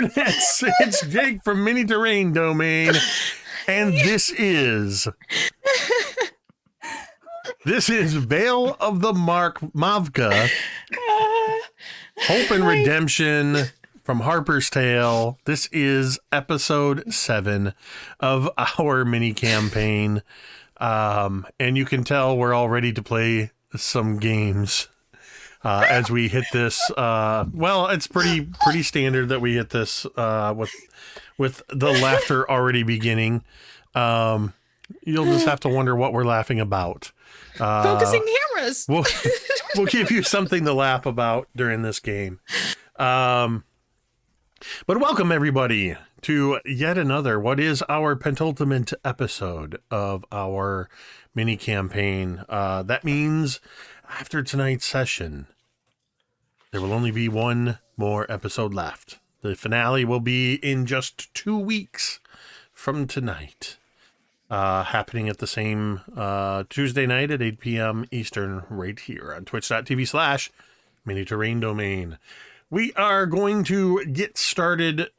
Hornets. It's Jake from Mini Terrain Domain, and this is Vale of the Mavka, Hope and Redemption from Harper's Tale. This is episode 7 of our mini campaign, and you can tell we're all ready to play some games. As we hit this, well, it's pretty standard that we hit this with the laughter already beginning. You'll just have to wonder what we're laughing about. Focusing cameras. We'll give you something to laugh about during this game. But welcome everybody to yet another, what is our penultimate episode of our mini campaign. That means after tonight's session, there will only be one more episode left. The finale will be in just 2 weeks from tonight. Happening at the same Tuesday night at 8 p.m. Eastern right here on twitch.tv/Mini Terrain Domain. We are going to get started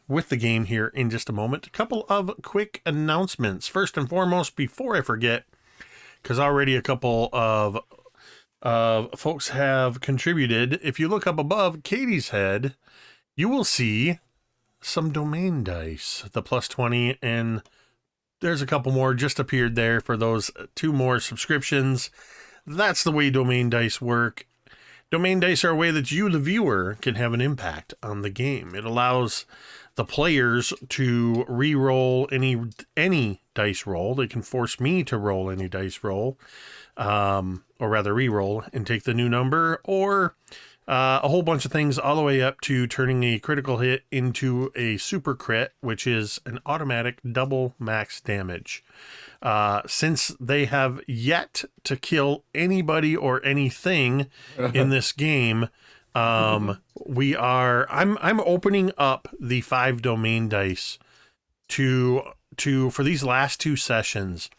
with the game here in just a moment. A couple of quick announcements. First and foremost, before I forget, because already a couple of folks have contributed. If you look up above Katie's head, you will see some domain dice, the plus 20, and there's a couple more just appeared there for those 2 more subscriptions. That's the way domain dice work. Domain dice are a way that you, the viewer, can have an impact on the game. It allows the players to re-roll any dice roll. They can force me to roll any dice roll, or rather re-roll and take the new number, or a whole bunch of things all the way up to turning a critical hit into a super crit, which is an automatic double max damage. Since they have yet to kill anybody or anything in this game, I'm opening up the 5 domain dice for these last 2 sessions.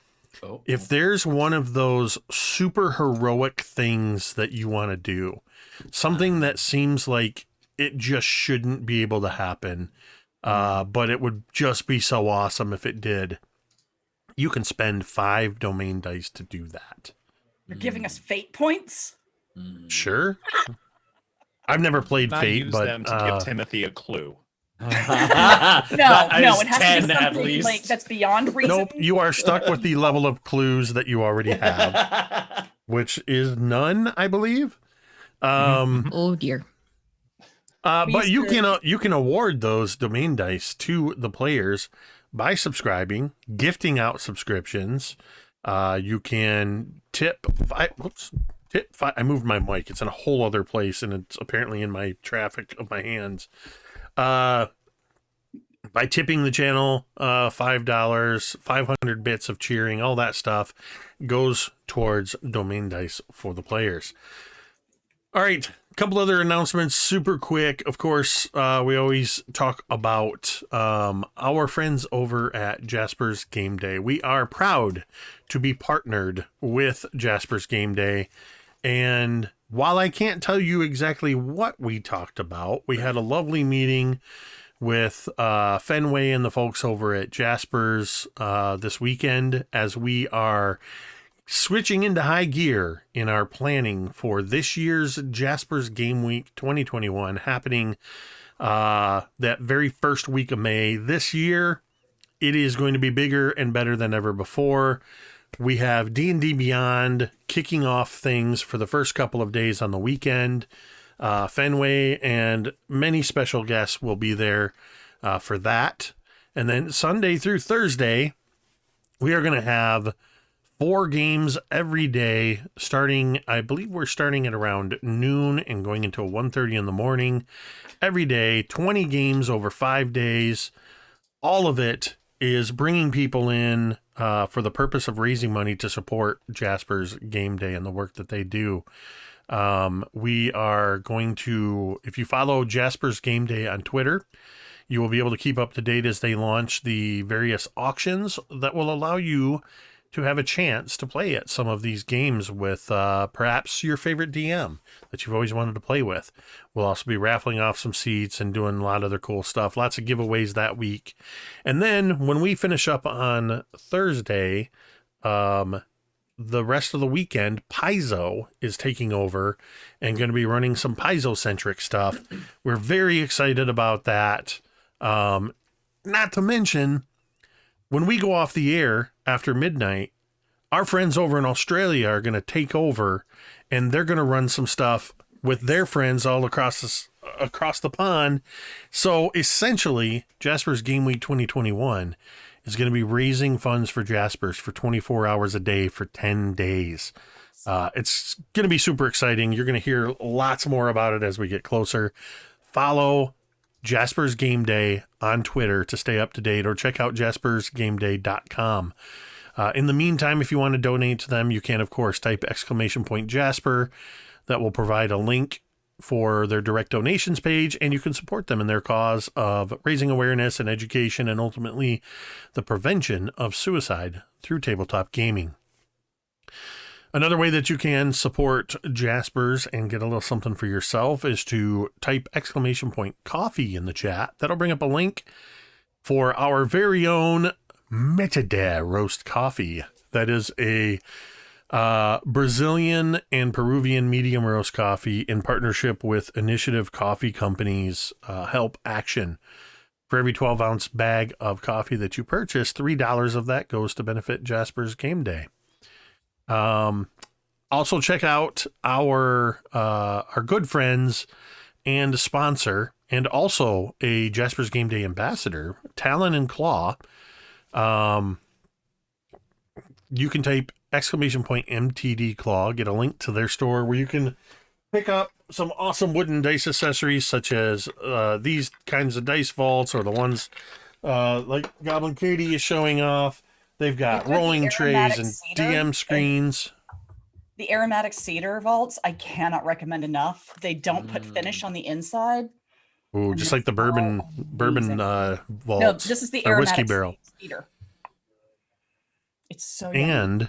Oh. If there's one of those super heroic things that you want to do, something that seems like it just shouldn't be able to happen, but it would just be so awesome if it did, you can spend 5 domain dice to do that. You're giving us fate points? Sure. I've never played Fate, but them to give Timothy a clue. No, it has to be at something least. like that's beyond reason. Nope, you are stuck with the level of clues that you already have, which is none, I believe. Oh dear. But you can award those domain dice to the players by subscribing, gifting out subscriptions. You can tip 5. I moved my mic. It's in a whole other place, and it's apparently in my traffic of my hands. By tipping the channel, $5, 500 bits of cheering, all that stuff goes towards domain dice for the players. All right, a couple other announcements, super quick. Of course, we always talk about our friends over at Jasper's Game Day. We are proud to be partnered with Jasper's Game Day. And while I can't tell you exactly what we talked about, we had a lovely meeting with Fenway and the folks over at Jasper's this weekend, as we are switching into high gear in our planning for this year's Jasper's Game Week 2021 happening that very first week of May. This year, it is going to be bigger and better than ever before. We have D&D Beyond kicking off things for the first couple of days on the weekend. Fenway and many special guests will be there for that. And then Sunday through Thursday, we are going to have 4 games every day starting, I believe we're starting at around noon and going until 1:30 in the morning. Every day, 20 games over 5 days. All of it is bringing people in for the purpose of raising money to support Jasper's Game Day and the work that they do. We are going to, if you follow Jasper's Game Day on Twitter, you will be able to keep up to date as they launch the various auctions that will allow you to have a chance to play at some of these games with perhaps your favorite DM that you've always wanted to play with. We'll also be raffling off some seats and doing a lot of other cool stuff. Lots of giveaways that week. And then when we finish up on Thursday, the rest of the weekend, Paizo is taking over and going to be running some Paizo-centric stuff. We're very excited about that. Not to mention, when we go off the air after midnight, our friends over in Australia are going to take over, and they're going to run some stuff with their friends all across the pond. So essentially, Jasper's Game Week 2021 is going to be raising funds for Jaspers for 24 hours a day for 10 days. It's going to be super exciting. You're going to hear lots more about it as we get closer. Follow Jasper's Game Day on Twitter to stay up to date, or check out jaspersgameday.com. In the meantime, if you want to donate to them, you can, of course, type !Jasper. That will provide a link for their direct donations page, and you can support them in their cause of raising awareness and education, and ultimately the prevention of suicide through tabletop gaming. Another way that you can support Jaspers and get a little something for yourself is to type !Coffee in the chat. That'll bring up a link for our very own Metade roast coffee. That is a Brazilian and Peruvian medium roast coffee in partnership with Initiative Coffee Company's Help Action. For every 12-ounce bag of coffee that you purchase, $3 of that goes to benefit Jasper's Game Day. Also check out our good friends and sponsor, and also a Jasper's Game Day ambassador, Talon and Claw. You can type !MTD Claw, get a link to their store where you can pick up some awesome wooden dice accessories, such as these kinds of dice vaults, or the ones like GoblinKatie is showing off. They've got rolling trays and DM screens. The aromatic cedar vaults, I cannot recommend enough. They don't put finish on the inside. Ooh, just like the bourbon vaults. No, this is the or aromatic whiskey barrel. cedar. It's so yummy. And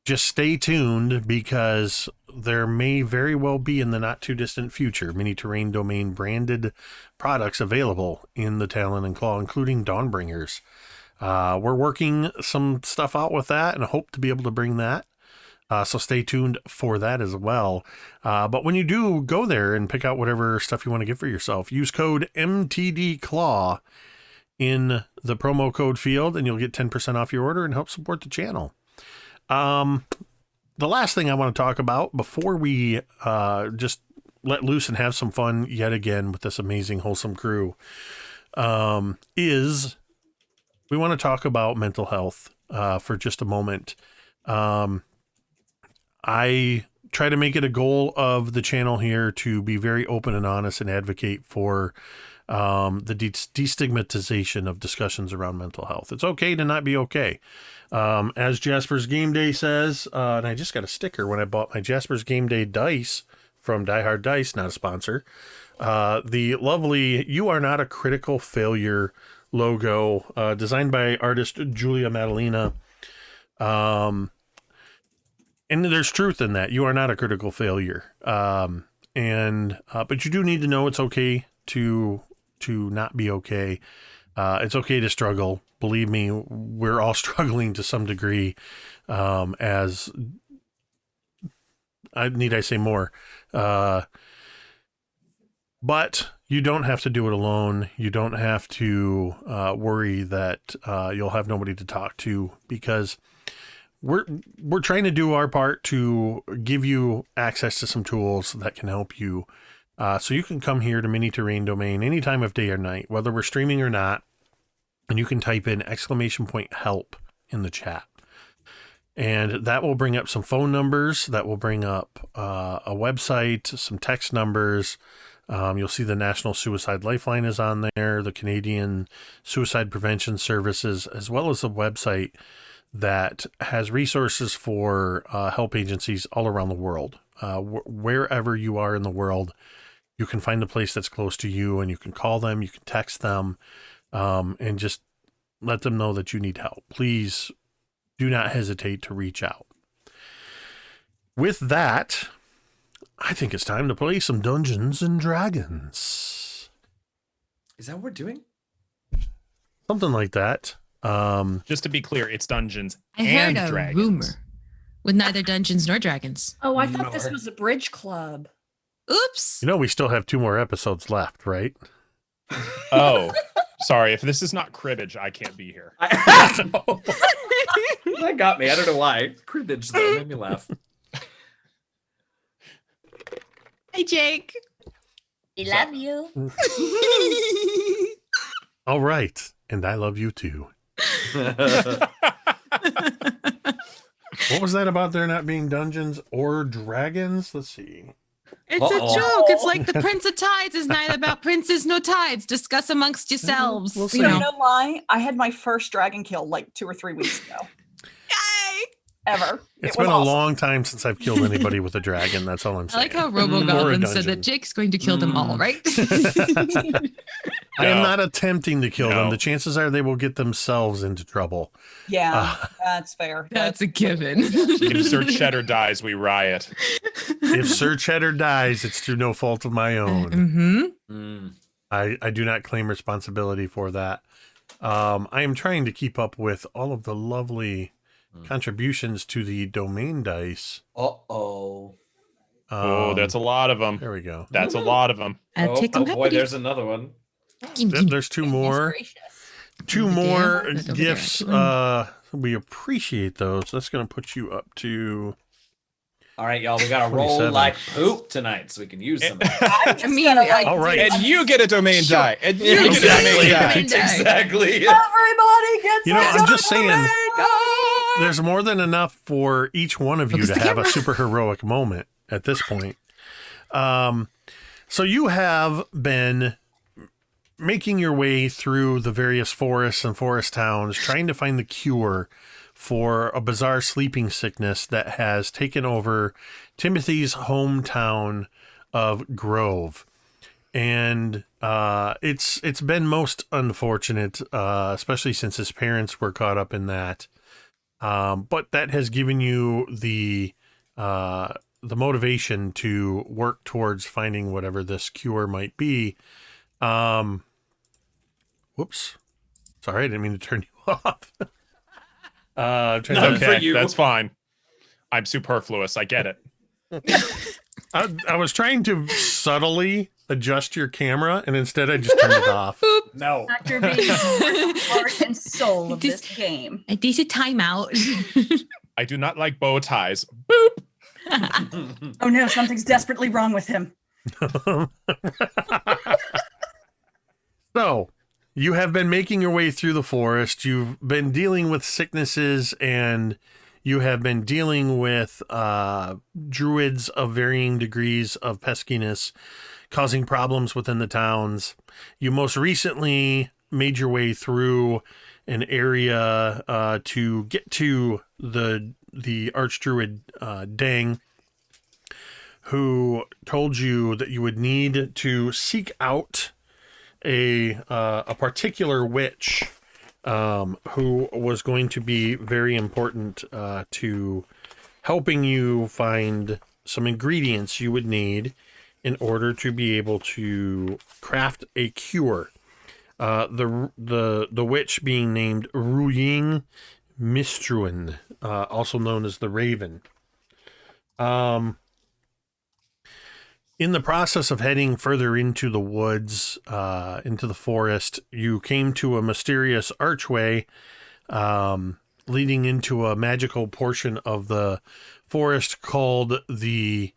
just stay tuned, because there may very well be in the not too distant future Mini Terrain Domain branded products available in the Talon and Claw, including Dawnbringers. We're working some stuff out with that and hope to be able to bring that. So stay tuned for that as well. But when you do go there and pick out whatever stuff you want to get for yourself, use code MTDClaw in the promo code field, and you'll get 10% off your order and help support the channel. The last thing I want to talk about before we just let loose and have some fun yet again with this amazing, wholesome crew is we want to talk about mental health for just a moment. I try to make it a goal of the channel here to be very open and honest and advocate for the destigmatization of discussions around mental health. It's okay to not be okay. As Jasper's Game Day says, and I just got a sticker when I bought my Jasper's Game Day dice from Die Hard Dice, not a sponsor. The lovely "You Are Not a Critical Failure" logo, designed by artist Julia Madalena. And there's truth in that. You are not a critical failure. But you do need to know it's okay to not be okay. It's okay to struggle. Believe me, we're all struggling to some degree. As need I say more? But you don't have to do it alone. You don't have to worry that you'll have nobody to talk to, because we're trying to do our part to give you access to some tools that can help you. So you can come here to Mini Terrain Domain any time of day or night, whether we're streaming or not, and you can type in !help in the chat. And that will bring up some phone numbers. That will bring up a website, some text numbers. You'll see the National Suicide Lifeline is on there, the Canadian Suicide Prevention Services, as well as a website that has resources for help agencies all around the world. Wherever you are in the world, you can find a place that's close to you, and you can call them, you can text them, and just let them know that you need help. Please do not hesitate to reach out. With that, I think it's time to play some Dungeons and Dragons. Is that what we're doing? Something like that. Just to be clear, it's Dungeons I and heard a Dragons. rumor with neither dungeons nor dragons. Oh, I thought this Nor. was a bridge club. Oops. You know, we still have 2 more episodes left, right? Oh, sorry. If this is not cribbage, I can't be here. That got me. I don't know why. Cribbage, though, made me laugh. Hey, Jake. We love you. All right. And I love you too. What was that about there not being Dungeons or Dragons? Let's see. It's Uh-oh. a joke. It's like the Prince of Tides is neither about princes nor tides. Discuss amongst yourselves. We'll So, see. you know, lie. I had my first dragon kill like 2 or 3 weeks ago. Yay! Ever. It's It was been a awesome. long time since I've killed anybody with a dragon. That's all I'm I saying. like how Or a RoboGoblin said that dungeon. Jake's going to kill them all, right? I am No. not attempting to kill them. No. The chances are they will get themselves into trouble. Yeah, that's fair. That's a given. If Sir Cheddar dies, we riot. If Sir Cheddar dies, it's through no fault of my own. Mm-hmm. Mm. I do not claim responsibility for that. I am trying to keep up with all of the lovely contributions to the domain dice. Uh-oh. Oh, that's a lot of them. There we go. That's a lot of them. Take them boy, there's another one. There's 2 more. 2 more That's over gifts. there. We appreciate those. That's going to put you up to. All right, y'all, we got to roll 27. like poop tonight so we can use them. I'm just I mean, gonna, like, All right. And you get a domain Sure. die. And you get a Exactly. domain die. Domain die. Exactly. Everybody gets You know, a I'm just saying, domain die! there's more than enough for each one of you Focus to the have a camera. super heroic moment at this point. So you have been making your way through the various forests and forest towns, trying to find the cure for a bizarre sleeping sickness that has taken over Timothy's hometown of Grove. And it's been most unfortunate, especially since his parents were caught up in that. But that has given you the motivation to work towards finding whatever this cure might be. Whoops. Sorry, I didn't mean to turn you off. I'm trying None to- for Okay, you. that's fine. I'm superfluous. I get it. I was trying to subtly adjust your camera, and instead I just turned it off. No. After being the heart and soul of this This- game. I think it's a timeout. I do not like bow ties. Boop. Oh no, something's desperately wrong with him. So, you have been making your way through the forest. You've been dealing with sicknesses, and you have been dealing with druids of varying degrees of peskiness, causing problems within the towns. You most recently made your way through an area to get to the archdruid Dang, who told you that you would need to seek out a particular witch who was going to be very important to helping you find some ingredients you would need in order to be able to craft a cure. The witch being named Ruying Mistruin, also known as the Raven. In the process of heading further into the woods, into the forest, you came to a mysterious archway leading into a magical portion of the forest called the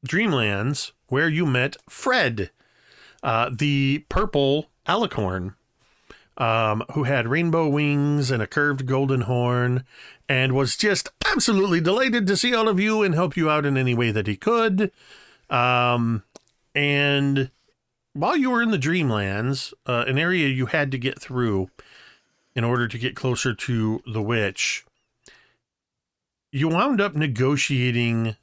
Dreamlands, where you met Fred, the purple alicorn, who had rainbow wings and a curved golden horn, and was just absolutely delighted to see all of you and help you out in any way that he could. And while you were in the Dreamlands, an area you had to get through in order to get closer to the witch, you wound up negotiating,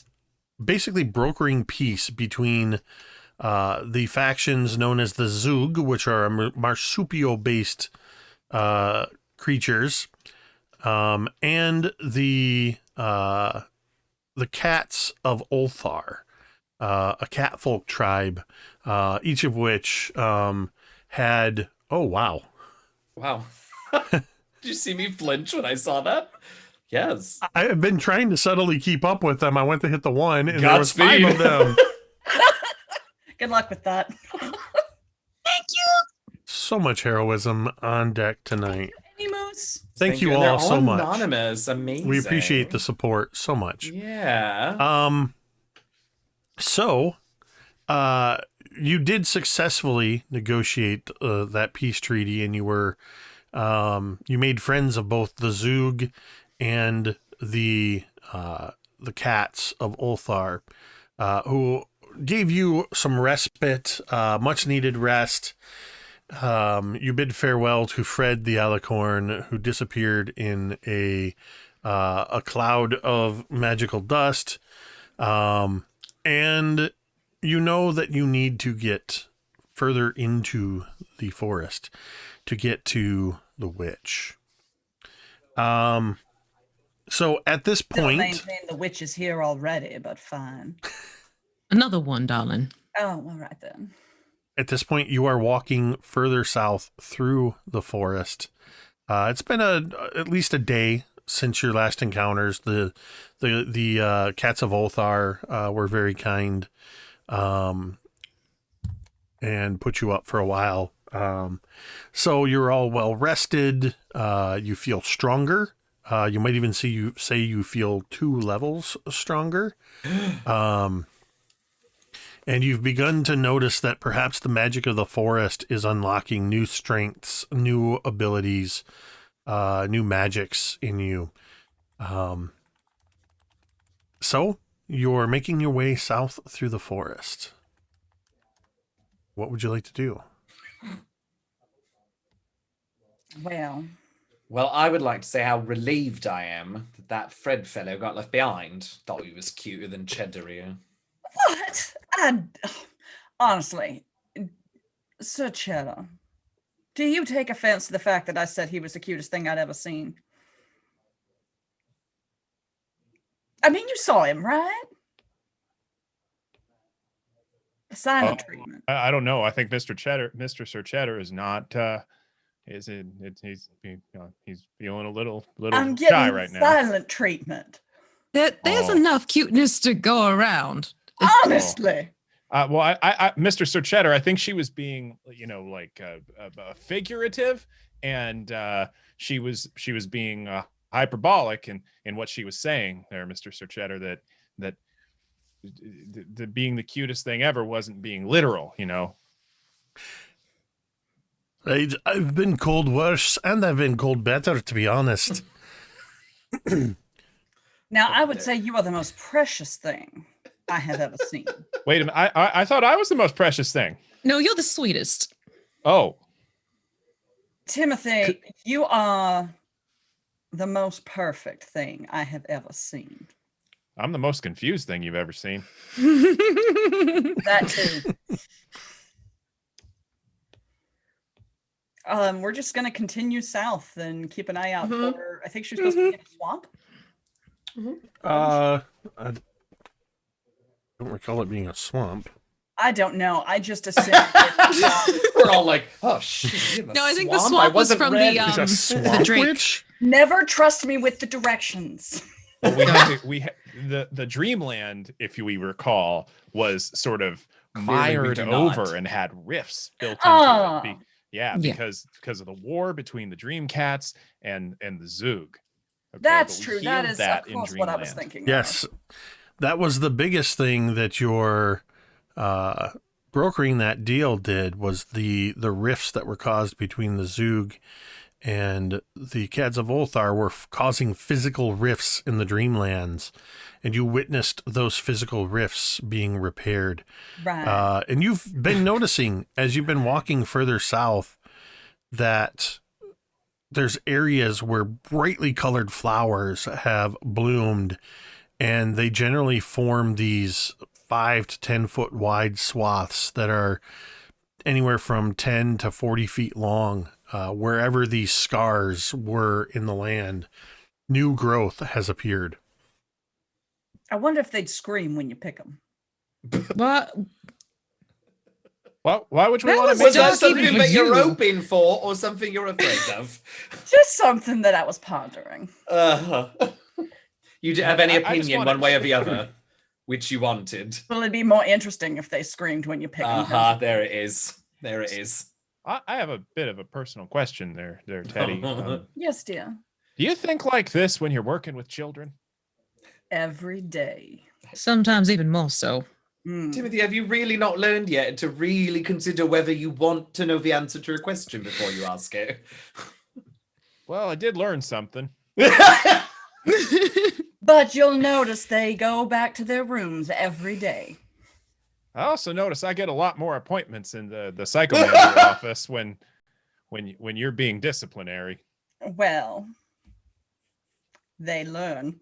basically brokering peace between the factions known as the Zug, which are marsupial-based creatures, and the cats of Ulthar, a catfolk tribe, each of which had. Oh wow! Wow. Did you see me flinch when I saw that? Yes. I have been trying to subtly keep up with them. I went to hit the one, and there was Godspeed. 5 of them. Good luck with that. So much heroism on deck tonight. Any moose? Thank you And all they're so much. Anonymous. Amazing. We appreciate the support so much. Yeah. So, you did successfully negotiate that peace treaty, and you were, you made friends of both the Zug and the cats of Ulthar, who gave you some respite, much needed rest. You bid farewell to Fred the Alicorn, who disappeared in a cloud of magical dust. And you know that you need to get further into the forest to get to the witch. So at this Still point, maintain the witch is here already, but fine. Another one, darling. Oh, all right then. at this point, you are walking further south through the forest. It's been at least a day since your last encounters. The cats of Ulthar were very kind, and put you up for a while. So you're all well rested. You feel stronger. You might even say you feel 2 levels stronger. And you've begun to notice that perhaps the magic of the forest is unlocking new strengths, new abilities, new magics in you. So you're making your way south through the forest. What would you like to do? Well, I would like to say how relieved I am that Fred fellow got left behind. Thought he was cuter than Cheddar. what? Honestly, Sir Cheddar, do you take offense to the fact that I said he was the cutest thing I'd ever seen? I mean, you saw him, right? The silent treatment. I don't know. I think Mr. Sir Cheddar is not. He's feeling a little I'm shy getting right now. silent treatment. There's enough cuteness to go around. Honestly. Well, I Mr. Sir Cheddar, I think she was being, like figurative, and she was being hyperbolic in what she was saying there, Mr. Sir Cheddar, that the being the cutest thing ever wasn't being literal, I've been called worse, and I've been called better, to be honest. Now, I would say you are the most precious thing I have ever seen. Wait a minute. I thought I was the most precious thing. No, you're the sweetest. Oh. Timothy, you are the most perfect thing I have ever seen. I'm the most confused thing you've ever seen. That too. We're just going to continue south and keep an eye out for, I think she's supposed to be in a swamp. I don't recall it being a swamp. I don't know. I just assumed. We're all like, oh shit. No, I think the swamp was from Is a the swamp drink. witch? Never trust me with the directions. Well, the Dreamland, if we recall, was sort of Clearly we mired do not. over and had rifts built into it. Yeah. Because of the war between the Dream Cats and the Zug. Okay, That's but we true. That healed is, that of in course, what I was Dreamland. thinking. Yes. That was the biggest thing that your brokering that deal did, was the rifts that were caused between the Zug and the Cats of Ulthar were causing physical rifts in the Dreamlands, and you witnessed those physical rifts being repaired. Right. And you've been noticing as you've been walking further south that there's areas where brightly colored flowers have bloomed, and they generally form these 5 to 10 foot wide swaths that are anywhere from 10 to 40 feet long. wherever these scars were in the land, new growth has appeared. I wonder if they'd scream when you pick them. What? Well, why would we That want was to Was make that dark something even for that you're you. hoping for, or something you're afraid of? Just something that I was pondering. You have any I just opinion wanna- one way or the other, which you wanted? Well, it'd be more interesting if they screamed when you pick them. There it is. There it is. I have a bit of a personal question there, Teddy. Yes, dear. Do you think like this when you're working with children? Every day. Sometimes even more so. Mm. Timothy, have you really not learned yet to really consider whether you want to know the answer to a question before you ask it? Well, I did learn something. But you'll notice they go back to their rooms every day. I also notice I get a lot more appointments in the psychomancer office when you're being disciplinary. Well, they learn.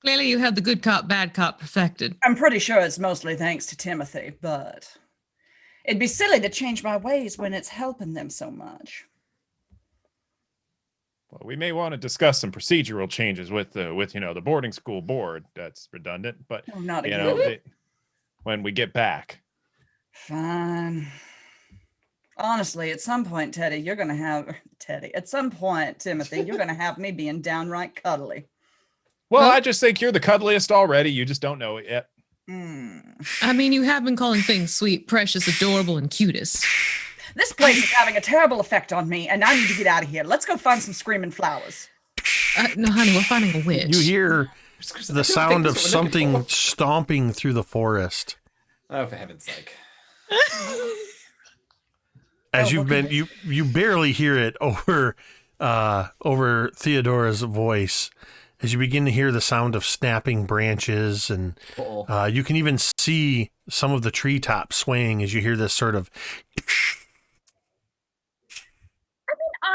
Clearly, you have the good cop, bad cop perfected. I'm pretty sure it's mostly thanks to Timothy, but it'd be silly to change my ways when it's helping them so much. Well, we may want to discuss some procedural changes with the boarding school board. That's redundant, but Oh, not you again. know, when we get back. Fine. Honestly, at some point, Timothy, you're going to have me being downright cuddly. Well, Huh? I just think you're the cuddliest already. You just don't know it yet. I mean, you have been calling things sweet, precious, adorable, and cutest. This place is having a terrible effect on me, and I need to get out of here. Let's go find some screaming flowers. No, honey, we're finding a witch. You hear I the don't sound think of that's what we're looking something for. stomping through the forest. Oh, for heaven's sake. As Oh, you've okay. been, you barely hear it over Theodora's voice. As you begin to hear the sound of snapping branches, and Uh-oh. you can even see some of the treetops swaying as you hear this sort of.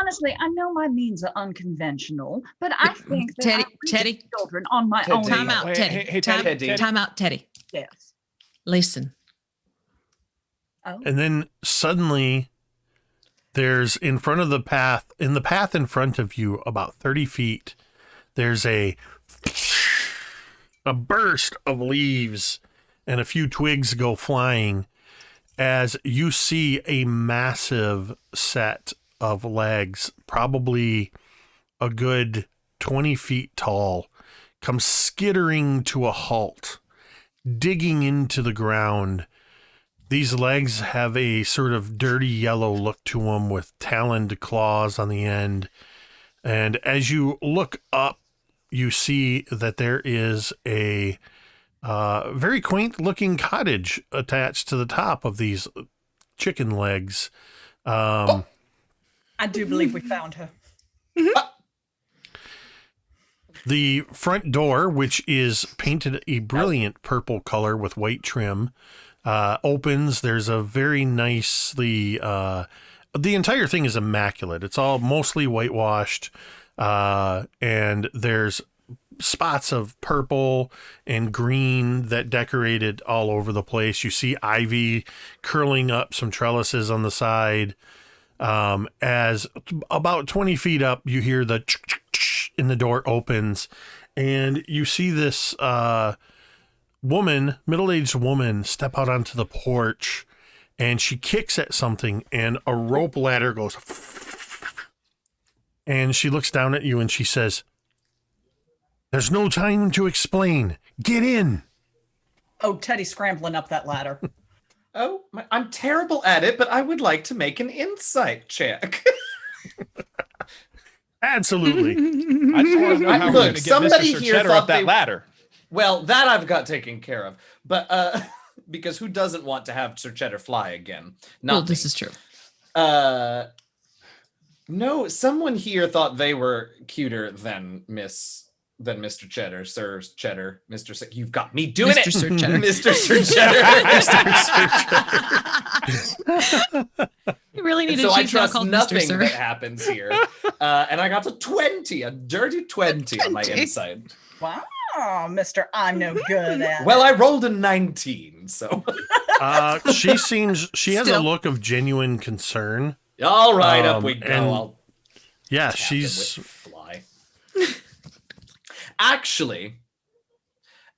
Honestly, I know my means are unconventional, but I think that Teddy, I raised Teddy. children on my Teddy. own. Time out, Hey, Teddy. hey, time, Teddy. time out, Teddy. Yes. Listen. Oh. And then suddenly, there's in front of the path, in the path in front of you, about 30 feet, there's a burst of leaves and a few twigs go flying as you see a massive set of legs, probably a good 20 feet tall, come skittering to a halt, digging into the ground. These legs have a sort of dirty yellow look to them with taloned claws on the end. And as you look up, you see that there is a very quaint looking cottage attached to the top of these chicken legs. I do believe we found her. The front door, which is painted a brilliant purple color with white trim, opens. There's a very nicely, the entire thing is immaculate. It's all mostly whitewashed, and there's spots of purple and green that decorated all over the place. You see ivy curling up some trellises on the side. As about 20 feet up, you hear the and the door opens, and you see this woman, middle-aged woman, step out onto the porch, and she kicks at something, and a rope ladder goes, and she looks down at you and she says, "There's no time to explain. Get in." Oh, Teddy's scrambling up that ladder. Oh, I'm terrible at it, but I would like to make an insight check. Absolutely. I just want to know how Look, we're going to get somebody Mr. here Cheddar thought up that they- ladder. Well, that I've got taken care of. But because who doesn't want to have Sir Cheddar fly again? Not Well, me. this is true. No, someone here thought they were cuter than Mr. Cheddar, Sir Cheddar, Mr. You've got me doing Mr. it, Sir Cheddar. Mr. Sir Cheddar. You really need And so a I chief now trust called Mr. nothing Sir. that happens here, and I got a 20, a dirty 20 on my 20. inside. Wow, Mr. I'm no good at Well, it. I rolled a 19, so She has a Still. look of genuine concern. All right, up we go. and- I'll Yeah, tap him she's with fly. Actually,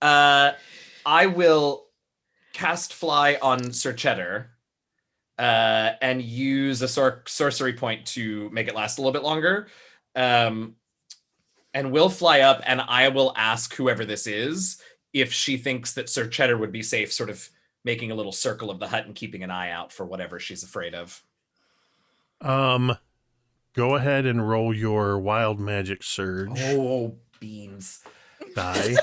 I will cast fly on Sir Cheddar and use a sorcery point to make it last a little bit longer. And we'll fly up, and I will ask whoever this is if she thinks that Sir Cheddar would be safe, sort of making a little circle of the hut and keeping an eye out for whatever she's afraid of. Go ahead and roll your wild magic surge Oh, beans. die.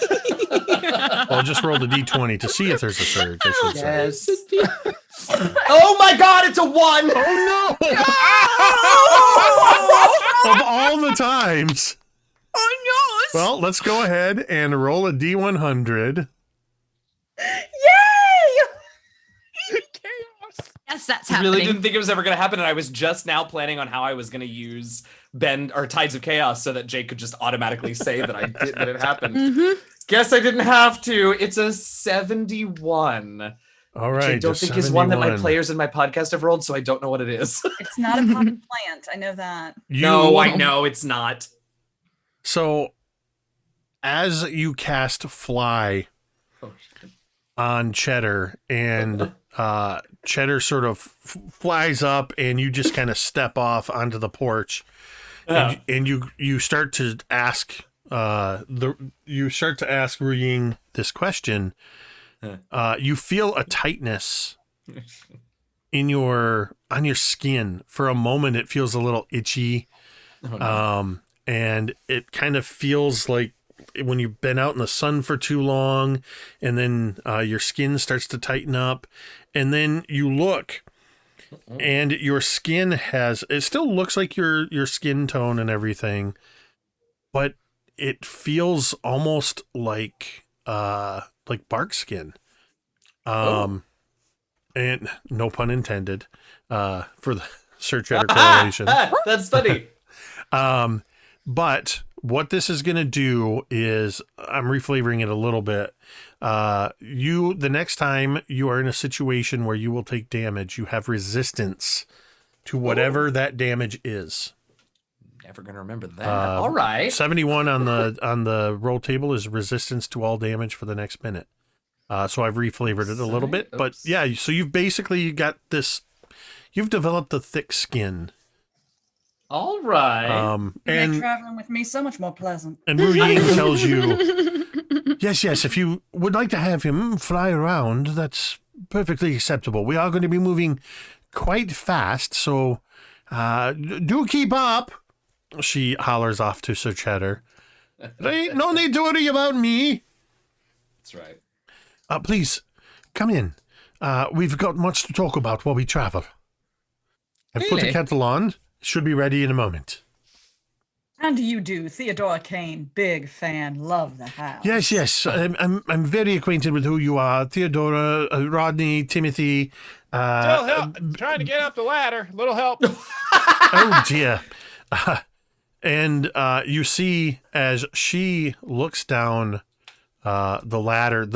Well, just roll the d20 to see if there's a surge, I should say. Yes. Oh my god, it's a 1! Oh no! Of all the times. Oh no! Well, let's go ahead and roll a d100. Yes, that's I happening. really didn't think it was ever going to happen, and I was just now planning on how I was going to use Bend or Tides of Chaos so that Jake could just automatically say that that it happened. Mm-hmm. Guess I didn't have to. It's a 71. All Which right. I don't a think is one that my 71. players in my podcast have rolled, so I don't know what it is. It's not a potted plant. I know that. No, I know it's not. So, as you cast fly Oh, shit. on Cheddar, and Cheddar sort of flies up, and you just kind of step off onto the porch, and you start to ask Ruying this question. You feel a tightness on your skin. For a moment, it feels a little itchy. Oh, no. And it kind of feels like when you've been out in the sun for too long, and then your skin starts to tighten up, and then you look, and your skin it still looks like your skin tone and everything, but it feels almost like bark skin. And no pun intended for the Sir Cheddar correlation. That's funny. But what this is going to do is, I'm reflavoring it a little bit. The next time you are in a situation where you will take damage, you have resistance to whatever that damage is. Never gonna remember that. All right. 71 on the roll table is resistance to all damage for the next minute. So I've reflavored it a little bit, but yeah, so you've basically got this, you've developed a thick skin. All right. Make traveling with me so much more pleasant. And Wu Ying tells you, yes, if you would like to have him fly around, that's perfectly acceptable. We are going to be moving quite fast, so do keep up. She hollers off to Sir Cheddar. There ain't no need to worry about me. That's right. Please, come in. We've got much to talk about while we travel. I've put the Really? kettle on. Should be ready in a moment. And you do, Theodora Cain, big fan, love the house. Yes. I'm very acquainted with who you are. Theodora, Rodney, Timothy. Still help. Trying to get up the ladder. Little help. Oh dear. And you see as she looks down the ladder,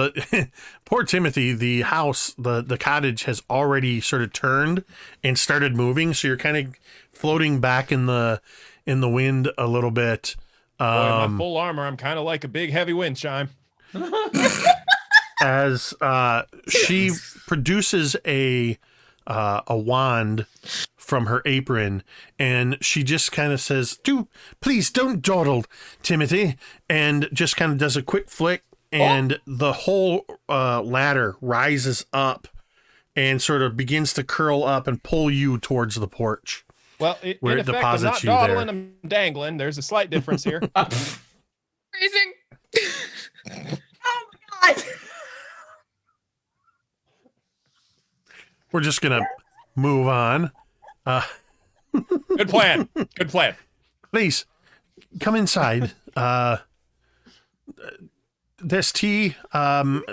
poor Timothy, the house, the cottage has already sort of turned and started moving. So you're kind of floating back in the wind a little bit. Boy, in my full armor, I'm kind of like a big heavy wind chime. As she produces a wand from her apron, and she just kind of says, please don't dawdle, Timothy," and just kind of does a quick flick, and the whole ladder rises up and sort of begins to curl up and pull you towards the porch. Well, Where in it effect, I'm deposits not you there. dawdling, I'm dangling. There's a slight difference here. Freezing. Oh my god! We're just gonna move on. Good plan. Good plan. Please come inside. There's tea. I've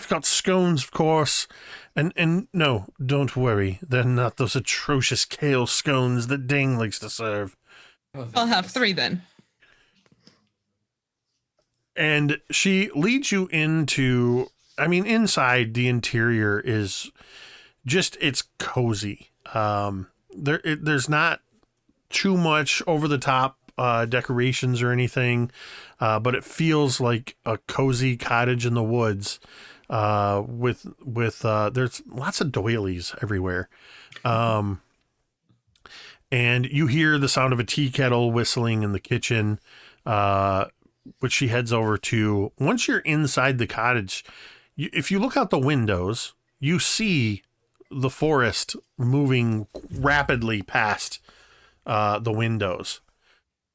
got scones, of course, and no, don't worry. They're not those atrocious kale scones that Ding likes to serve. I'll have 3 then. And she leads you into I mean, inside the interior is just, it's cozy. There's not too much over the top decorations or anything, but it feels like a cozy cottage in the woods. With there's lots of doilies everywhere. And you hear the sound of a tea kettle whistling in the kitchen, which she heads over to. Once you're inside the cottage, if you look out the windows, you see the forest moving rapidly past the windows.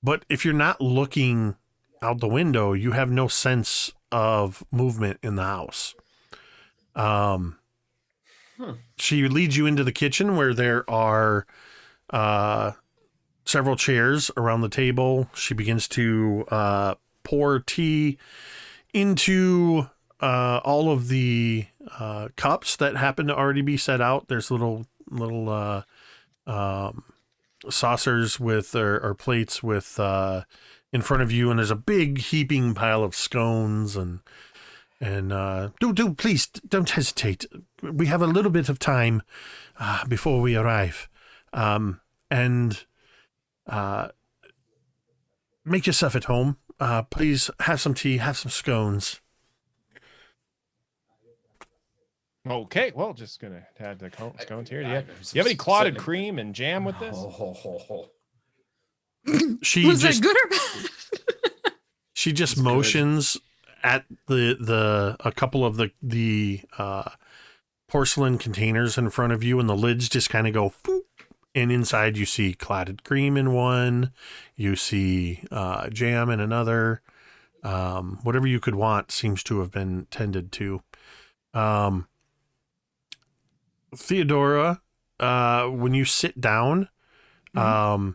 But if you're not looking out the window, you have no sense of movement in the house. She leads you into the kitchen where there are several chairs around the table. She begins to pour tea into all of the cups that happen to already be set out. There's little saucers with or plates with in front of you, and there's a big heaping pile of scones and do please don't hesitate. We have a little bit of time before we arrive, and make yourself at home. Please have some tea, have some scones. Okay, well, just gonna add the scones here. Do you have any clotted cream and jam with this? She Was just that good or bad? she just motions at a couple of the porcelain containers in front of you, and the lids just kind of go boop, and inside you see clotted cream in one, you see jam in another. Whatever you could want seems to have been tended to. Theodora, when you sit down, I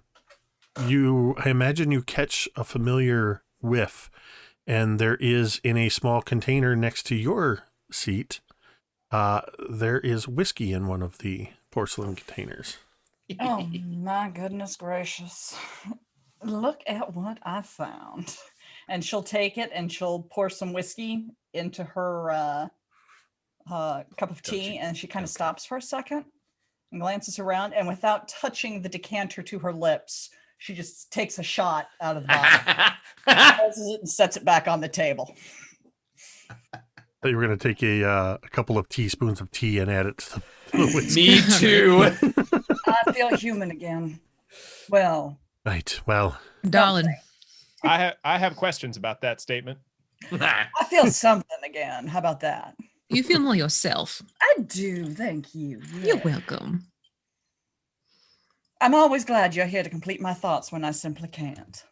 imagine you catch a familiar whiff, and there is in a small container next to your seat, there is whiskey in one of the porcelain containers. Oh my goodness gracious. Look at what I found. And she'll take it and she'll pour some whiskey into her cup of tea, and she kind of stops for a second and glances around, and without touching the decanter to her lips, she just takes a shot out of the bottle, closes it, and sets it back on the table. Thought you were going to take a couple of teaspoons of tea and add it to the whiskey. Me too. I feel human again. Well, Right. Well, Darling. I have questions about that statement. I feel something again. How about that? You feel more yourself. I do. Thank you. You're Yeah. welcome. I'm always glad you're here to complete my thoughts when I simply can't.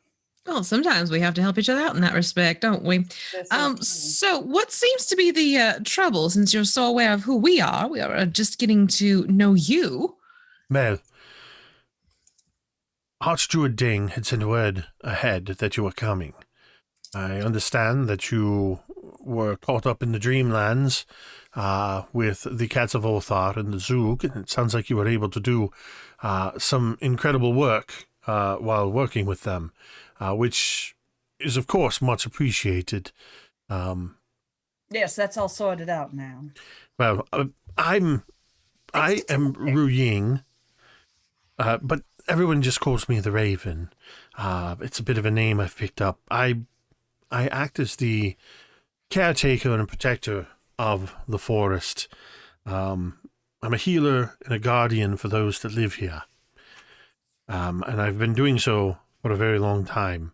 Well, sometimes we have to help each other out in that respect, don't we? This is So what seems to be the trouble, since you're so aware of who we are just getting to know you. well, Archsteward Ding had sent word ahead that you were coming. I understand that you were caught up in the Dreamlands with the Cats of Othar and the Zoog, and it sounds like you were able to do some incredible work while working with them, which is, of course, much appreciated. Yes, that's all sorted out now. Well, I am Ru Ying, but everyone just calls me the Raven. It's a bit of a name I've picked up. I act as the caretaker and protector of the forest. I'm a healer and a guardian for those that live here. And I've been doing so for a very long time.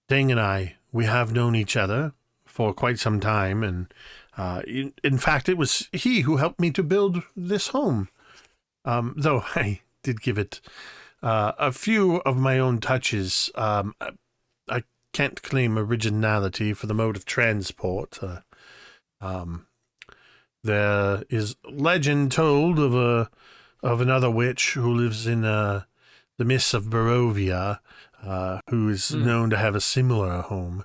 Ding and I, we have known each other for quite some time, and in fact, it was he who helped me to build this home. Though I did give it a few of my own touches. I can't claim originality for the mode of transport. There is legend told of another witch who lives in the mists of Barovia, who is known to have a similar home.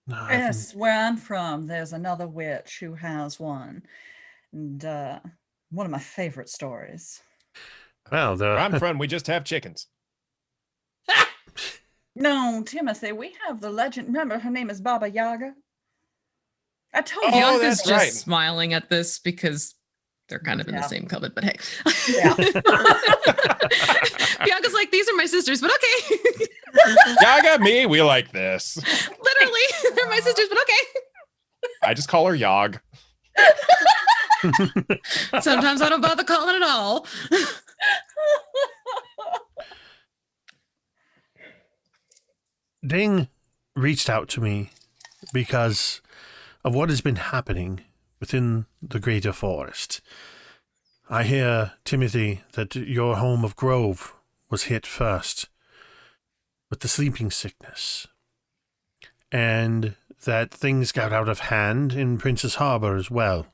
Yes, where I'm from, there's another witch who has one. And one of my favorite stories. Well, Where I'm from, we just have chickens. No, Timothy, we have the legend. Remember, her name is Baba Yaga. I told you. Oh, Bianca's that's just right. smiling at this because they're kind of in the Yeah. same cupboard, but hey. Yeah. Bianca's like, these are my sisters, but okay. Yaga, me, we like this. Literally, they're my sisters, but okay. I just call her Yog. Sometimes I don't bother calling at all. Ding reached out to me because of what has been happening within the greater forest. I hear, Timothy, that your home of Grove was hit first with the sleeping sickness, and that things got out of hand in Princess Harbor as well.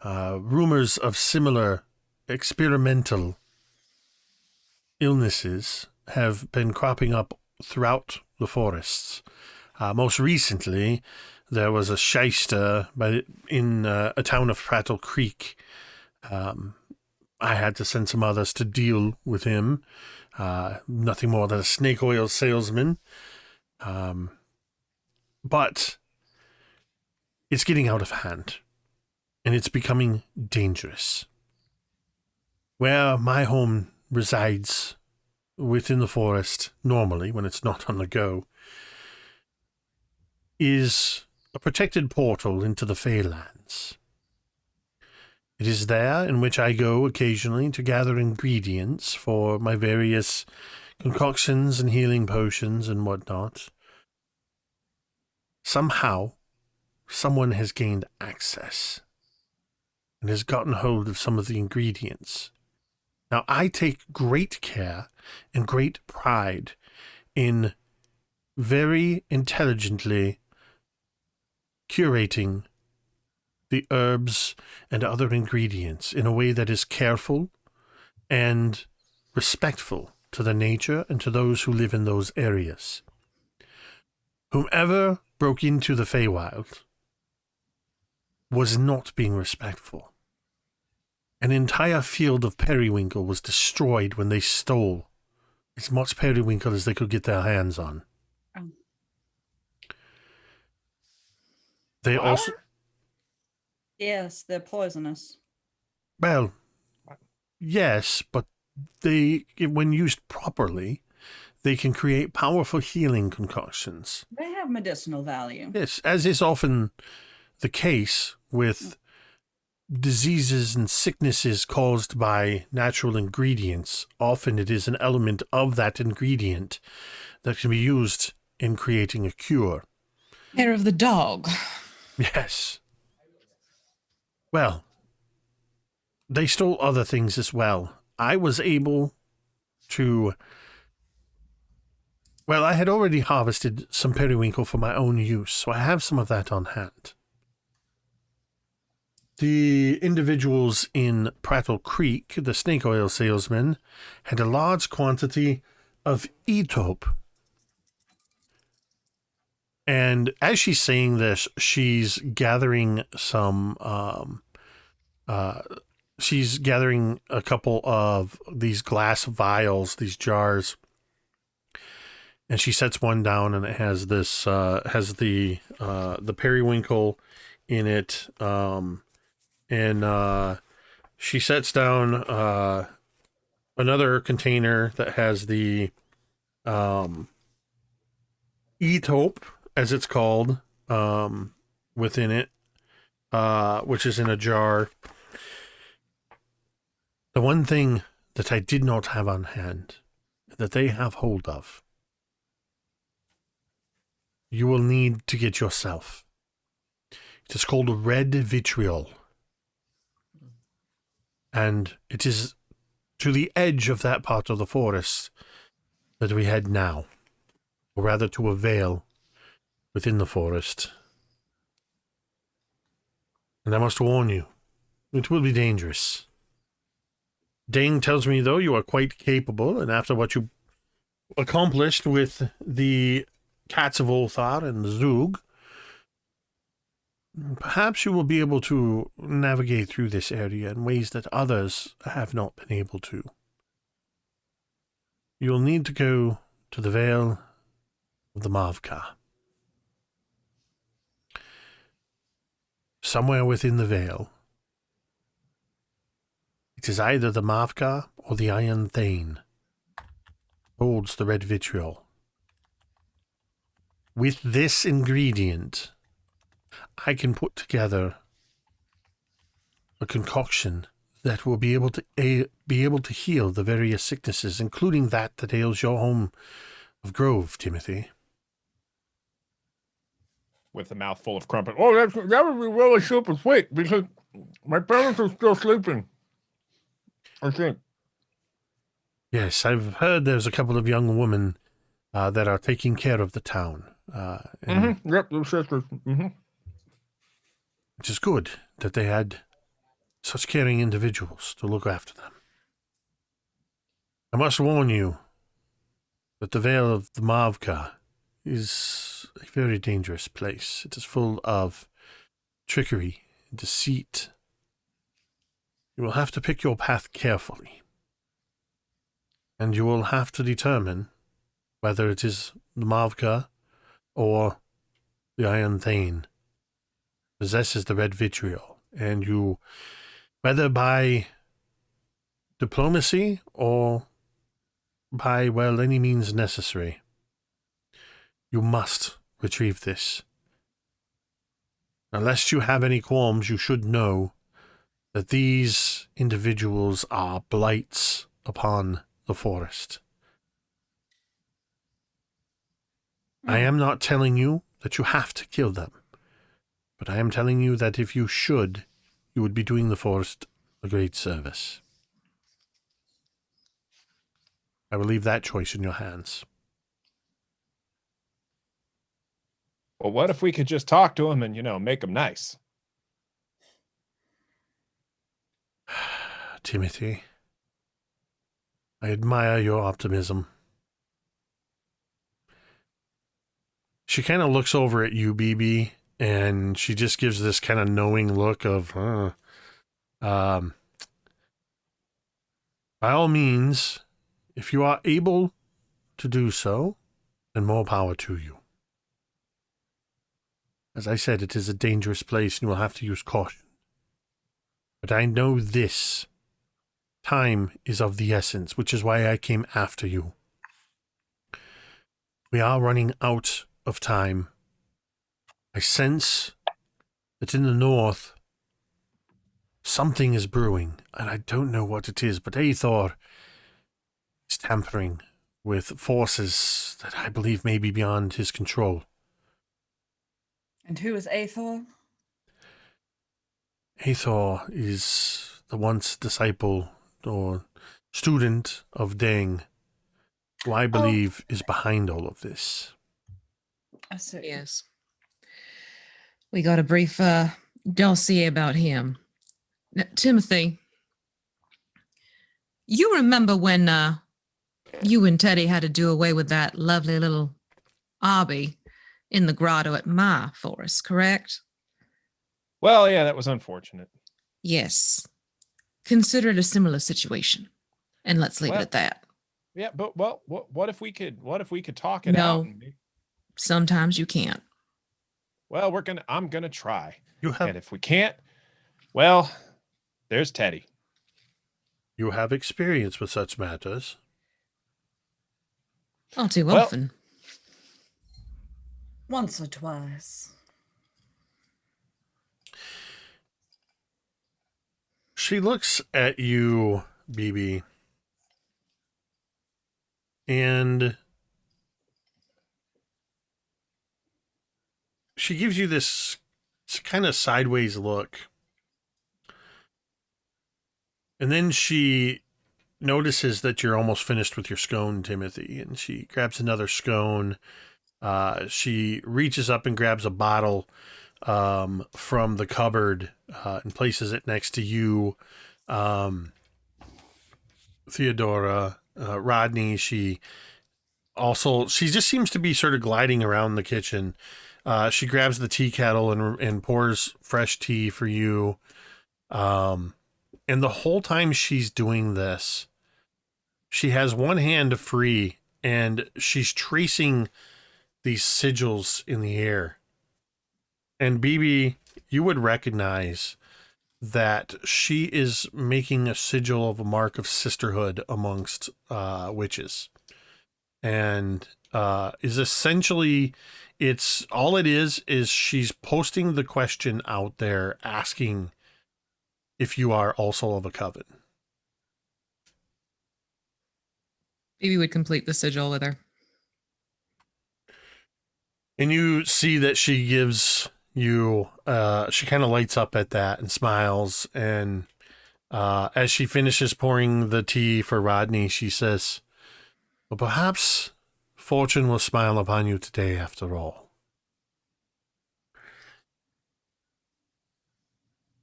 Rumors of similar experimental illnesses have been cropping up throughout the forests. Most recently, there was a shyster in a town of Prattle Creek. I had to send some others to deal with him. Nothing more than a snake oil salesman. But it's getting out of hand, and it's becoming dangerous. Where my home resides within the forest, normally, when it's not on the go, is a protected portal into the Feylands. It is there in which I go occasionally to gather ingredients for my various concoctions and healing potions and whatnot. Somehow, someone has gained access and has gotten hold of some of the ingredients. Now, I take great care and great pride in very intelligently curating the herbs and other ingredients in a way that is careful and respectful to the nature and to those who live in those areas. Whomever broke into the Feywild was not being respectful. An entire field of periwinkle was destroyed when they stole as much periwinkle as they could get their hands on. Oh. They What? also... Yes, they're poisonous. Well, yes, but they, when used properly, they can create powerful healing concoctions. They have medicinal value. Yes, as is often the case with diseases and sicknesses caused by natural ingredients. Often it is an element of that ingredient that can be used in creating a cure. Hair of the dog. Yes. Well, they stole other things as well. I was able to... Well, I had already harvested some periwinkle for my own use, so I have some of that on hand. The individuals in Prattle Creek, the snake oil salesman, had a large quantity of etope. And as she's saying this, she's gathering she's gathering a couple of these glass vials, these jars. And she sets one down, and it has this, has the periwinkle in it. And she sets down another container that has the etope, as it's called, within it, which is in a jar. The one thing that I did not have on hand, that they have hold of, you will need to get yourself. It is called red vitriol. And it is to the edge of that part of the forest that we head now, or rather to a vale within the forest. And I must warn you, it will be dangerous. Dane tells me, though, you are quite capable, and after what you accomplished with the Cats of Ulthar and the Zug, perhaps you will be able to navigate through this area in ways that others have not been able to. You'll need to go to the Vale of the Mavka. somewhere within the Vale, it is either the Mavka or the Iron Thane holds the red vitriol. With this ingredient, I can put together a concoction that will be able to heal the various sicknesses, including that ails your home of Grove, Timothy. With a mouthful of crumpet. Oh, that would be really super sweet because my parents are still sleeping. I think. Yes, I've heard there's a couple of young women that are taking care of the town. Yep, those sisters. Which is good that they had such caring individuals to look after them. I must warn you that the Vale of the Mavka is a very dangerous place. It is full of trickery and deceit. You will have to pick your path carefully. And you will have to determine whether it is the Mavka or the Iron Thane possesses the red vitriol. And you, whether by diplomacy or by, well, any means necessary, you must retrieve this. Unless you have any qualms, you should know that these individuals are blights upon the forest. I am not telling you that you have to kill them, but I am telling you that if you should, you would be doing the forest a great service. I will leave that choice in your hands. Well, what if we could just talk to him and, make him nice? Timothy, I admire your optimism. She kind of looks over at you, BB, and she just gives this kind of knowing look of, by all means, if you are able to do so, then more power to you. As I said, it is a dangerous place and you will have to use caution. But I know this. Time is of the essence, which is why I came after you. We are running out of time. I sense that in the north, something is brewing, and I don't know what it is, but Aethor is tampering with forces that I believe may be beyond his control. And who is Aethor? Aethor is the once disciple or student of Deng, who I believe is behind all of this. I see. Yes. We got a brief dossier about him. Now, Timothy, you remember when you and Teddy had to do away with that lovely little obby in the grotto at my forest, correct? Well, yeah, that was unfortunate. Yes. Consider it a similar situation. And let's leave it at that. Yeah, but what if we could talk it out? Sometimes you can't. Well, I'm gonna try. And if we can't, well, there's Teddy. You have experience with such matters. All too often. Once or twice. She looks at you, BB, and she gives you this kind of sideways look. And then she notices that you're almost finished with your scone, Timothy, and she grabs another scone. She reaches up and grabs a bottle from the cupboard and places it next to you, Theodora, Rodney. She just seems to be sort of gliding around the kitchen. She grabs the tea kettle and pours fresh tea for you. And the whole time she's doing this, she has one hand free and she's tracing these sigils in the air. And BB, you would recognize that she is making a sigil of a mark of sisterhood amongst witches. And is essentially, it's all it is she's posting the question out there asking if you are also of a coven. Phoebe would complete the sigil with her. And you see that she gives you, she kind of lights up at that and smiles. And as she finishes pouring the tea for Rodney, she says, well, perhaps fortune will smile upon you today after all.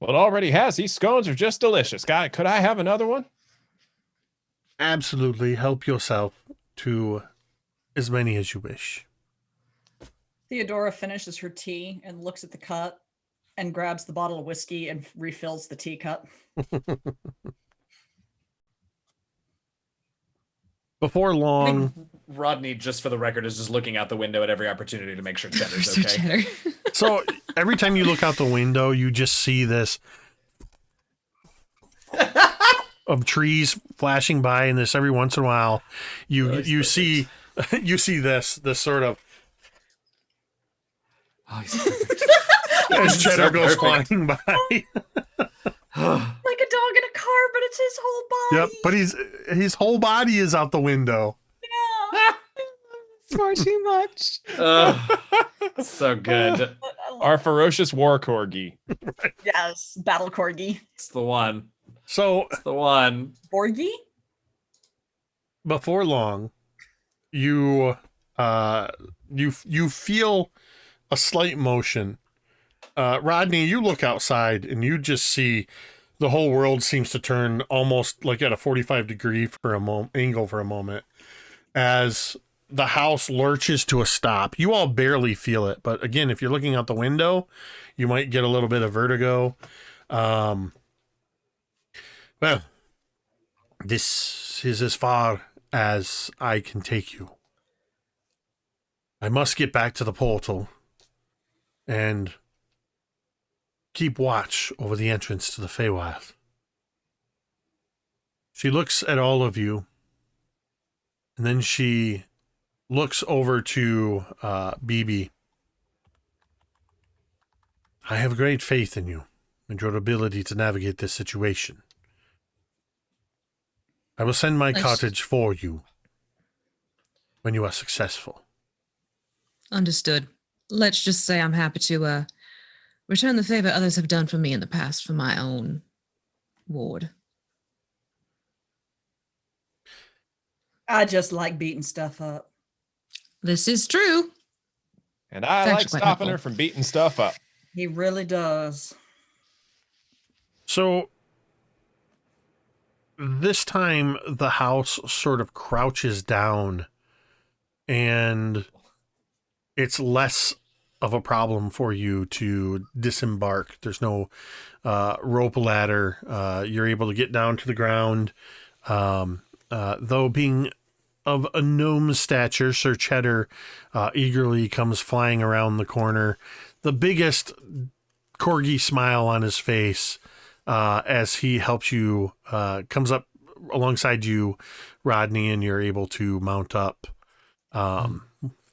Well, it already has. These scones are just delicious. Guy, could I have another one? Absolutely. Help yourself to as many as you wish. Theodora finishes her tea and looks at the cup and grabs the bottle of whiskey and refills the teacup. Before I long, think Rodney, just for the record, is just looking out the window at every opportunity to make sure Cheddar's So okay. Cheddar. so every time you look out the window, you just see this of trees flashing by, and this every once in a while, you see this sort of Oh, he's perfect. as Cheddar So goes perfect. flying by. Like a dog in a car, but it's his whole body. Yep, but his whole body is out the window. Yeah. Far too much. So good. Our ferocious war corgi. Yes, battle corgi. It's the one. So It's the one. Borgie? before long, you feel a slight motion. Rodney, you look outside and you just see the whole world seems to turn almost like at a 45-degree angle for a moment as the house lurches to a stop. You all barely feel it, but again, if you're looking out the window, you might get a little bit of vertigo. Well, this is as far as I can take you. I must get back to the portal and keep watch over the entrance to the Feywild. She looks at all of you, and then she looks over to BB. I have great faith in you and your ability to navigate this situation. I will send my Nice. cottage for you when you are successful. Understood. Let's just say I'm happy to return the favor others have done for me in the past for my own ward. I just like beating stuff up. This is true. And I It's like actually quite stopping her helpful. from beating stuff up. He really does. So this time the house sort of crouches down and it's less of a problem for you to disembark. There's no rope ladder. You're able to get down to the ground. Though being of a gnome stature, Sir Cheddar eagerly comes flying around the corner. The biggest corgi smile on his face as he helps you, comes up alongside you, Rodney, and you're able to mount up.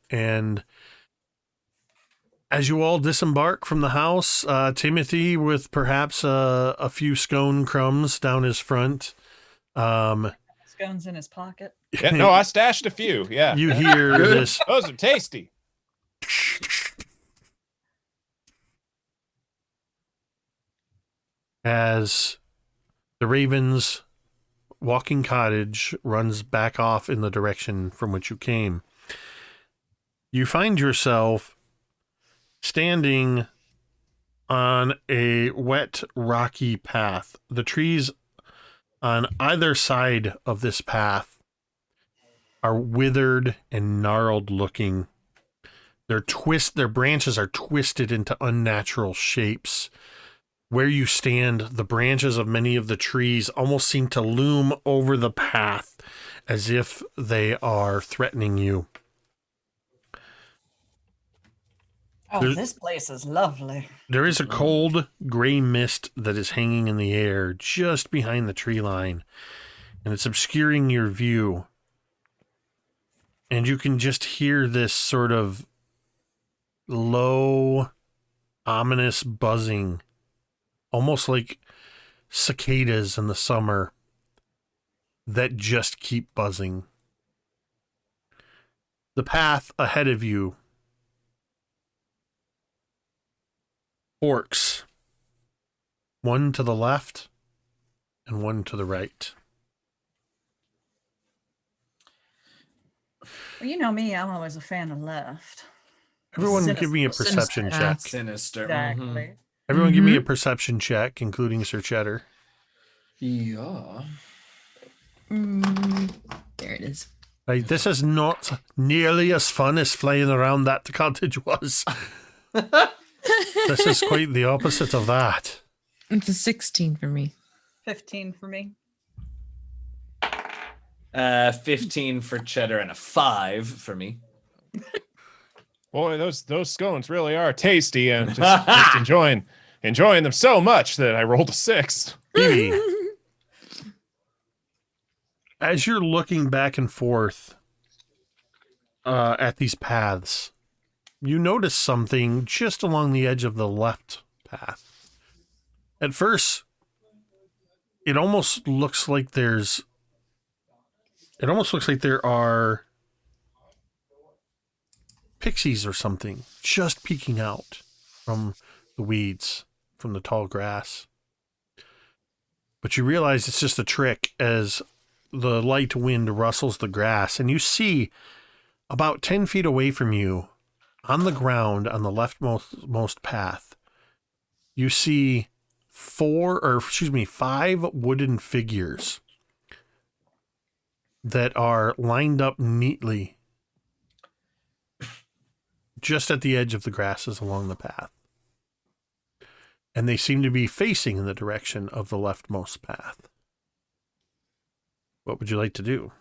And as you all disembark from the house, Timothy, with perhaps a few scone crumbs down his front, Scones in his pocket. Yeah, no, I stashed a few. Yeah. you hear Good. this. Those are tasty. As the Raven's walking cottage runs back off in the direction from which you came. You find yourself standing on a wet, rocky path. The trees on either side of this path are withered and gnarled looking. Their branches are twisted into unnatural shapes. Where you stand, the branches of many of the trees almost seem to loom over the path as if they are threatening you. Oh, There's- this place is lovely. There is a cold gray mist that is hanging in the air just behind the tree line, and it's obscuring your view. And you can just hear this sort of low, ominous buzzing, almost like cicadas in the summer that just keep buzzing. The path ahead of you forks, one to the left and one to the right. Well, you know me, I'm always a fan of left. Everyone give me a Sinister. perception check. Sinister. Exactly. Everyone give me a perception check, including Sir Cheddar. Yeah. There it is. Right, this is not nearly as fun as flying around that cottage was. This is quite the opposite of that. It's a 16 for me. 15 for me. 15 for Cheddar and a 5 for me. Boy, those scones really are tasty, and just enjoying them so much that I rolled a 6. Phoebe, as you're looking back and forth at these paths, you notice something just along the edge of the left path. At first, it almost looks like there are pixies or something just peeking out from the weeds, from the tall grass. But you realize it's just a trick as the light wind rustles the grass, and you see about 10 feet away from you, on the ground on the leftmost path, you see 5 wooden figures that are lined up neatly just at the edge of the grasses along the path. And they seem to be facing in the direction of the leftmost path. What would you like to do?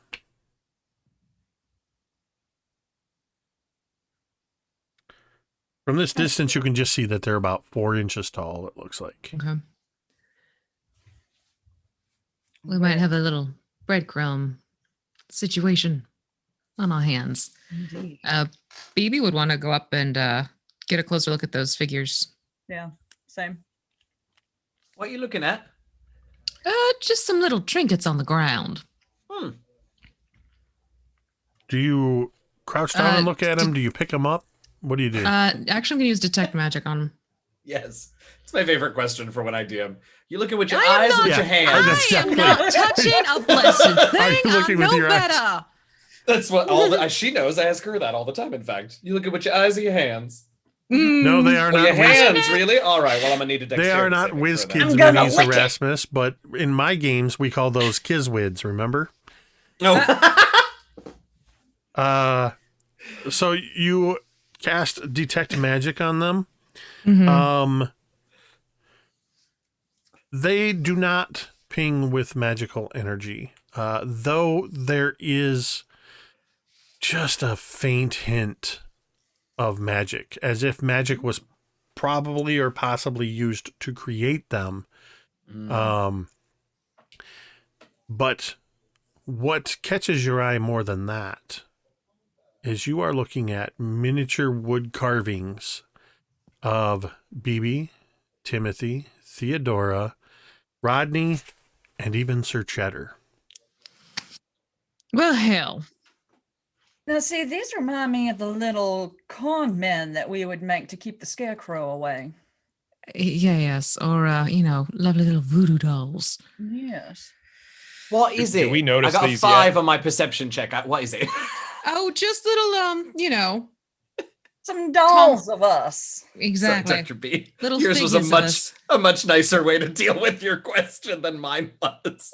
From this distance, you can just see that they're about 4 inches tall, it looks like. Okay. We might have a little breadcrumb situation on our hands. Indeed. Phoebe would want to go up and get a closer look at those figures. Yeah, same. What are you looking at? Just some little trinkets on the ground. Do you crouch down and look at them? Do you pick them up? What do you do? Actually, I'm going to use detect magic on them. Yes. It's my favorite question for when I DM. You looking with your I am eyes or not- with your hands? I am not touching a blessed thing. Are you looking I with know your eyes? better. That's what she knows. I ask her that all the time, in fact. You looking with your eyes or your hands? No, they are Oh, not. your whiz- hands, really? All right. Well, I'm going to need a They dexterity are not saving whiz for that. kids I'm gonna minis, lick it. Erasmus, but in my games we call those kizwids. Remember? No. So you cast detect magic on them. Mhm. They do not ping with magical energy, though there is just a faint hint of magic, as if magic was probably or possibly used to create them. But what catches your eye more than that is you are looking at miniature wood carvings of Bibi, Timothy, Theodora, Rodney, and even Sir Cheddar. Well, hell. Now, see, these remind me of the little con men that we would make to keep the scarecrow away. Yes. Or, lovely little voodoo dolls. Yes. What is Did it? we notice I got a these 5 yet? on my perception check. What is it? Oh, just little, Some dolls of us. exactly. Sorry, Dr. B. Little Yours was a figures of us. much nicer way to deal with your question than mine was.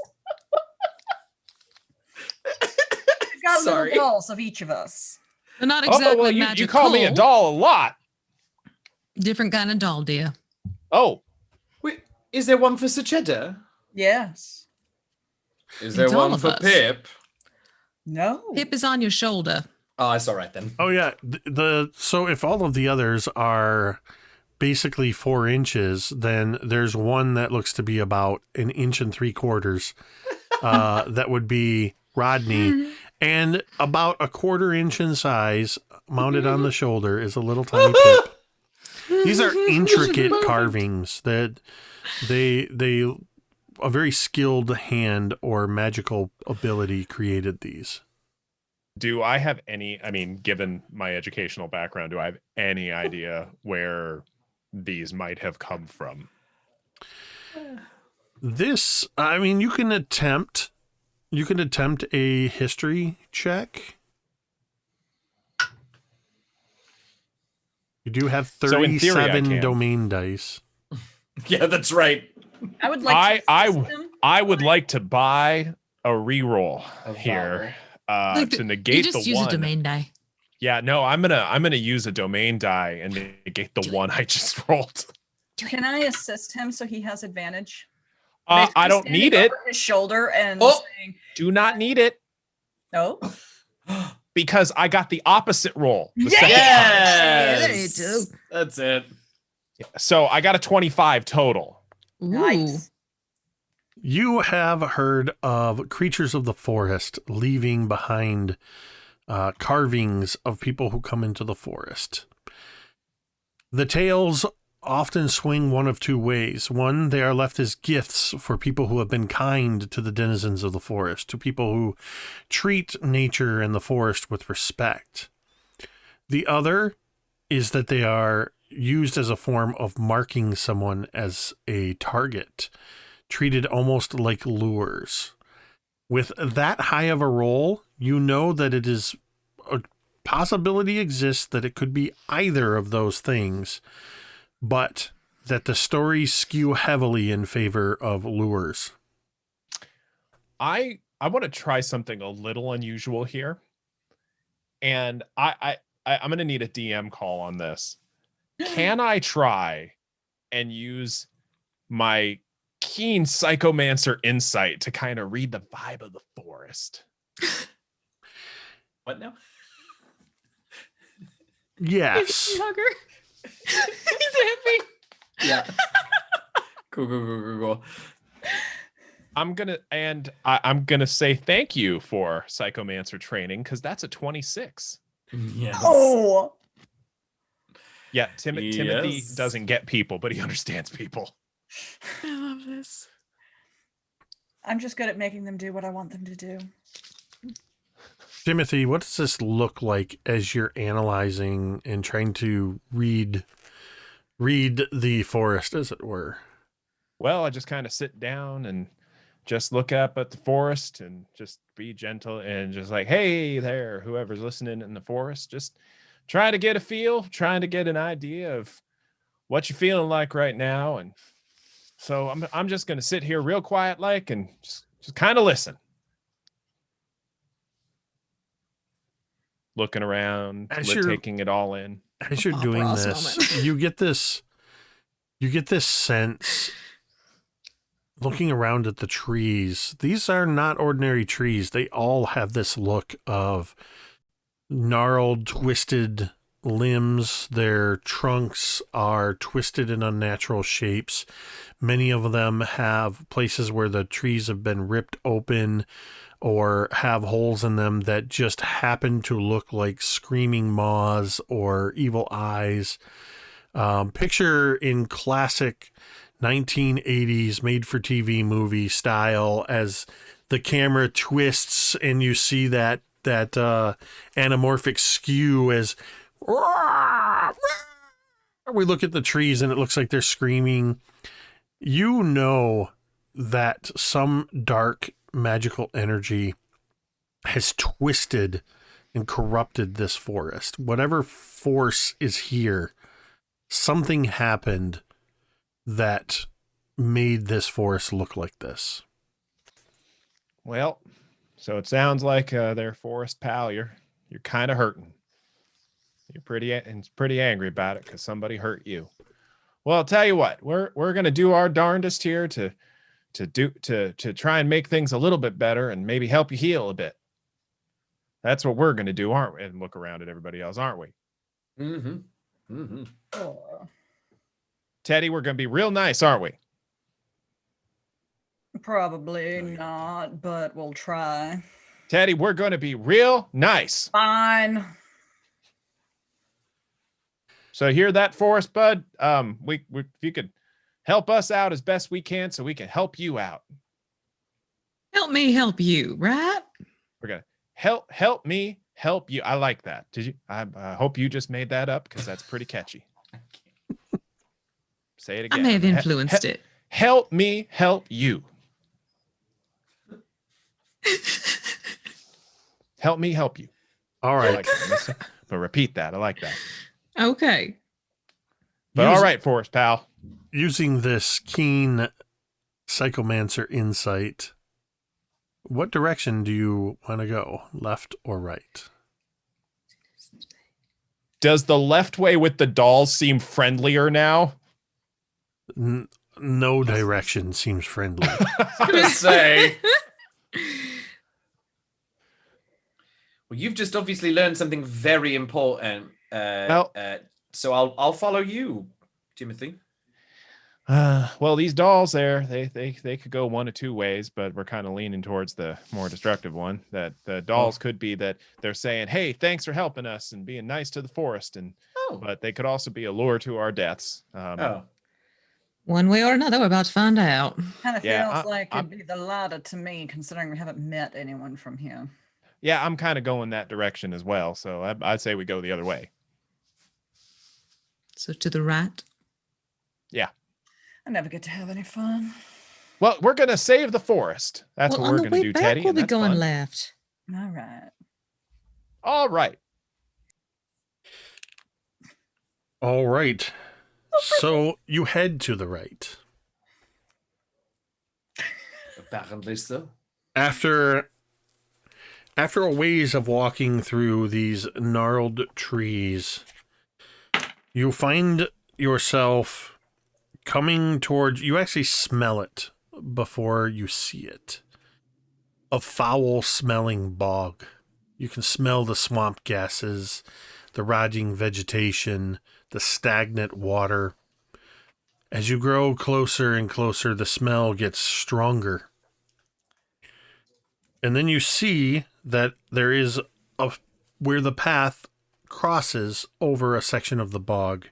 We've got Sorry. little dolls of each of us. They're not exactly Oh, well, you magical. call me a doll a lot. Different kind of doll, dear. Oh, Wait, is there one for Sir Cheddar? Yes. Is there It's all one of for us. Pip? No. Pip is on your shoulder. Oh, I saw right then. Oh yeah, so if all of the others are basically 4 inches, then there's one that looks to be about 1 3/4 inches. That would be Rodney, and about 1/4 inch in size, mounted on the shoulder, is a little tiny Pip. These are intricate carvings that they a very skilled hand or magical ability created these. Do I have any, I mean, given my educational background, do I have any idea where these might have come from? This, I mean, you can attempt a history check. You do have So in theory, I 37 can. domain dice. Yeah, that's right. I would like to assist him. I would like to buy a reroll A here Like to you negate just the use one. a domain die. Yeah, no, I'm gonna use a domain die and negate the one I just rolled. Can I assist him so he has advantage? I Basically don't standing need it. over his shoulder and Oh! saying, Do not need it "No, because I got the opposite roll. The Yeah! second time. Yes. Yeah, they do. That's it. So I got a 25 total. Ooh. nice." You have heard of creatures of the forest leaving behind carvings of people who come into the forest. The tales often swing one of 2 ways. One, they are left as gifts for people who have been kind to the denizens of the forest, to people who treat nature and the forest with respect. The other is that they are used as a form of marking someone as a target, treated almost like lures. With that high of a roll, you know that it is a possibility exists that it could be either of those things, but that the stories skew heavily in favor of lures. I want to try something a little unusual here, and I'm gonna need a DM call on this. Can I try and use my keen psychomancer insight to kind of read the vibe of the forest? What now? Yes. Hugger. He's happy. Yeah. Cool. I'm gonna say thank you for psychomancer training because that's a 26. Yes. Oh, Yeah, Timothy Yes. doesn't get people, but he understands people. I love this. I'm just good at making them do what I want them to do. Timothy, what does this look like as you're analyzing and trying to read the forest, as it were? Well, I just kind of sit down and just look up at the forest and just be gentle and just like, hey there, whoever's listening in the forest, just trying to get a feel, trying to get an idea of what you're feeling like right now. And so I'm just gonna sit here real quiet like and just kind of listen. Looking around, As you're- taking it all in. As you're Bob doing Ross this, moment. you get this sense, looking around at the trees. These are not ordinary trees. They all have this look of gnarled, twisted limbs. Their trunks are twisted in unnatural shapes. Many of them have places where the trees have been ripped open or have holes in them that just happen to look like screaming maws or evil eyes. Picture in classic 1980s made-for-TV movie style as the camera twists and you see that anamorphic skew as we look at the trees and it looks like they're screaming. You know that some dark magical energy has twisted and corrupted this forest. Whatever force is here, something happened that made this forest look like this. Well, so it sounds like their forest pal, you're kind of hurting. You're pretty angry about it because somebody hurt you. Well, I'll tell you what, we're gonna do our darndest here to try and make things a little bit better and maybe help you heal a bit. That's what we're gonna do, aren't we? And look around at everybody else, aren't we? Mm-hmm. Mm-hmm. Teddy, we're gonna be real nice, aren't we? Probably not, but we'll try. Teddy, we're gonna be real nice. Fine. So hear that for us, bud? We if you could help us out as best we can, so we can help you out. Help me help you, right? We're gonna help me help you. I like that. Did you? I hope you just made that up because that's pretty catchy. Say it again. I may have influenced it. Help me help you. Help me help you. All I right. like that. But repeat that. I like that. Okay. But all right, Forrest, pal. Using this keen psychomancer insight, what direction do you want to go? Left or right? Does the left way with the dolls seem friendlier now? No direction seems friendly. I was gonna say. Well, you've just obviously learned something very important. So I'll follow you, Timothy. Well, these dolls there, they could go one of two ways, but we're kind of leaning towards the more destructive one. That the dolls could be that they're saying, "Hey, thanks for helping us and being nice to the forest," but they could also be a lure to our deaths. One way or another, we're about to find out. Kind of Yeah, feels like it'd be the latter to me, considering we haven't met anyone from here. Yeah, I'm kind of going that direction as well. So I'd say we go the other way. So to the right. Yeah. I never get to have any fun. Well, we're gonna save the forest. That's what we're gonna do, Teddy. We'll And be that's going fun. left. All right. All right. All right. So you head to the right. Apparently so. After a ways of walking through these gnarled trees, you find yourself coming towards, you actually smell it before you see it. A foul smelling bog. You can smell the swamp gases, the rotting vegetation, the stagnant water. As you grow closer and closer, the smell gets stronger. And then you see that there is where the path crosses over a section of the bog.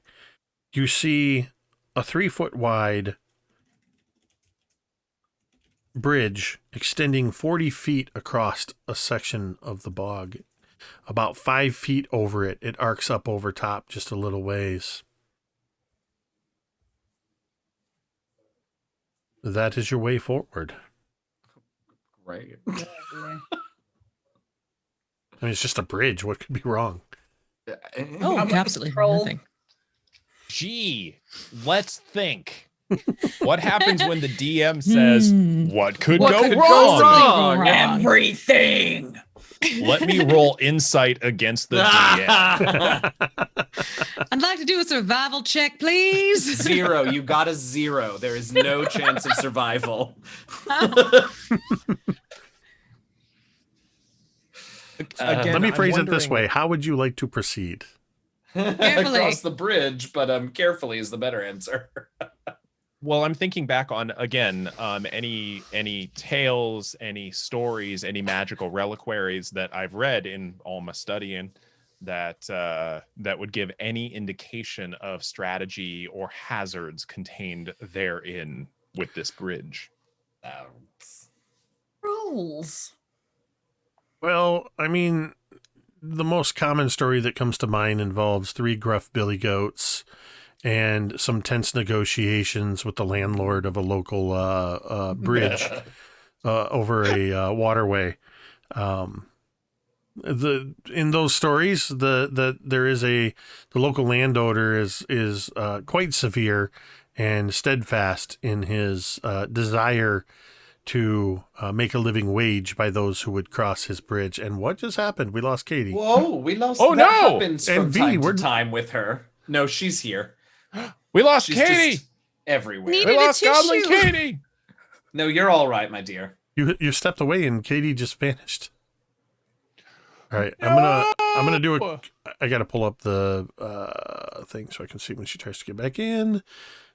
You see a 3-foot wide bridge extending 40 feet across a section of the bog. About 5 feet over it, it arcs up over top just a little ways. That is your way forward. Right. Lovely. I mean, it's just a bridge. What could be wrong? Oh, I'm absolutely troll. nothing. Gee, let's think. What happens when the DM says, "What could go wrong?" Everything. Let me roll insight against the DM. I'd like to do a survival check, please. 0. You got a 0. There is no chance of survival. Again, Let me I'm phrase it this wondering- way. How would you like to proceed? Carefully. Across the bridge, but carefully is the better answer. Well, I'm thinking back on again, any tales, any stories, any magical reliquaries that I've read in all my studying that would give any indication of strategy or hazards contained therein with this bridge. Rules. Well, I mean, the most common story that comes to mind involves 3 gruff billy goats and some tense negotiations with the landlord of a local bridge over a waterway. In those stories, the local landowner is quite severe and steadfast in his desire to make a living wage by those who would cross his bridge. And what just happened? We lost Katie. Whoa, we lost. Oh, that no! happens And from V, time to we're- time with her. No, she's here. We lost She's Katie. just everywhere. Needed We a lost Goblin tissue. Katie. No, you're all right, my dear. You stepped away and Katie just vanished. All right, I'm gonna do a. I gotta pull up the thing so I can see when she tries to get back in.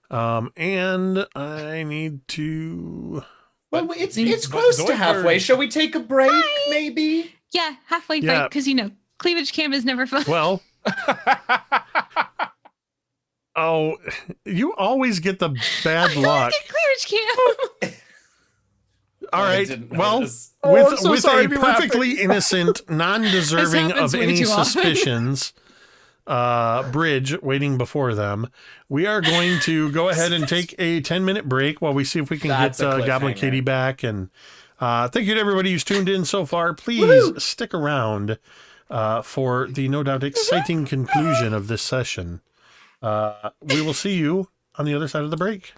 And I need to. Well, But- it's but close to Zoidberg- halfway. Shall we take a break, maybe? Yeah, halfway Yeah. break because cleavage cam is never fun. Well, oh, you always get the bad luck. Cleavage cam. All I right. didn't Well, notice. Oh, I'm with so with sorry a to be laughing. perfectly innocent, non-deserving This happens of way any too often. suspicions, bridge waiting before them, we are going to go ahead and take a 10-minute break while we see if we can That's get a Goblin cliffhanger. Katie back. And thank you to everybody who's tuned in so far. Please Woohoo! stick around for the no doubt exciting conclusion of this session. We will see you on the other side of the break.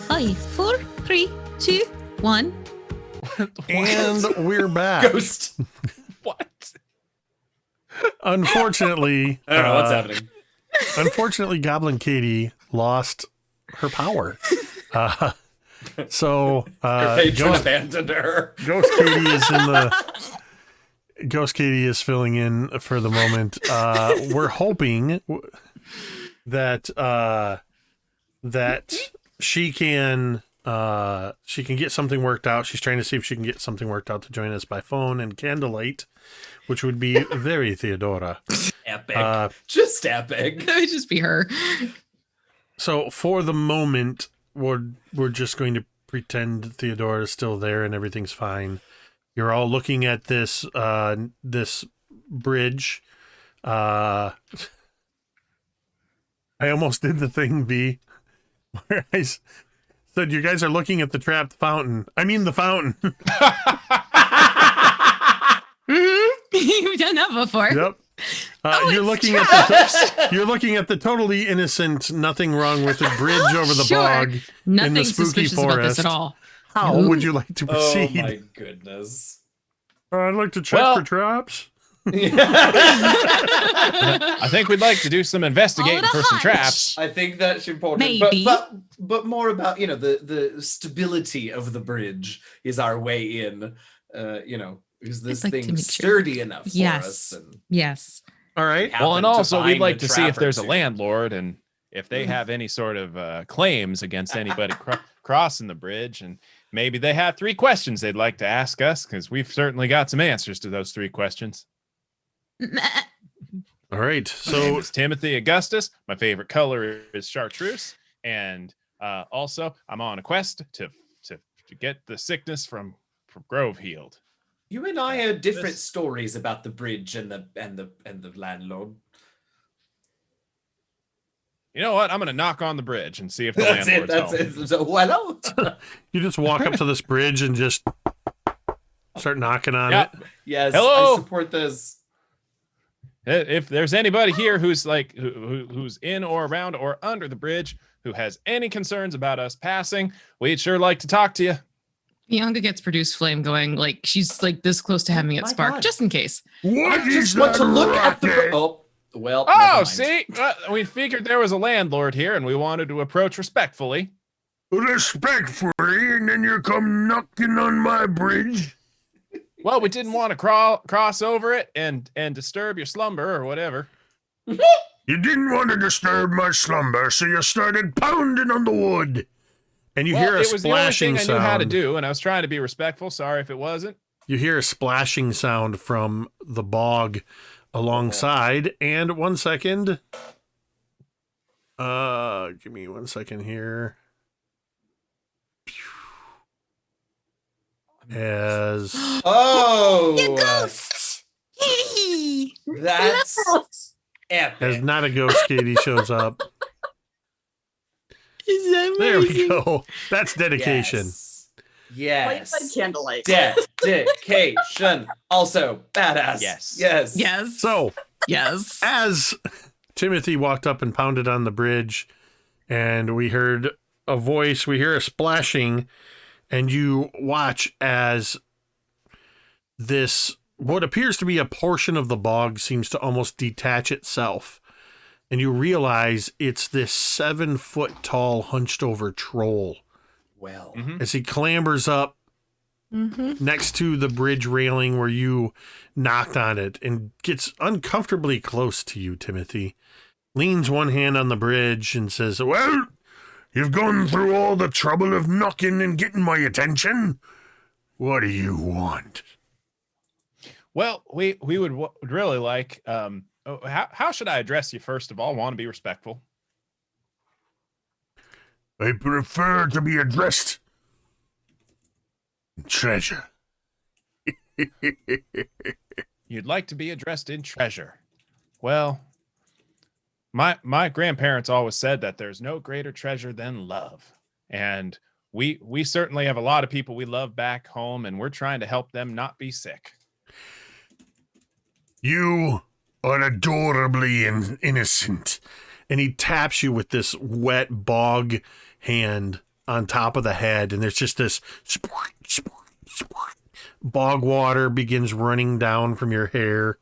5, 4, 3, 2, 1. And we're back. Ghost. What? Unfortunately, I don't know what's happening. unfortunately, GoblinKatie lost her power. So Her patron Ghost, abandoned her. Ghost Katie is in the. Ghost Katie is filling in for the moment. We're hoping that that she can get something worked out. She's trying to see if she can get something worked out to join us by phone and candlelight, which would be very Theodora. Epic. Just epic. That would just be her. So for the moment, we're just going to pretend Theodora is still there and everything's fine. You're all looking at this this bridge. I almost did the thing, B, where I said you guys are looking at the trapped fountain. I mean the fountain. You've done that before. Yep. You're it's looking at you're looking at the totally innocent, nothing wrong with the bridge over the Sure. bog Nothing in the spooky suspicious about this forest. at all. How No. would you like to Oh proceed? my goodness. I'd like to check Well- for traps. I think we'd like to do some investigating Call it a for some hunch. traps. I think that's important. Maybe. But more about, the stability of the bridge is our way in. Is this like to thing make sure. sturdy enough for Yes. us? And Yes. All right. Well, and happen to also we'd find like a to see if trap or there's a two. landlord and if they have any sort of claims against anybody crossing the bridge, and maybe they have 3 questions they'd like to ask us, because we've certainly got some answers to those 3 questions. All right. My name So is Timothy Augustus. My favorite color is chartreuse, and also I'm on a quest to get the sickness from Grove healed. You and I heard different This- stories about the bridge and the landlord. You know what? I'm gonna knock on the bridge and see if the That's it. landlord's That's home. it. So, hello. you just walk up to this bridge and just start knocking on Yep. it. Yes, Hello? I support this. If there's anybody here who's like who's in or around or under the bridge who has any concerns about us passing, we'd sure like to talk to you. Bianca gets produced flame going, like she's like this close to having it My spark, God. just in case. What I just want to look at the. Oh, well. never Oh, mind. see, we figured there was a landlord here, and we wanted to approach respectfully. Respectfully, and then you come knocking on my bridge. Well, we didn't want to cross over it and disturb your slumber or whatever. You didn't want to disturb my slumber, so you started pounding on the wood. And you Well, hear a it was the only splashing thing I knew how to sound. do, and I was trying to be respectful. Sorry if it wasn't. You hear a splashing sound from the bog alongside, and 1 second. Give me 1 second here. As Oh, Your ghosts! Hey! that's epic. as not a ghost, Katie shows up. Is that There we amazing? go. That's dedication. Yes. Light by candlelight. Dedication. Also badass. Yes. Yes. Yes. So, yes. as Timothy walked up and pounded on the bridge, and we heard a voice, we hear a splashing, and you watch as this, what appears to be a portion of the bog, seems to almost detach itself. And you realize it's this 7-foot tall, hunched over troll. Well. Mhm. As he clambers up next to the bridge railing where you knocked on it and gets uncomfortably close to you, Timothy, leans one hand on the bridge and says, "Well, you've gone through all the trouble of knocking and getting my attention. What do you want?" Well, we would really like. How should I address you? First of all, want to be respectful. "I prefer to be addressed treasure." You'd like to be addressed in treasure. Well, my grandparents always said that there's no greater treasure than love, and we certainly have a lot of people we love back home, and we're trying to help them not be sick. "You are adorably innocent." And he taps you with this wet bog hand on top of the head, and there's just this bog water begins running down from your hair.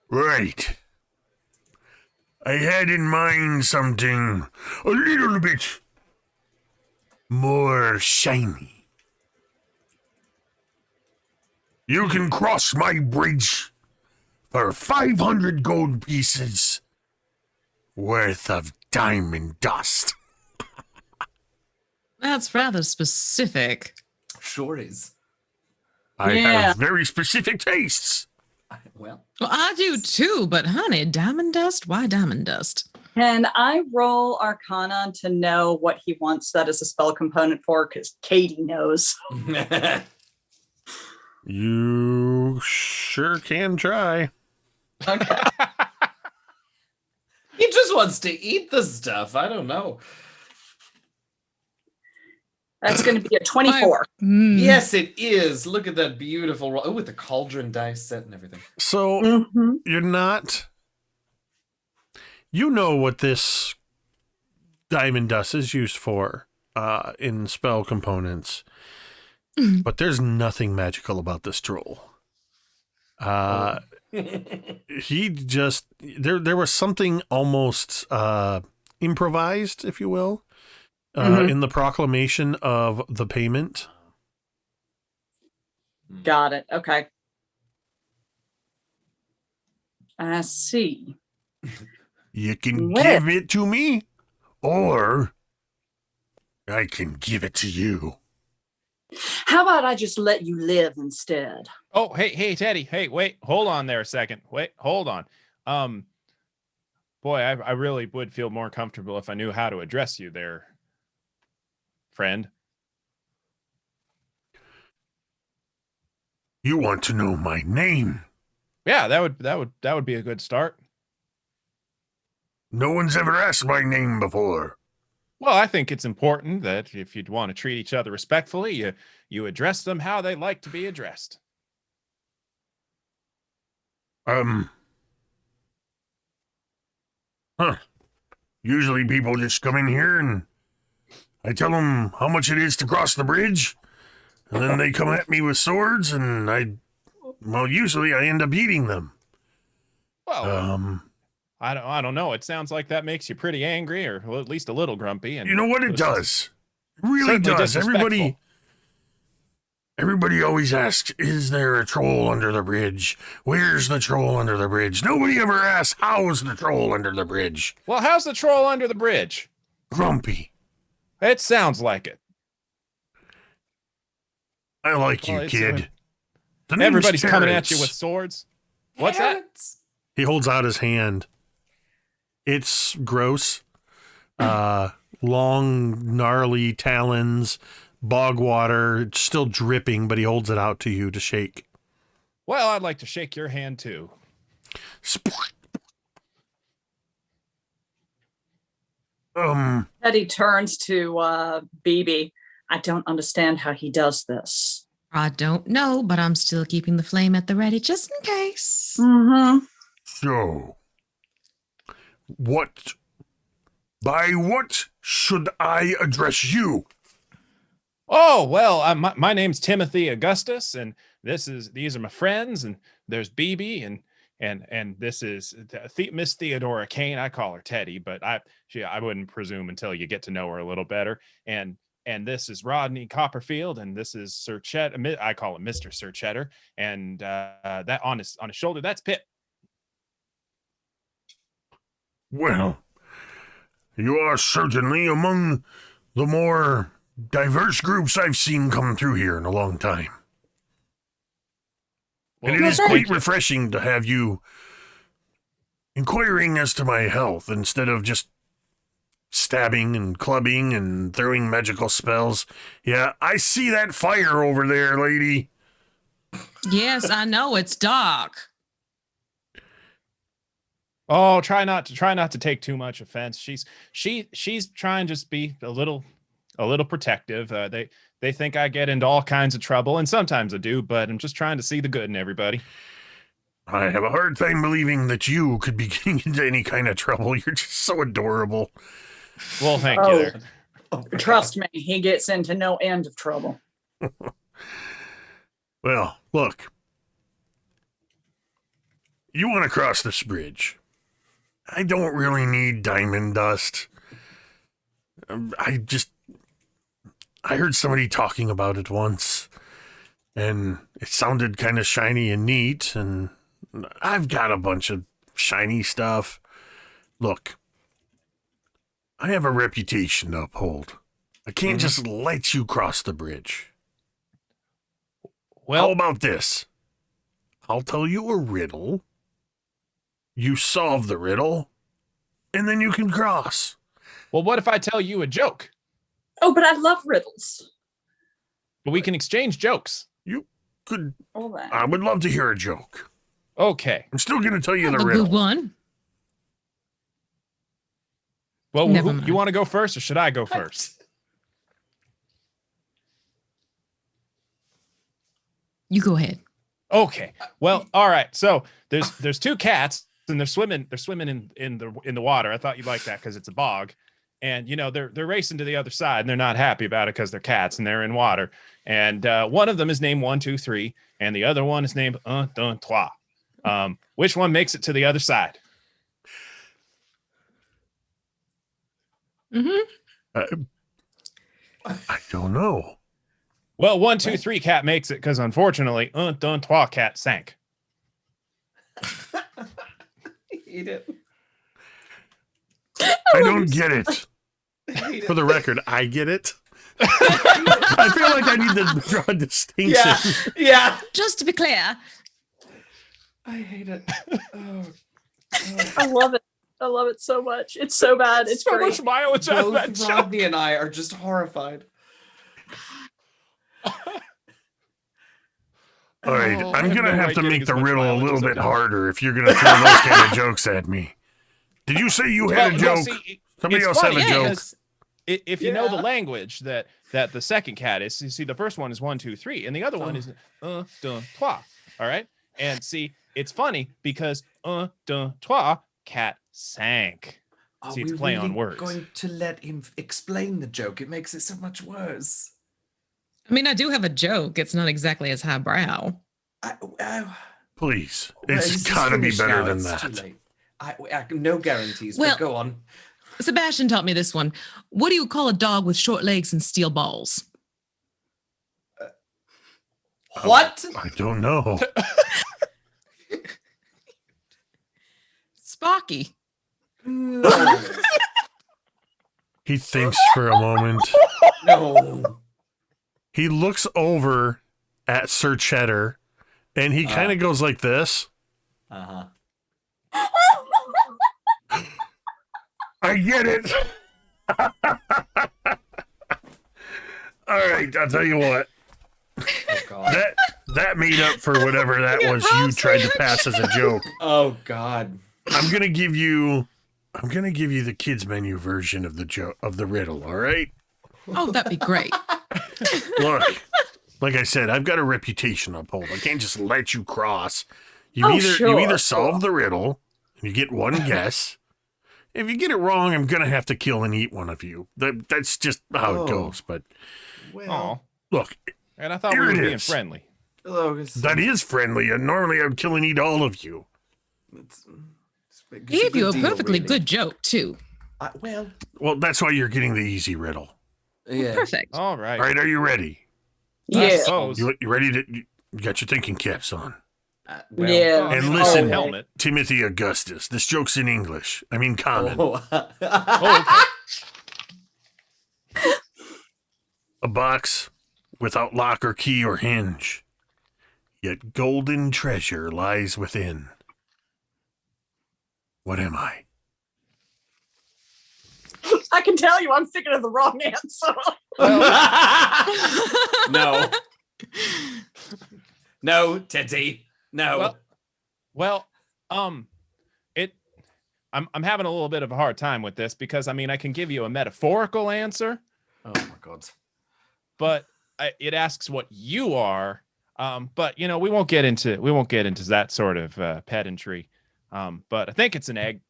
"Right. I had in mind something a little bit more shiny. You can cross my bridge for 500 gold pieces worth of diamond dust." That's rather specific. Sure is. I Yeah. have very specific tastes. Well. Well, I do too, but honey, diamond dust? Why diamond dust? Can I roll Arcana to know what he wants that as a spell component for? Because Katie knows. You sure can try. Okay. He just wants to eat the stuff. I don't know. That's going to be a 24. Yes, it is. Look at that beautiful roll. Oh, with the cauldron dice set and everything. So Mm-hmm. you're not. You know what this diamond dust is used for in spell components, but there's nothing magical about this troll. He just there was something almost improvised, if you will, in the proclamation of the payment. Got it. Okay. I see. You can Well- give it to me, or I can give it to you. How about I just let you live instead? Oh, hey, Teddy. Hey, wait, hold on there a second. Wait, hold on. Boy, I really would feel more comfortable if I knew how to address you there, friend. You want to know my name? Yeah, that would be a good start. No one's ever asked my name before. Well, I think it's important that if you'd want to treat each other respectfully, you address them how they like to be addressed. Usually people just come in here and I tell them how much it is to cross the bridge, and then they come at me with swords, and usually I end up eating them. Well, I don't know. It sounds like that makes you pretty angry, or at least a little grumpy. And you know what? It does. It really certainly does. disrespectful. Everybody always asks, is there a troll under the bridge? Where's the troll under the bridge? Nobody ever asks, how's the troll under the bridge? Well, how's the troll under the bridge? Grumpy. It sounds like it. I like Well, you, it's, kid. The name's Everybody's coming at Terrence. you with swords. What's that? He holds out his hand. It's gross. Long, gnarly talons, bog water. It's still dripping, but he holds it out to you to shake. Well, I'd like to shake your hand too. Teddy turns to BB. I don't understand how he does this. I don't know, but I'm still keeping the flame at the ready just in case. Mm-hmm. So, by what should I address you? Oh, well, my name's Timothy Augustus, and these are my friends, and there's BB, and this is Miss Theodora Cain. I call her Teddy, but I wouldn't presume until you get to know her a little better. And this is Rodney Copperfield, and this is Sir Chet. I call him Mr. Sir Cheddar, and that on his shoulder, that's Pip. Well, you are certainly among the more diverse groups I've seen come through here in a long time. Well, And it is thank quite you. refreshing to have you inquiring as to my health instead of just stabbing and clubbing and throwing magical spells. Yeah, I see that fire over there, lady. Yes, I know it's dark. Oh, try not to take too much offense. She's trying to just be a little protective. They think I get into all kinds of trouble, and sometimes I do, but I'm just trying to see the good in everybody. I have a hard time believing that you could be getting into any kind of trouble. You're just so adorable. Well, thank you there. Trust me, he gets into no end of trouble. Well, look. You want to cross this bridge. I don't really need diamond dust. I heard somebody talking about it once, and it sounded kind of shiny and neat, and I've got a bunch of shiny stuff. Look, I have a reputation to uphold. I can't just let you cross the bridge. How Well, about this? I'll tell you a riddle. You solve the riddle, and then you can cross. what if I tell you a joke? Oh, but I love riddles. But we can exchange jokes. You could. All that. I would love to hear a joke. Okay. I'm still going to tell you Have the a riddle. good one. Well, Never you mind. want to go first, or should I go first? You go ahead. Okay. Well, all right. So there's two cats, and they're swimming in the water. I thought you'd like that because it's a bog. And they're racing to the other side, and they're not happy about it because they're cats and they're in water. And one of them is named 1, 2, 3, and the other one is named 1, 2, 3. Which one makes it to the other side? Mm-hmm. I don't know. Well, 1, 2, 3 cat makes it because unfortunately 1, 2, 3 cat sank. Eat it. I don't get it. For the record, I get it. I feel like I need to draw a distinction. Yeah. Just to be clear, I hate it. Oh. I love it. I love it so much. It's so bad. It's so great. much mileage out of that Both joke. Rodney and I are just horrified. All right, Oh, I'm I have going to no have right to getting make as the much riddle a mileage little as I bit can. harder if you're going to throw those kind of jokes at me. Did you say you had a joke? Somebody else had a joke. because if you know the language that the second cat is, you see the first one is 1, 2, 3, and the other one is 1, 2, 3. All right, and see it's funny because 1, 2, 3 cat sank. Are See, it's we play really on words. going to let him explain the joke? It makes it so much worse. I mean, I do have a joke. It's not exactly as highbrow. Please, Well, it's he's got to be finished better now, than it's too that. late. I no guarantees, Well- but go on. Sebastian taught me this one. What do you call a dog with short legs and steel balls? What? I don't know. Spocky. No. He thinks for a moment. No. He looks over at Sir Cheddar, and he kind of goes like this. Uh-huh. I get it. All right, I'll tell you what. Oh God. That made up for whatever that Yeah, was you Bob's tried to pass as a joke. Oh God. I'm gonna give you the kids menu version of the riddle. All right. Oh, that'd be great. Look, like I said, I've got a reputation to uphold. I can't just let you cross. You Oh, either sure. solve the riddle and you get one guess. If you get it wrong, I'm gonna have to kill and eat one of you. That's just how it goes. But Oh, look, and I thought Here we were it being is. friendly. that is friendly, and normally I'd kill and eat all of you. Gave you a perfectly good joke, too. Well, that's why you're getting the easy riddle. Yeah. Perfect. All right. All right, are you ready? I Yeah. suppose. You ready to? You got your thinking caps on. Yeah. I And mean, listen- oh, helmet. Timothy Augustus. This joke's in English. I mean common. Oh. Oh, okay. A box without lock or key or hinge, yet golden treasure lies within. What am I? I can tell you I'm thinking of the wrong answer. No. No, Teddy. No. Well, I'm having a little bit of a hard time with this because I mean I can give you a metaphorical answer, Oh my God. but it asks what you are. But you know we won't get into that sort of pedantry. But I think it's an egg.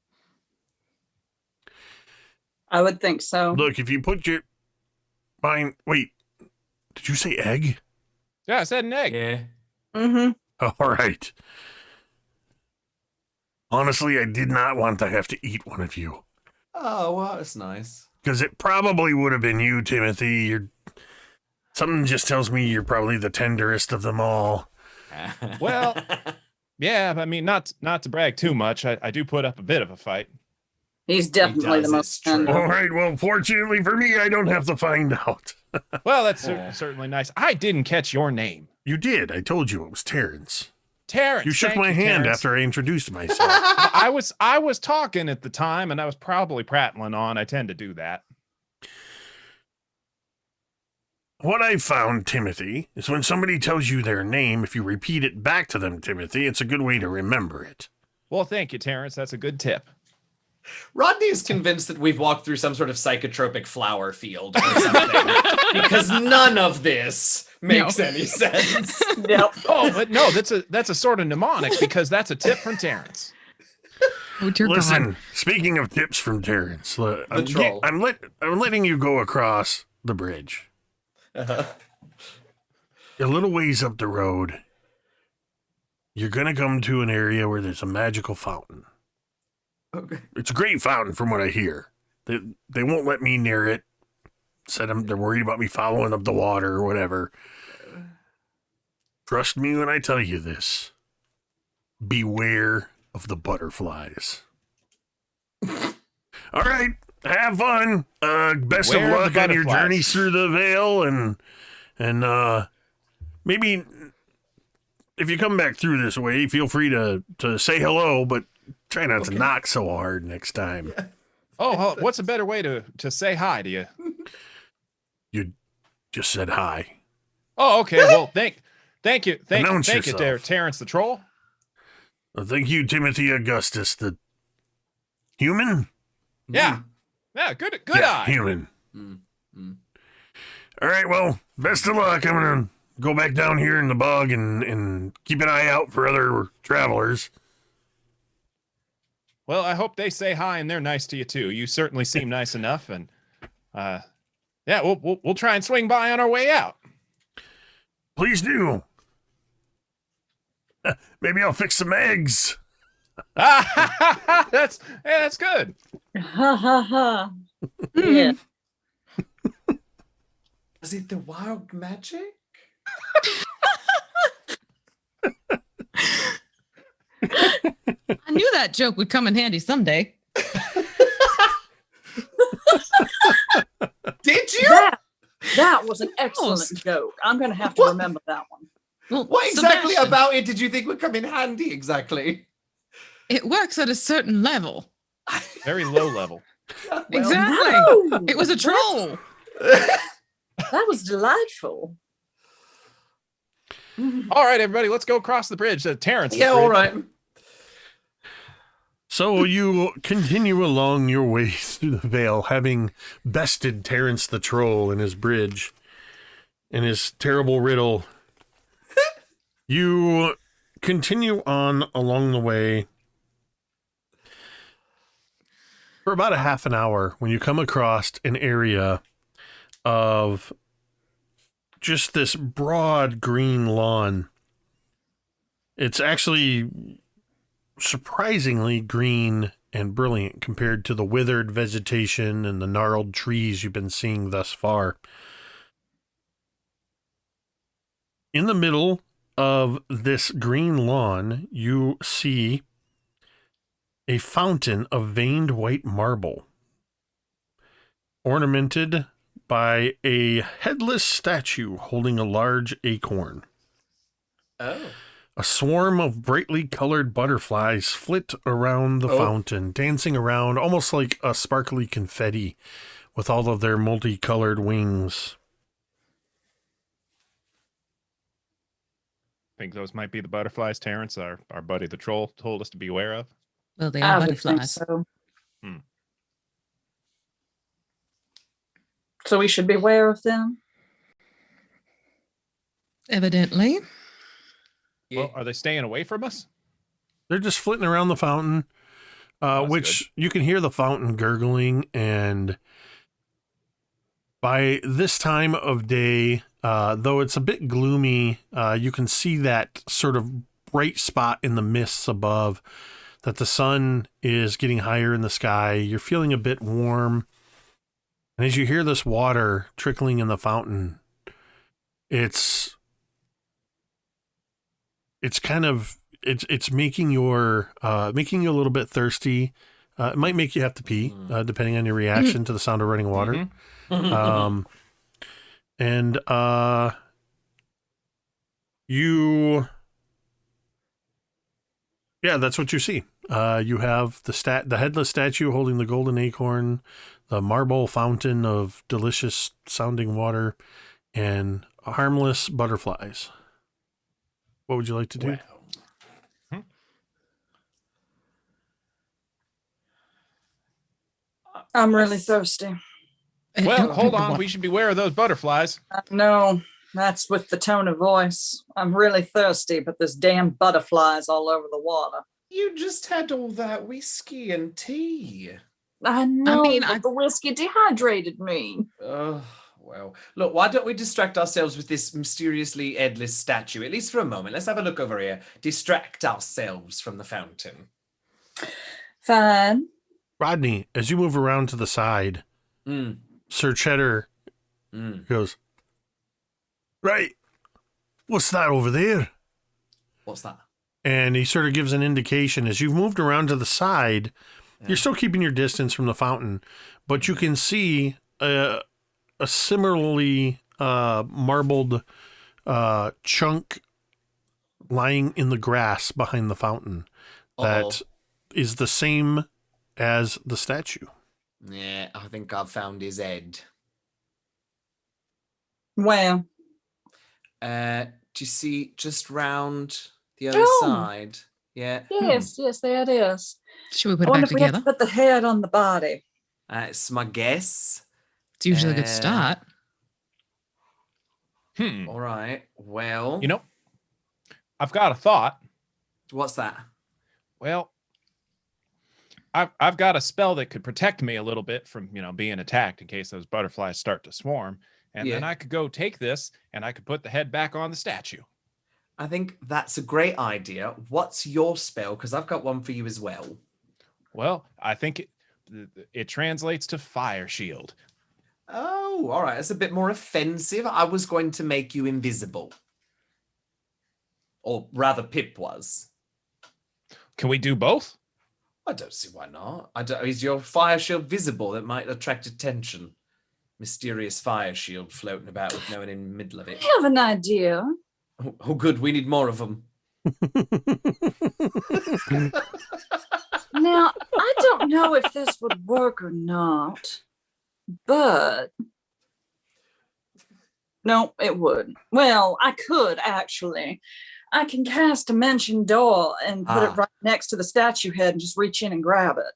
I would think so. Look, if you put your mind. Wait, did you say egg? Yeah, I said an egg. Yeah. Mm-hmm. All right. Honestly, I did not want to have to eat one of you. Oh, well, that's nice. Because it probably would have been you, Timothy. Something just tells me you're probably the tenderest of them all. Well, yeah, I mean not to brag too much. I do put up a bit of a fight. He's definitely does, the it's most true. tender. All right, well, fortunately for me, I don't have to find out. Well, that's Oh. certainly nice. I didn't catch your name. You did. I told you it was Terrence. Terrence. You shook thank my you, hand Terrence. after I introduced myself. I was talking at the time and I was probably prattling on. I tend to do that. What I found, Timothy, is when somebody tells you their name, if you repeat it back to them, Timothy, it's a good way to remember it. Well, thank you, Terrence. That's a good tip. Rodney is convinced that we've walked through some sort of psychotropic flower field or something because none of this makes any sense. Yep. Oh, but no, that's a sort of mnemonic because that's a tip from Terrence. Oh, dear Listen, God. speaking of tips from Terrence, I'm troll. letting you go across the bridge. Uh-huh. A little ways up the road, you're going to come to an area where there's a magical fountain. Okay. It's a great fountain from what I hear. They won't let me near it. Said they're worried about me following up the water or whatever. Trust me when I tell you this. Beware of the butterflies. All right, have fun. Best Beware of of the luck on your butterflies. journey through the Vale, and maybe if you come back through this way, feel free to say hello, but try not to knock so hard next time. Oh, what's a better way to say hi to you? You just said hi. Oh, okay. Well, thank you, Announce thank you, yourself. Terrence the troll. Well, thank you, Timothy Augustus, the human. Yeah, yeah. Good Yeah, eye. human. Mm. All right, well, best of luck. I'm gonna go back down here in the bog and keep an eye out for other travelers. Well, I hope they say hi and they're nice to you too. You certainly seem nice enough, and yeah, we'll try and swing by on our way out. Please do. Maybe I'll fix some eggs. that's good. Ha ha ha. Yeah. Is it the wild magic? I knew that joke would come in handy someday. Did you? That was an excellent Almost. joke. I'm going to have to remember that one. Well, What exactly Sebastian, about it did you think would come in handy exactly? it works at a certain level. Very low level. Well, Exactly. No, It was a troll. that was delightful. All right, everybody, let's go across the bridge. Terrence. Yeah, all right. So you continue along your way through the Vale, having bested Terrence the Troll in his bridge, in his terrible riddle. You continue on along the way for about a half an hour when you come across an area of just this broad green lawn. It's actually surprisingly green and brilliant compared to the withered vegetation and the gnarled trees you've been seeing thus far. In the middle of this green lawn, you see a fountain of veined white marble, ornamented by a headless statue holding a large acorn. Oh. A swarm of brightly colored butterflies flit around the fountain, dancing around almost like a sparkly confetti with all of their multicolored wings. Think those might be the butterflies Terrence, our buddy the troll, told us to be aware of. Well, they I are would think butterflies. so. Hmm. So we should be aware of them. Evidently. Yeah. Well, are they staying away from us? They're just flitting around the fountain, That's which you can hear the fountain gurgling. And by this time of day, though it's a bit gloomy, you can see that sort of bright spot in the mists above, that the sun is getting higher in the sky. You're feeling a bit warm. And as you hear this water trickling in the fountain, it's making making you a little bit thirsty. It might make you have to pee, depending on your reaction to the sound of running water. Mm-hmm. That's what you see. You have the headless statue holding the golden acorn, the marble fountain of delicious sounding water, and harmless butterflies. What would you like to do? I'm really thirsty. Well, hold on. We should beware of those butterflies. No, that's with the tone of voice. I'm really thirsty, but there's damn butterflies all over the water. You just had all that whiskey and tea. I know, mean, but the whiskey dehydrated me. Well, look, why don't we distract ourselves with this mysteriously headless statue, at least for a moment? Let's have a look over here. Distract ourselves from the fountain. Fine. Rodney, as you move around to the side, Sir Cheddar goes, "Right, what's that over there?" What's that? And he sort of gives an indication. As you've moved around to the side, you're still keeping your distance from the fountain, but you can see a similarly marbled chunk lying in the grass behind the fountain that is the same as the statue. Yeah, I think I've found his head. Where? Do you see just round the other side? Yeah. Yes, there it is. Should we put I it wonder back if we have together? to put the head on the body. It's my guess. It's usually a good start. All right. Well, You know, I've got a thought. what's that? Well, I've got a spell that could protect me a little bit from, being attacked in case those butterflies start to swarm. And then I could go take this and I could put the head back on the statue. I think that's a great idea. What's your spell? Because I've got one for you as well. Well, I think it translates to fire shield. Oh, all right. That's a bit more offensive. I was going to make you invisible. Or rather, Pip was. Can we do both? I don't see why not. Is your fire shield visible? That might attract attention. Mysterious fire shield floating about with no one in the middle of it. I have an idea. Oh, good. We need more of them. Now, I don't know if this would work or not, but no, it would. Well, I could actually. I can cast Dimension Door and put it right next to the statue head and just reach in and grab it.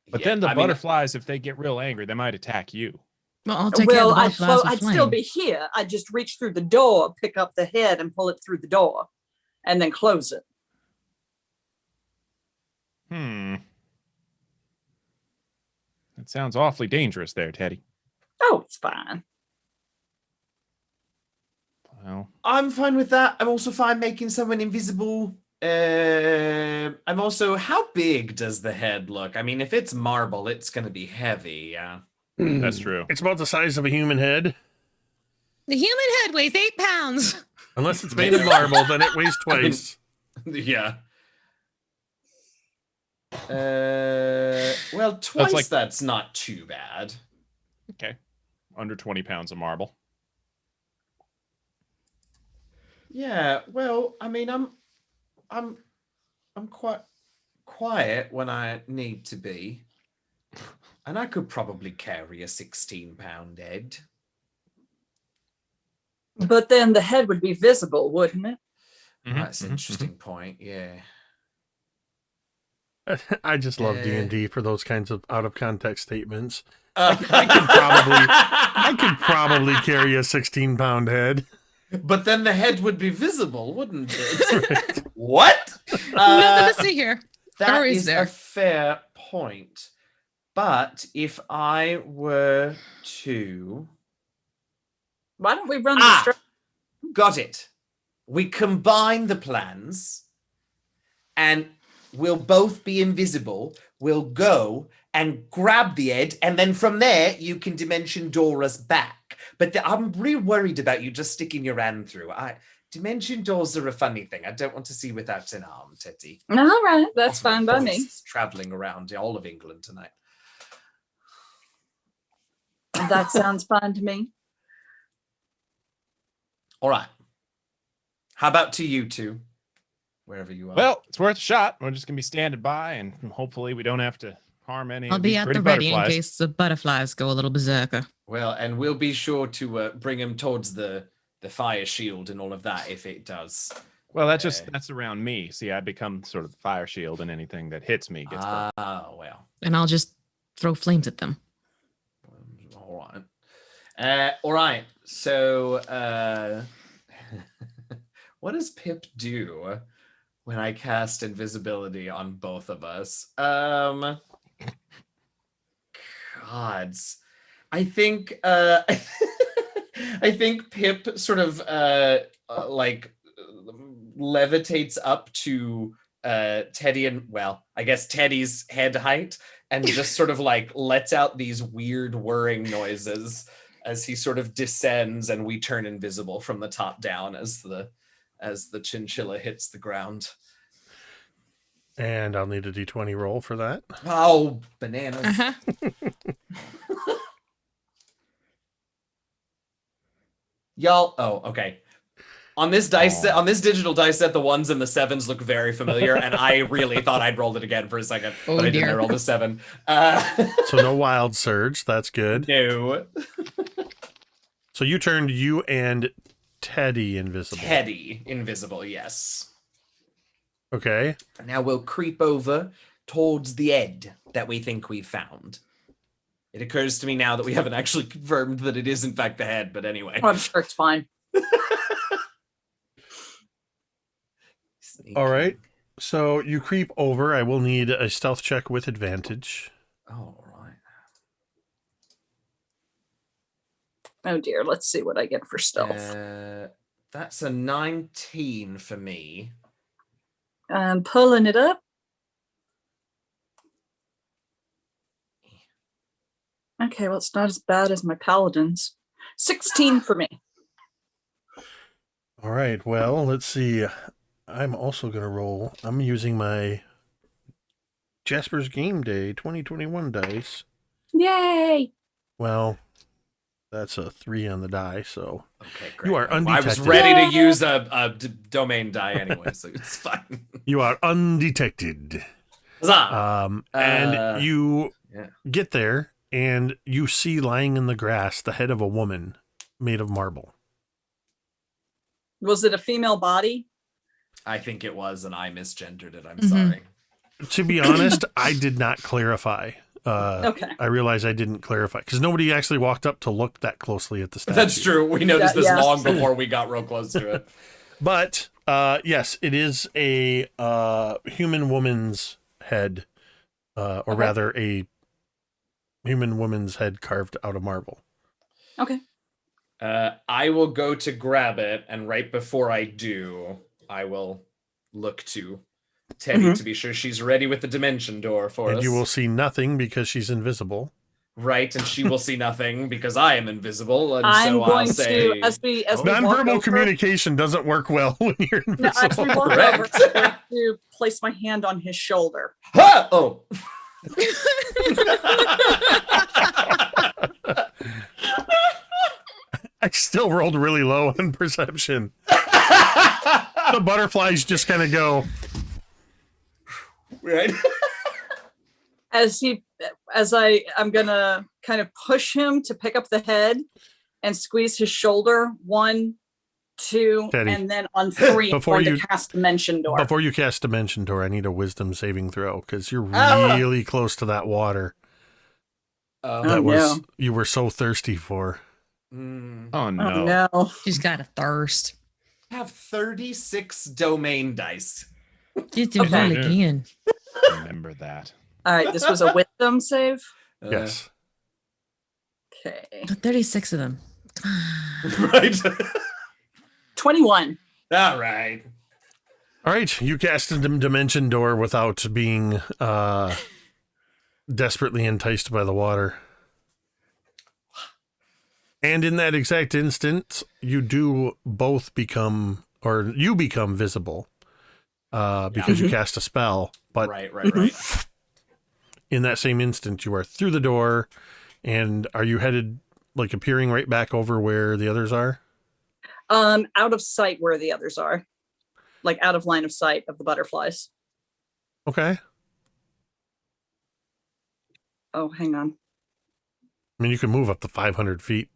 But then the butterflies, if they get real angry, they might attack you. Well, I'll take care of the butterflies with I'd flame. still be here. I'd just reach through the door, pick up the head, and pull it through the door, and then close it. That sounds awfully dangerous there, Teddy. Oh, it's fine. Well, I'm fine with that. I'm also fine making someone invisible. I'm also, how big does the head look? I mean, if it's marble, it's going to be heavy. Yeah, that's true. It's about the size of a human head. The human head weighs 8 pounds. Unless it's made of marble, then it weighs twice. Yeah. Well, twice that's not too bad. Okay. Under 20 pounds of marble. Yeah, well, I mean, I'm quite quiet when I need to be. And I could probably carry a 16-pound head. But then the head would be visible, wouldn't it? That's an interesting point, yeah. I just love D&D for those kinds of out of context statements. I I could probably carry a 16-pound head. But then the head would be visible, wouldn't it? What? Nothing to see here. That Or is is there? a fair point. But if I were to... Why don't we run the Got it. We combine the plans and we'll both be invisible. We'll go and grab the head, and then from there you can dimension door us back. But I'm really worried about you just sticking your hand through. Dimension doors are a funny thing. I don't want to see without an arm, Teddy. All right, that's fine by me. Traveling around all of England tonight. That sounds fine to me. All right. How about to you two? Wherever you are. Well, it's worth a shot. We're just going to be standing by, and hopefully we don't have to harm any I'll of be these at pretty the ready in butterflies. case the butterflies go a little berserker. Well, and we'll be sure to bring him towards the fire shield and all of that if it does. Well, that's around me. See, I become sort of the fire shield, and anything that hits me gets burned. Well. And I'll just throw flames at them. All right. All right. So, what does Pip do when I cast invisibility on both of us? Gods. I think I think Pip sort of like levitates up to Teddy and, well, I guess Teddy's head height, and just sort of like lets out these weird whirring noises as he sort of descends, and we turn invisible from the top down as the chinchilla hits the ground. And I'll need a d20 roll for that. Oh, bananas. Uh-huh. Y'all, okay. On this dice set, on this digital dice set, the 1s and the 7s look very familiar, and I really thought I'd rolled it again for a second, but I didn't. I rolled a 7. So no wild surge. That's good. No. So you turned you and Teddy invisible. Teddy invisible, yes. Okay. Now we'll creep over towards the head that we think we found. It occurs to me now that we haven't actually confirmed that it is in fact the head, but anyway. I'm sure it's fine. All right. So you creep over. I will need a stealth check with advantage. All right. Oh dear, let's see what I get for stealth. That's a 19 for me. I'm pulling it up. Okay, well, it's not as bad as my paladins. 16 for me. All right. Well, let's see. I'm also going to roll. I'm using my Jasper's Game Day 2021 dice. Yay! Well, That's a 3 on the die, so Okay, great. you are I was undetected. ready to use a domain die anyway, so it's fine. You are undetected. Huzzah! And you yeah. get there, and you see lying in the grass the head of a woman made of marble. Was it a female body? I think it was, and I misgendered it. I'm Mhm. sorry. To be honest, I did not clarify. Okay. I realized I didn't clarify because nobody actually walked up to look that closely at the statue. That's true. We noticed this Yeah. long before we got real close to it. But yes, it is a human woman's head, or Okay. rather a human woman's head carved out of marble. Okay. I will go to grab it, and right before I do, I will look to Teddy to be sure she's ready with the dimension door for And us. you will see nothing because she's invisible. Right, and she will see nothing because I am invisible, and I'm so I'll going say... to, as we walk Nonverbal over, communication doesn't work well when you're No, as we invisible. walk over, Correct. I'm going to place my hand on his shoulder. Ha! Oh! I still rolled really low on perception. The butterflies just kind of go. Right? I'm gonna kind of push him to pick up the head and squeeze his shoulder. 1, 2, Teddy, and then on 3, I'm before going you- to cast Dimension Door. Before you cast Dimension Door, I need a Wisdom saving throw because you're Ah! really close to that water Oh, that was no. you were so thirsty for. Mm. Oh Oh no. no. She's got a thirst. I have 36 domain dice. Just do Okay. it again. Remember that. All right, this was a Wisdom save. Yes. Okay. 36 of them. Come on. Right? 21. All right. All right, you cast a Dimension Door without being desperately enticed by the water. And in that exact instant, you do both become, or you become visible because you cast a spell. But Right. in that same instant, you are through the door. And are you headed, like, appearing right back over where the others are? Out of sight where the others are. Like out of line of sight of the butterflies. Okay. Oh, hang on. I mean, you can move up to 500 feet.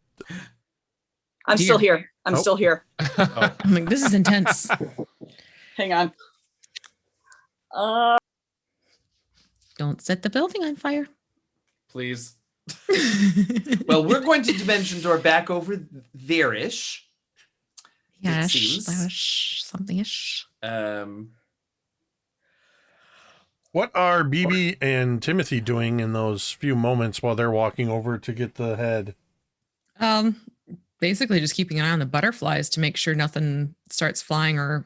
I'm still here. I'm Oh. still here. I'm like, this is intense. Hang on. Don't set the building on fire. Please. Well, we're going to Dimension Door back over there-ish. Yes, seems. something-ish. What are BB and Timothy doing in those few moments while they're walking over to get the head? Basically just keeping an eye on the butterflies to make sure nothing starts flying or,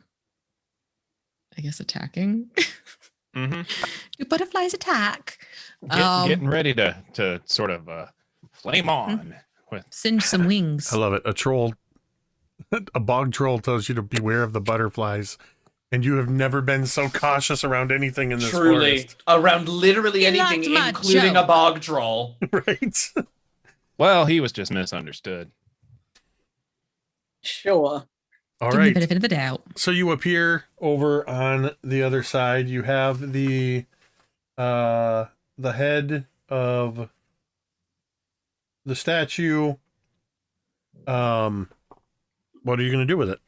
I guess, attacking. Mm-hmm. Do butterflies attack? Getting ready to sort of flame on with Singe some wings. I love it. A bog troll tells you to beware of the butterflies, and you have never been so cautious around anything in this Truly. forest. Around literally You anything, liked my including a joke. bog troll. Right? well, he was just misunderstood. Sure. All Give me the right. benefit of the doubt. So you appear over on the other side. You have the head of the statue. What are you going to do with it?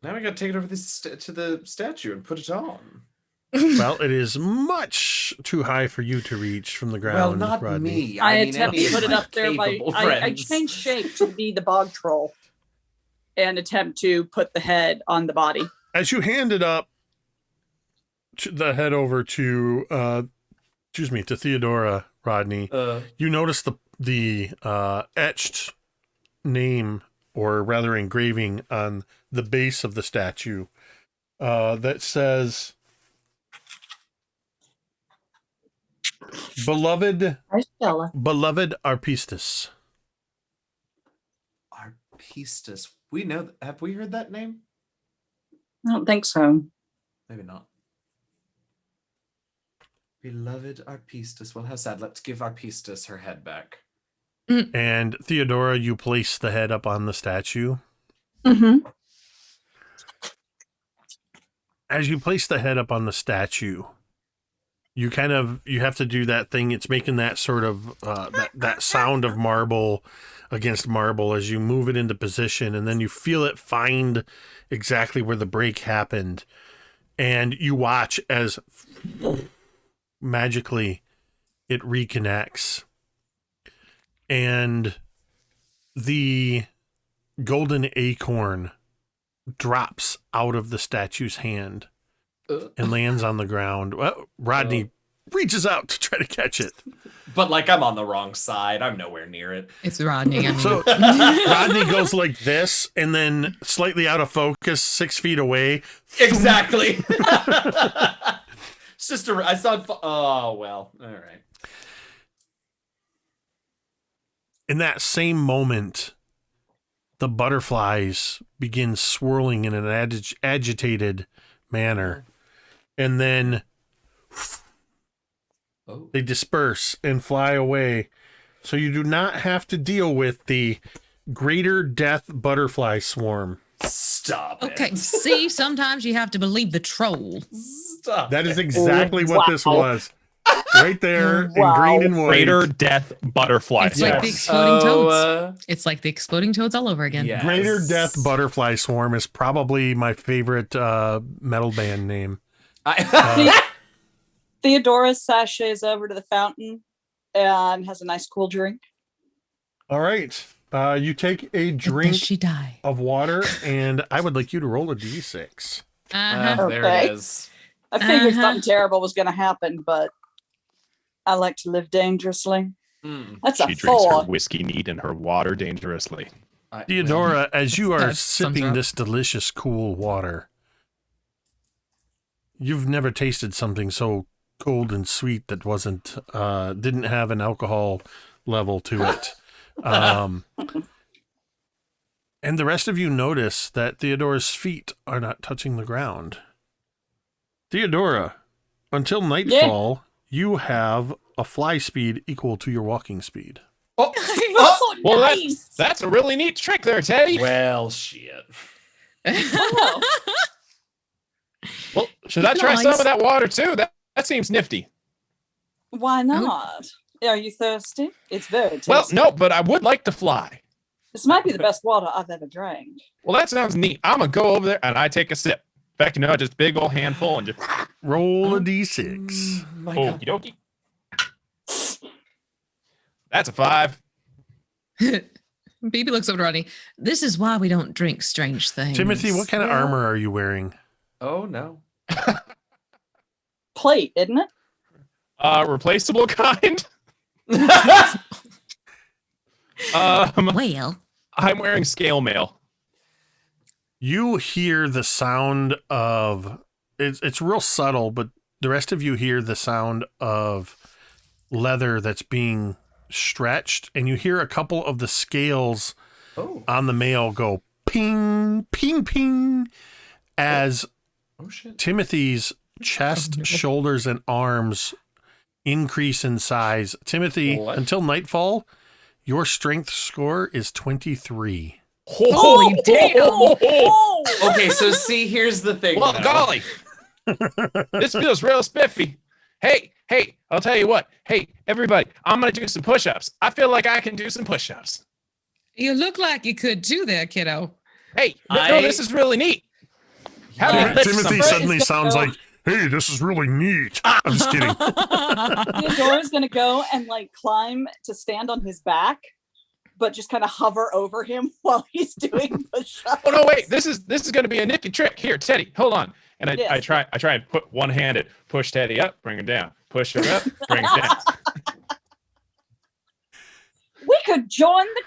Now we gotta take it over to the statue and put it on. Well, it is much too high for you to reach from the ground, Well, not Rodney. me. I mean, attempt any to of put it my up there by capable I friends. change shape to be the bog troll and attempt to put the head on the body. As you hand it up, the head over to, to Theodora, Rodney, you notice the etched name, or rather engraving, on the base of the statue that says, "Beloved Arpistus." Arpistus. We know. Have we heard that name? I don't think so. Maybe not. Beloved Arpistus. Well, how sad. Let's give Arpistus her head back. And Theodora, you place the head up on the statue. Mm-hmm. As you place the head up on the statue, you have to do that thing. It's making that sort of that sound of marble against marble as you move it into position, and then you feel it find exactly where the break happened, and you watch as magically it reconnects, and the golden acorn drops out of the statue's hand and lands on the ground. Well, Rodney reaches out to try to catch it. But like I'm on the wrong side. I'm nowhere near it. It's Rodney. I mean, So Rodney goes like this, and then slightly out of focus, 6 feet away. Exactly. It's just I saw it. Oh, well. All right. In that same moment, the butterflies begin swirling in an agitated manner, and then they disperse and fly away. So you do not have to deal with the greater death butterfly swarm. Stop it. okay. See, sometimes you have to believe the troll. Stop That is it. exactly what this was. Right there in green and white. Greater death butterfly. It's like the Yes. exploding toads. It's like the exploding toads all over again. Yes. Greater Death Butterfly Swarm is probably my favorite metal band name. Theodora sashays over to the fountain and has a nice cool drink. All right. You take a But drink does she die? of water, and I would like you to roll a d6. Uh-huh. There Okay. it is. I figured Uh-huh. something terrible was going to happen, but I like to live dangerously. Mm. That's She a drinks her 4. whiskey neat and her water dangerously. Theodora, as you are That sums sipping up. this delicious, cool water, you've never tasted something so cold and sweet that didn't have an alcohol level to it. And the rest of you notice that Theodora's feet are not touching the ground. Theodora, until nightfall, you have a fly speed equal to your walking speed. Oh, Oh, Well, nice. that's a really neat trick there, Teddy. well, shit. Oh. Well, should I try some Nice. of that water too? That seems nifty. Why not? Are you thirsty? It's very tasty. Well, no, but I would like to fly. This might be the best water I've ever drank. Well, that sounds neat. I'm gonna go over there and I take a sip. In fact, just big old handful and just Roll a d6. My God. okie dokie. That's a 5. Bibi looks over to Rodney. This is why we don't drink strange things. Timothy, what kind of Yeah. armor are you wearing? Oh, no. Plate, isn't it? Replaceable kind. Well, I'm wearing scale mail. You hear the sound of it's real subtle, but the rest of you hear the sound of leather that's being stretched, and you hear a couple of the scales Oh. on the mail go ping, ping, ping, as Oh, shit. Timothy's chest, shoulders, and arms increase in size. Timothy, What? until nightfall, your strength score is 23. holy damn. Oh! Okay, so see, here's the thing. Well, though. golly, this feels real spiffy. Hey, I'll tell you what. Hey, everybody, I'm gonna do some push-ups. I feel like I can do some push-ups. You look like you could too there, kiddo. Hey, no, this is really neat. How do I lift Timothy some- suddenly sounds like, hey, this is really neat. I'm just kidding. Theodora's gonna go and like climb to stand on his back, but just kind of hover over him while he's doing push-ups. Oh no, wait! This is going to be a nifty trick. Here, Teddy, hold on. And I Yes. try and put one-handed, push Teddy up, bring her down, push her up, bring her down. We could join the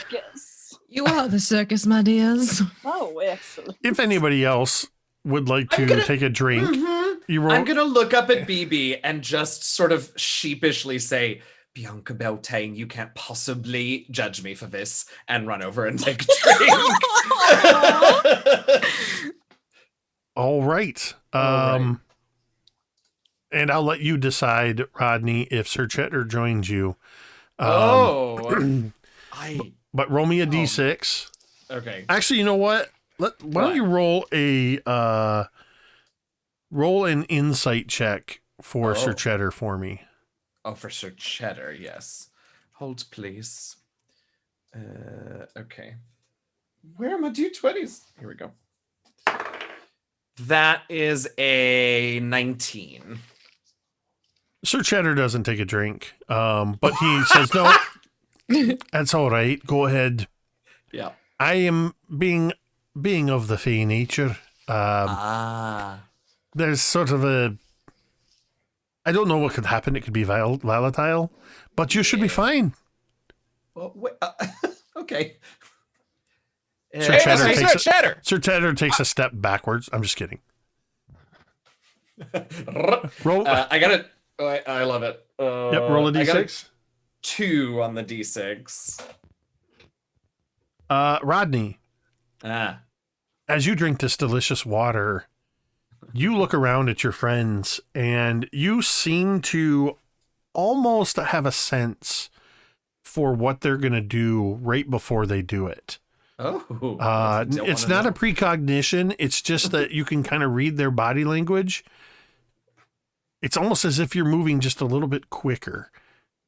circus. You are the circus, my dears. Oh, excellent. If anybody else would like to I'm gonna- take a drink, Mhm. you roll. I'm gonna look up at BB and just sort of sheepishly say, Bianca Beltane, you can't possibly judge me for this, and run over and take a drink. All right. All right. And I'll let you decide, Rodney, if Sir Cheddar joins you. But roll me a d6. Okay. Actually, you know what? Why don't you roll an insight check for Sir Cheddar for me? Oh, for Sir Cheddar, yes. Hold, please. Okay. Where are my d20s? Here we go. That is a 19. Sir Cheddar doesn't take a drink, but he says, no, that's all right. Go ahead. Yeah. I am being of the Fey nature. There's sort of I don't know what could happen. It could be volatile, but you should be fine. Well, wait, okay. Sir Cheddar. Sir Cheddar takes a step backwards. I'm just kidding. Roll. I got it. Oh, I love it. Yep, roll a d6. I got a 2 on the d6. Rodney, as you drink this delicious water, you look around at your friends and you seem to almost have a sense for what they're going to do right before they do it. It's not a precognition. It's just that you can kind of read their body language. It's almost as if you're moving just a little bit quicker.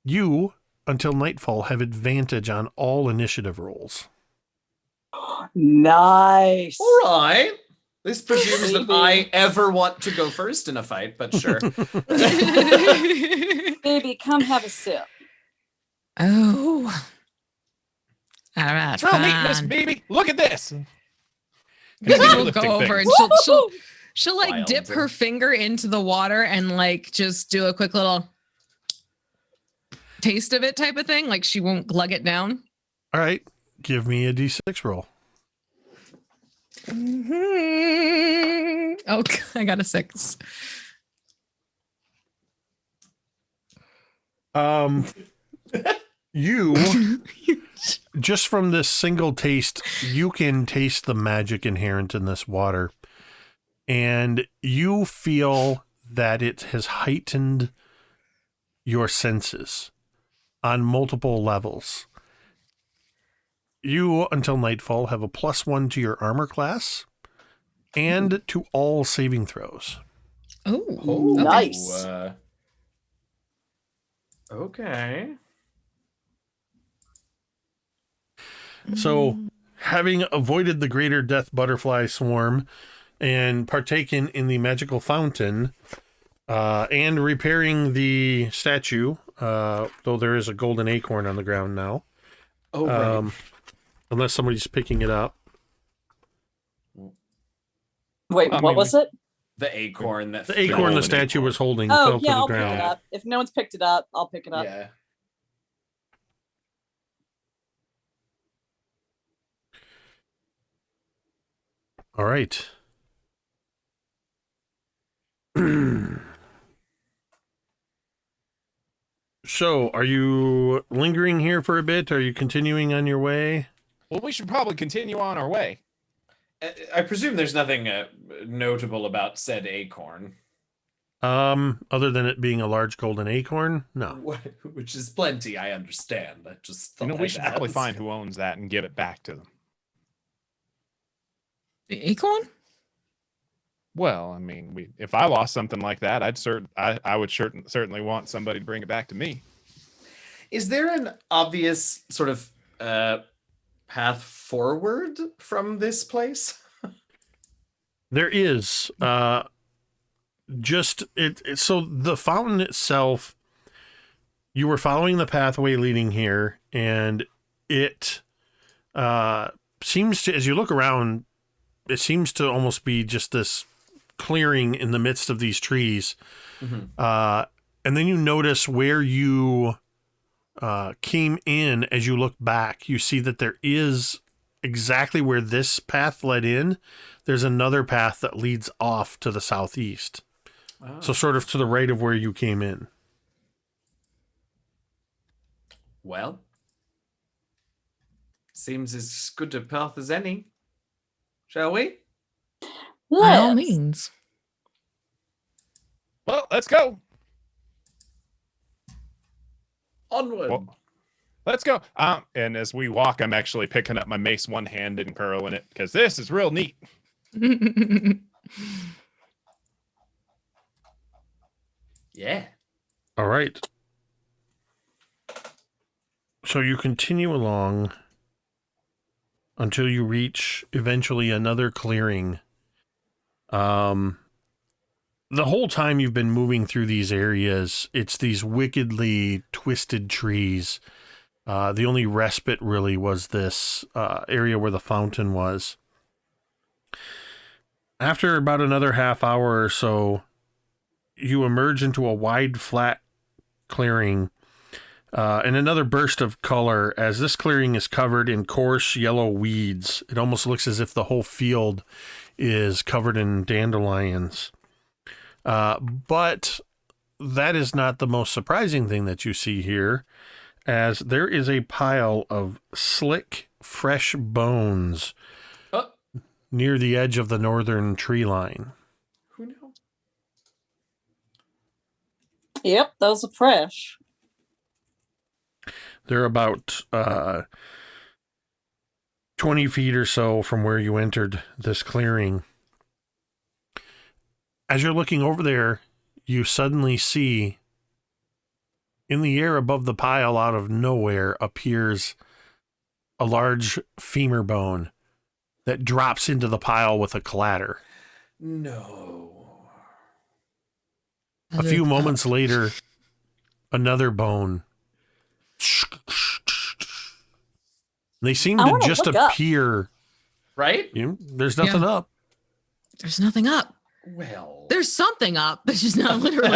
You, until nightfall, have advantage on all initiative rolls. Nice. All right. This presumes that I ever want to go first in a fight, but sure. Baby, come have a sip. Oh. All right. Throw me, Miss fine. Baby. Look at this. Baby will go over and she'll like Wild. dip her finger into the water and like just do a quick little taste of it type of thing. Like she won't glug it down. All right. Give me a d6 roll. Oh, I got a 6. You just from this single taste, you can taste the magic inherent in this water, and you feel that it has heightened your senses on multiple levels. You, until nightfall, have a +1 to your armor class and to all saving throws. Oh, nice. Okay. So, having avoided the greater death butterfly swarm and partaken in the magical fountain, and repairing the statue, though there is a golden acorn on the ground now. Oh, right. Unless somebody's picking it up. Wait, what was it? The acorn that The acorn the statue was holding Oh, fell to yeah, the I'll pick ground. it up. If no one's picked it up, I'll pick it up. Yeah. All right. So, are you lingering here for a bit? Are you continuing on your way? Well, we should probably continue on our way. I presume there's nothing notable about said acorn. Other than it being a large golden acorn? No. Which is plenty, I understand. I just thought We should probably ask. find who owns that and give it back to them. the acorn? Well, I mean, if I lost something like that, I would certainly want somebody to bring it back to me. Is there an obvious sort of path forward from this place? There is. So the fountain itself, you were following the pathway leading here, and it seems to, as you look around, it seems to almost be just this clearing in the midst of these trees. Mm-hmm. And then you notice where you came in. As you look back, you see that there is exactly where this path led in. There's another path that leads off to the southeast. Oh. So sort of to the right of where you came in. Well, seems as good a path as any. Shall we? By all Let's. means. Well, let's go. Onward. Well, Let's go. And as we walk, I'm actually picking up my mace one-handed and curling it because this is real neat. Yeah. All right. So you continue along until you reach eventually another clearing. The whole time you've been moving through these areas, it's these wickedly twisted trees. The only respite really was this area where the fountain was. After about another half hour or so, you emerge into a wide, flat clearing, and another burst of color as this clearing is covered in coarse yellow weeds. It almost looks as if the whole field is covered in dandelions. But that is not the most surprising thing that you see here, as there is a pile of slick, fresh bones near the edge of the northern tree line. Who knew? Yep, those are fresh. They're about 20 feet or so from where you entered this clearing. As you're looking over there, you suddenly see in the air above the pile, out of nowhere, appears a large femur bone that drops into the pile with a clatter. No. A few moments later, another bone. They seem I to wanna just look up. appear. Right? There's nothing Yeah. up. There's nothing up. Well. There's something up, but just not literally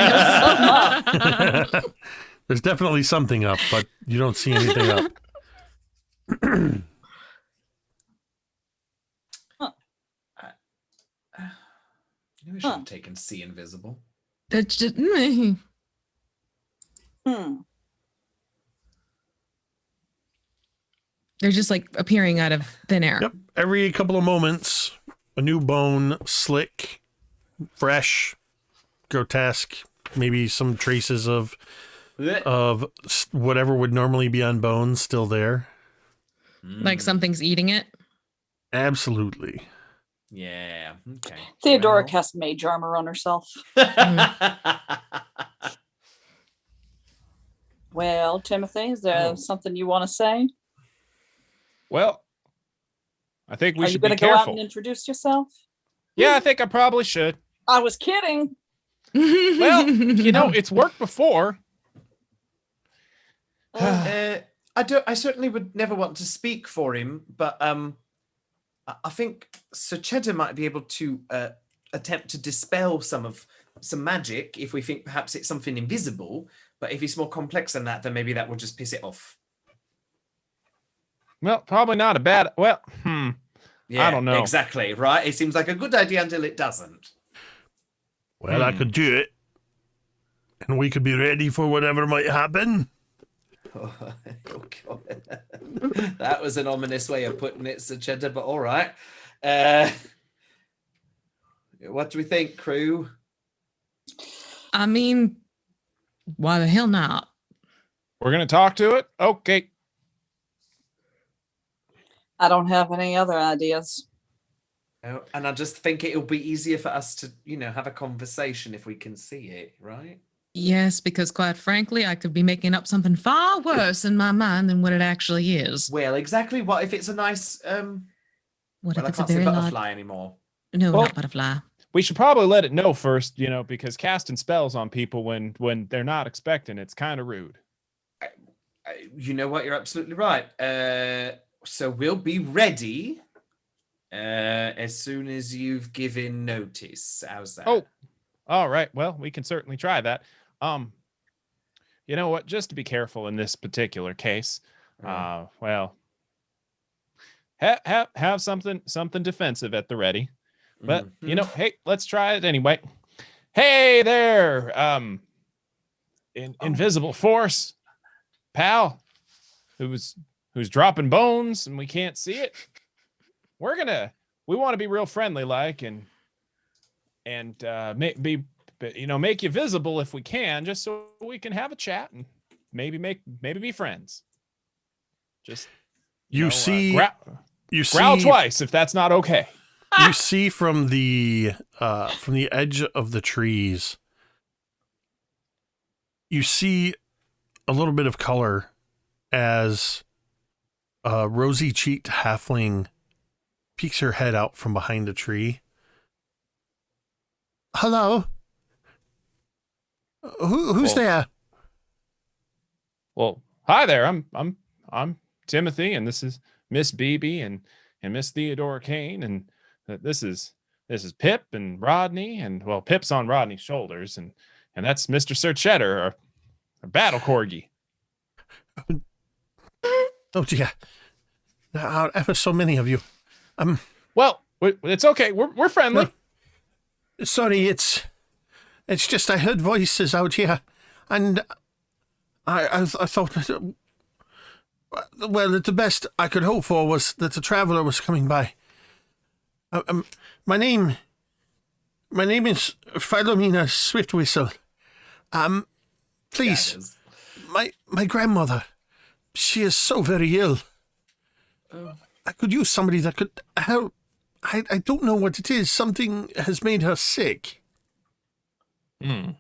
There's There's definitely something up, but you don't see anything up. Maybe I should have taken C invisible. That's just they're just like appearing out of thin air. Yep. Every couple of moments, a new bone, slick, fresh, grotesque, maybe some traces of whatever would normally be on bones still there. Like something's eating it. Absolutely. Yeah. Okay. Theodora Well. cast mage armor on herself. Well, Timothy, is there Oh. something you want to say? Well, I think we Are you should going be to go out careful. and introduce yourself? Yeah, I think I probably should. I was kidding. Well, you know, it's worked before. I certainly would never want to speak for him, but I think Sir Cheddar might be able to attempt to dispel some magic if we think perhaps it's something invisible. But if it's more complex than that, then maybe that will just piss it off. Well, probably not a bad. Well, Yeah, I don't know. Exactly, right? It seems like a good idea until it doesn't. Well, I could do it. And we could be ready for whatever might happen. Oh, God. That was an ominous way of putting it, Sir Cheddar, but all right. What do we think, crew? I mean, why the hell not? We're going to talk to it? Okay. I don't have any other ideas. Oh, and I just think it'll be easier for us to, have a conversation if we can see it, right? Yes, because quite frankly, I could be making up something far worse in my mind than what it actually is. Well, exactly. What if it's a nice What well, if I it's a can't say very butterfly large? anymore. No, Well- not butterfly. We should probably let it know first, because casting spells on people when they're not expecting it's kind of rude. You know what? You're absolutely right. So we'll be ready as soon as you've given notice. How's that? Oh, all right. Well, we can certainly try that. You know what? Just to be careful in this particular case, well, have something defensive at the ready. But hey, let's try it anyway. Hey there, invisible force, pal, who's dropping bones and we can't see it. We want to be real friendly, like, and make you visible if we can, just so we can have a chat and maybe be friends. Just You know, see, you growl see, twice if that's not okay. you see from the edge of the trees, you see a little bit of color as a rosy-cheeked halfling peeks her head out from behind a tree. Hello? Who's there? Well, hi there. I'm Timothy, and this is Miss Beebe and Miss Theodora Cain, and this is Pip and Rodney, and well, Pip's on Rodney's shoulders, and that's Mr. Sir Cheddar, our battle corgi. Oh dear. There are ever so many of you. Well, it's okay. We're friendly. Sorry, it's just I heard voices out here, and I thought that, well, the best I could hope for was that a traveler was coming by. My name is Philomena Swiftwhistle. Please, my grandmother, she is so very ill. I could use somebody that could help. I don't know what it is. Something has made her sick. We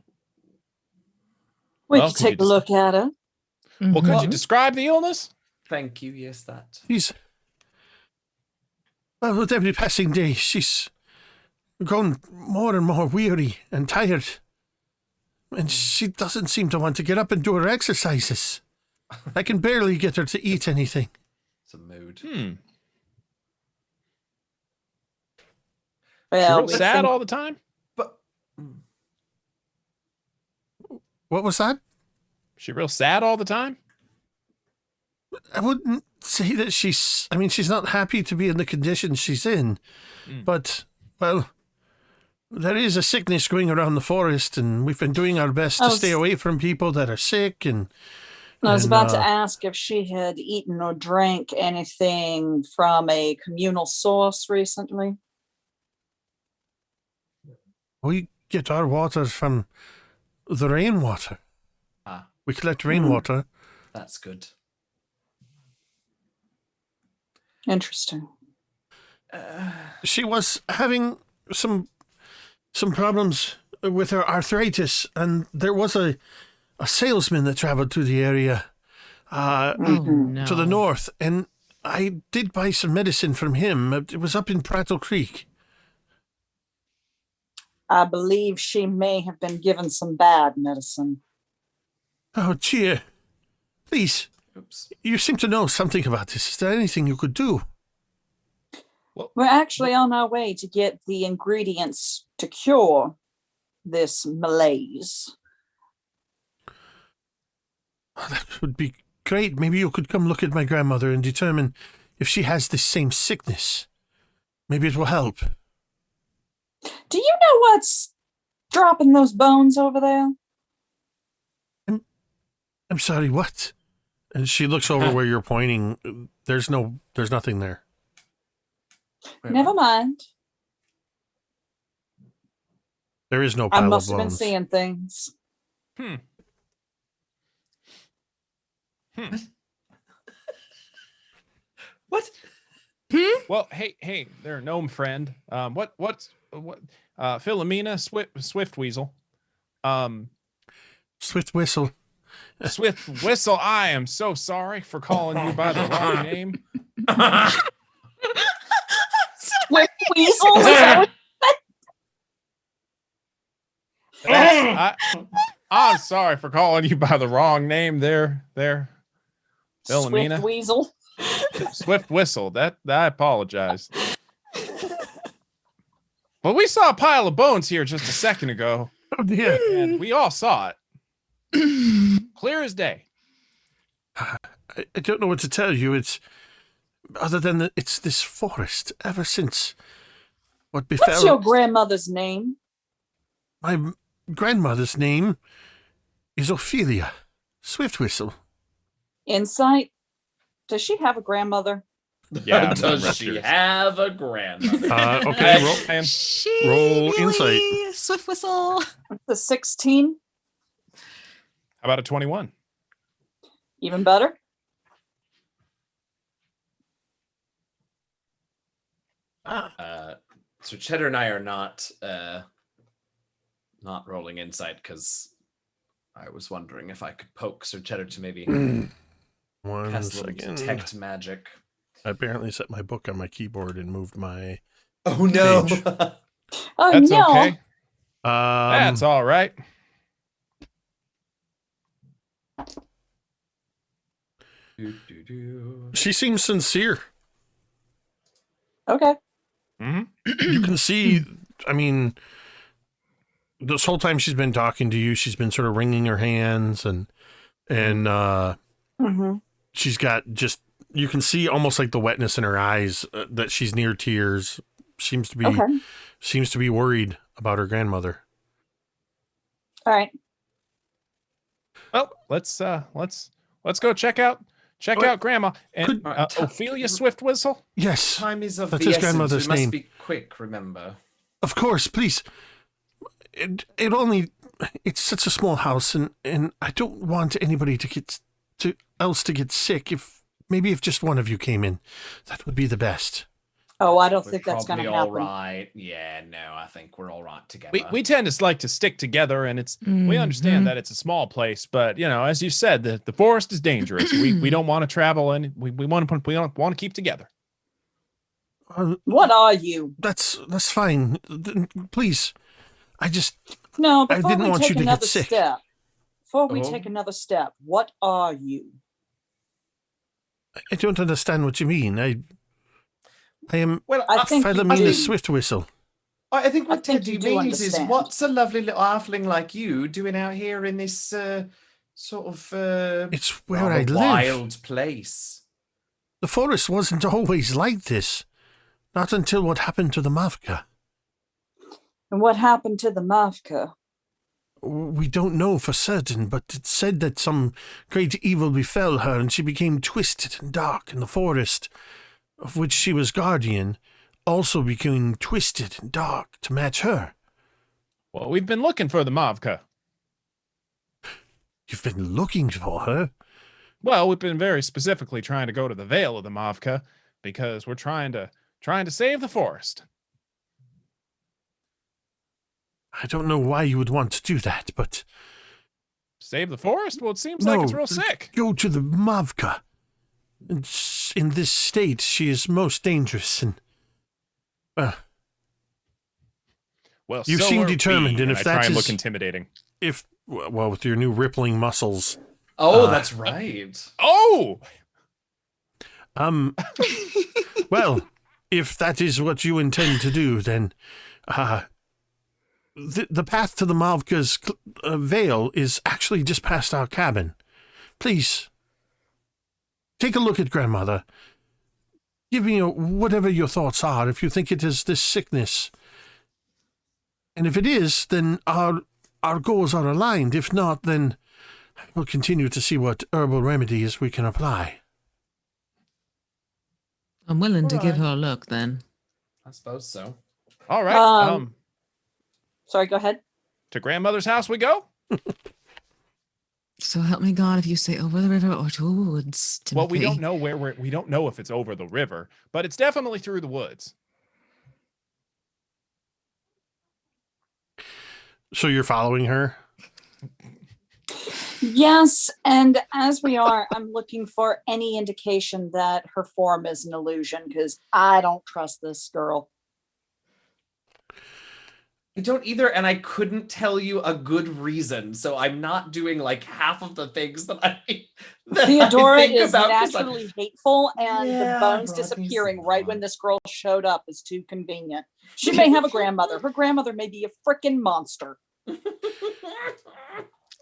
Well, can could you take a look at her. Well, could you describe the illness? Thank you. Yes, that. Well, with every passing day, she's grown more and more weary and tired. And she doesn't seem to want to get up and do her exercises. I can barely get her to eat anything. It's a mood. She Well, real sad all the time. But What was that? She real sad all the time. I wouldn't say that she's not happy to be in the condition she's in. But, well, there is a sickness going around the forest, and we've been doing our best to stay away from people that are sick. And I was about to ask if she had eaten or drank anything from a communal source recently. we get our water from the rainwater. We collect rainwater. that's good. Interesting. She was having some problems with her arthritis, and there was a salesman that traveled through the area Oh, no. to the north, and I did buy some medicine from him. It was up in Prattle Creek. I believe she may have been given some bad medicine. Oh, dear. Please, Oops. you seem to know something about this. Is there anything you could do? We're actually on our way to get the ingredients to cure this malaise. Oh, that would be great. Maybe you could come look at my grandmother and determine if she has this same sickness. Maybe it will help. Do you know what's dropping those bones over there? I'm sorry, what? And she looks over where you're pointing. There's nothing there. Never mind. There is no I pile of must have been bones. seeing things. What? Well, hey, there, gnome friend. What? Philomena Swift Weasel. Swift Whistle. Swift Whistle. I am so sorry for calling you by the wrong name. Swift Weasel? Is that what- I'm sorry for calling you by the wrong name. There, Philomena. Swift Weasel? Swift Whistle. That I apologize. But we saw a pile of bones here just a second ago, Oh, dear. and we all saw it. Clear as day. I don't know what to tell you. It's other than that it's this forest. Ever since what befell. What's your grandmother's name? My grandmother's name is Ophelia Swiftwhistle. Insight? Does she have a grandmother? Yeah. Does she have a grandmother? Okay, roll. And She Roll really- insight. Swift whistle. The 16? how about a 21? Even better? So Cheddar and I are not rolling insight because I was wondering if I could poke Sir Cheddar to maybe One cast a little second. detect magic. I apparently set my book on my keyboard and moved my. Oh no! Page. Oh That's no. okay. Um, That's all right. She seems sincere. Okay. You can see. I mean, this whole time she's been talking to you, she's been sort of wringing her hands and Mm-hmm. she's got just. You can see almost like the wetness in her eyes that she's near tears. Seems to be worried about her grandmother. All right. Well, let's go check out Grandma and Ophelia Swiftwhistle. Yes, Time is of that's the his essence. grandmother's We must name. be quick. Remember. Of course, please. It's such a small house, and I don't want anybody to get sick. If just one of you came in, that would be the best. Oh, I don't We're think that's going probably to happen. all right. Yeah, no, I think we're all right together. We tend to like to stick together, and we understand that it's a small place, but as you said, the forest is dangerous. we don't want to travel, and we want to keep together. What are you? That's fine. Please, No, I before didn't we want take you to get another sick. step. Before we Oh. take another step, what are you? I don't understand what you mean. I am Well, I think you Philomena do. Swiftwhistle. I think what I think Teddy you do means is, understand. what's a lovely little halfling like you doing out here in this sort of It's where rather I live. wild place? The forest wasn't always like this. Not until what happened to the Mavka. And what happened to the Mavka? We don't know for certain, but it's said that some great evil befell her and she became twisted and dark, and the forest, of which she was guardian, also became twisted and dark to match her. Well, we've been looking for the Mavka. You've been looking for her? Well, we've been very specifically trying to go to the Vale of the Mavka because we're trying to save the forest. I don't know why you would want to do that, but... Save the forest? Well, it seems like it's real sick. Go to the Mavka. In this state, she is most dangerous, and... Well, you so seem are determined, we, and I if try that and is... look intimidating. With your new rippling muscles... Oh, that's right. Oh! Well, if that is what you intend to do, then the path to the Mavka's veil is actually just past our cabin. Please, take a look at grandmother. Give me whatever your thoughts are, if you think it is this sickness. And if it is, then our goals are aligned. If not, then we'll continue to see what herbal remedies we can apply. I'm willing to give Alright. her a look then. I suppose so. All right. Sorry, go ahead. To grandmother's house we go? So help me God if you say over the river or to the woods, Timothy. Well, we don't know we don't know if it's over the river, but it's definitely through the woods. So you're following her? Yes, and as we are, I'm looking for any indication that her form is an illusion because I don't trust this girl. I don't either, and I couldn't tell you a good reason, so I'm not doing like half of the things that I Theodora think is about 'cause naturally hateful, and Yeah, the bones Rodney's disappearing right when not. this girl showed up is too convenient. She may have a grandmother. Her grandmother may be a freaking monster.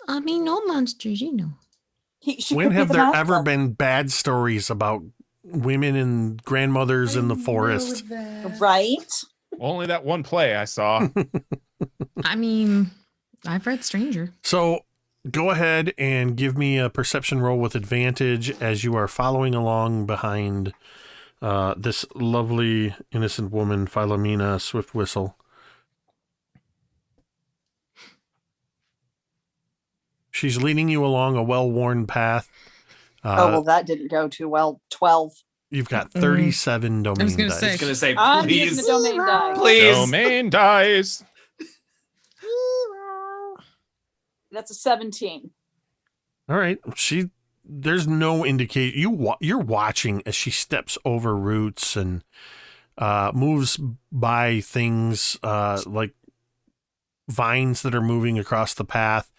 I mean, no monsters, you know. She When could be have the there Mavka. ever been bad stories about women and grandmothers in the forest? Right? Only that one play I saw. I mean, I've read Stranger. So go ahead and give me a perception roll with advantage as you are following along behind this lovely, innocent woman, Philomena Swiftwhistle. She's leading you along a well-worn path. Oh, well, that didn't go too well. 12. You've got 37 I was domain gonna dice. say. I was gonna say, I'm using the please, domain die. please. Domain dies. That's a 17. All right. There's no indication. You're watching as she steps over roots and moves by things like vines that are moving across the path.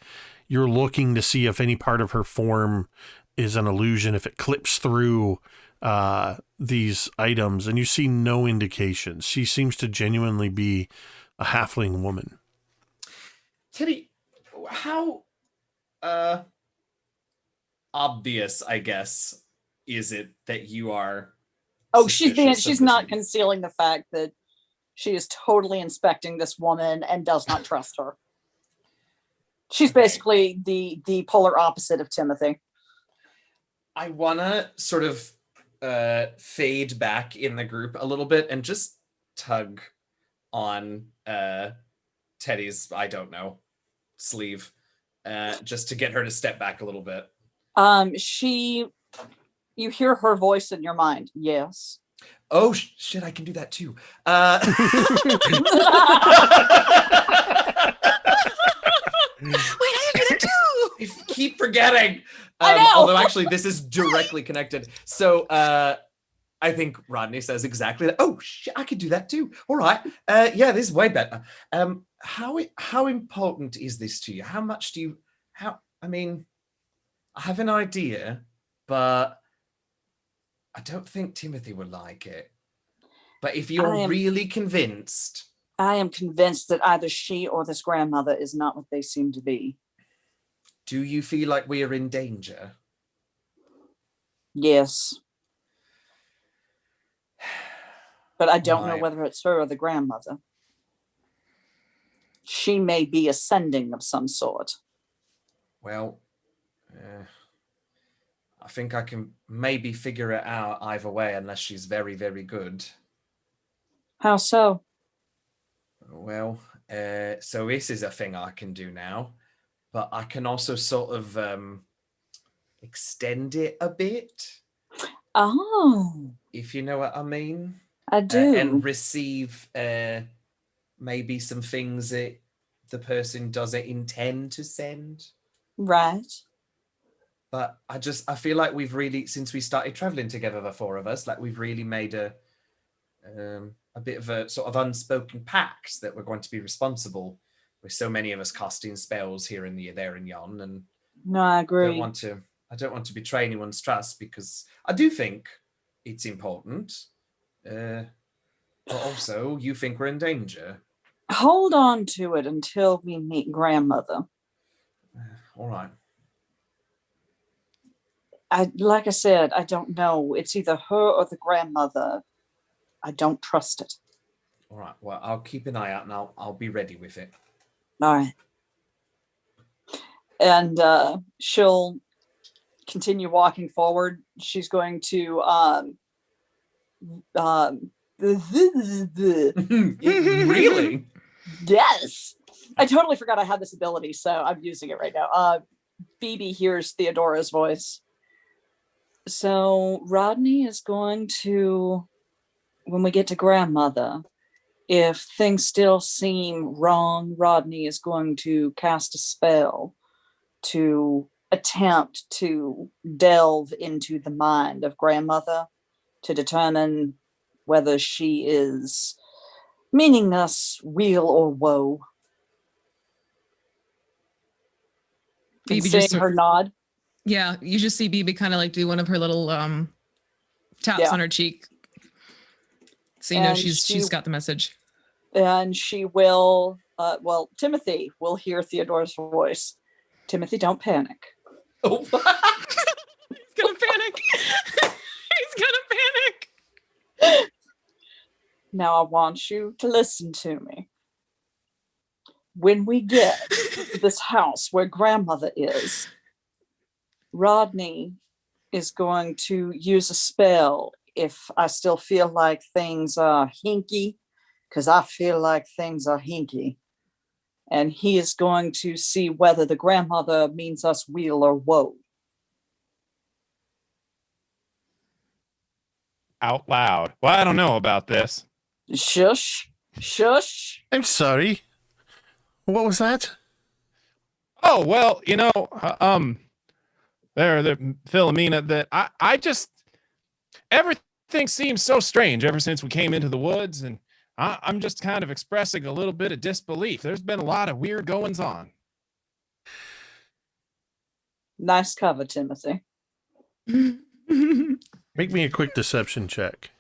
You're looking to see if any part of her form is an illusion, if it clips through these items, and you see no indications. She seems to genuinely be a halfling woman. Teddy, how obvious, I guess, is it that you are? Oh, she's suspicious of she's this not lady? concealing the fact that she is totally inspecting this woman and does not trust her. She's Okay. basically the polar opposite of Timothy. I wanna sort of fade back in the group a little bit and just tug on Teddy's, I don't know, sleeve, just to get her to step back a little bit. You hear her voice in your mind. Yes. Oh shit! I can do that too. Wait, I did it too. I keep forgetting. I know. Although actually, this is directly connected. So I think Rodney says exactly that. Oh shit! I could do that too. All right. Yeah, this is way better. How important is this to you? How much do you? I mean, I have an idea, but I don't think Timothy would like it. But if you're really convinced, I am convinced that either she or this grandmother is not what they seem to be. do you feel like we are in danger? Yes. But I don't know Right. whether it's her or the grandmother. She may be ascending of some sort. Well, I think I can maybe figure it out either way, unless she's very, very good. How so? Well, so this is a thing I can do now, but I can also sort of extend it a bit, Oh, if you know what I mean, I do. and receive maybe some things that the person doesn't intend to send. Right. But I feel like we've really, since we started traveling together, the four of us, like we've really made a bit of a sort of unspoken pact that we're going to be responsible with so many of us casting spells here and there and yon. And No, I I agree. don't want to betray anyone's trust, because I do think it's important. But also you think we're in danger. Hold on to it until we meet grandmother. All right. Like I said, I don't know. It's either her or the grandmother. I don't trust it. All right. Well, I'll keep an eye out and I'll be ready with it. All right. And she'll continue walking forward. She's going to Really? yes. I totally forgot I had this ability, so I'm using it right now. Phoebe hears Theodora's voice. So Rodney is going to, when we get to grandmother, if things still seem wrong, Rodney is going to cast a spell to attempt to delve into the mind of grandmother to determine whether she is meaning us weal or woe. Phoebe And just seeing her nod. Yeah, you just see Bibi kind of like do one of her little taps Yeah. on her cheek. So you know And she's got the message. And she will, Timothy will hear Theodora's voice. Timothy, don't panic. Oh. He's gonna panic. He's gonna panic. Now I want you to listen to me. When we get to this house where grandmother is, Rodney is going to use a spell if I still feel like things are hinky, because I feel like things are hinky. And he is going to see whether the grandmother means us weal or woe. out loud. Well, I don't know about this. Shush. Shush. I'm sorry. What was that? Oh, well, the Philomena, that I just, everything seems so strange ever since we came into the woods, and I'm just kind of expressing a little bit of disbelief. There's been a lot of weird goings on. Nice cover, Timothy. Make me a quick deception check.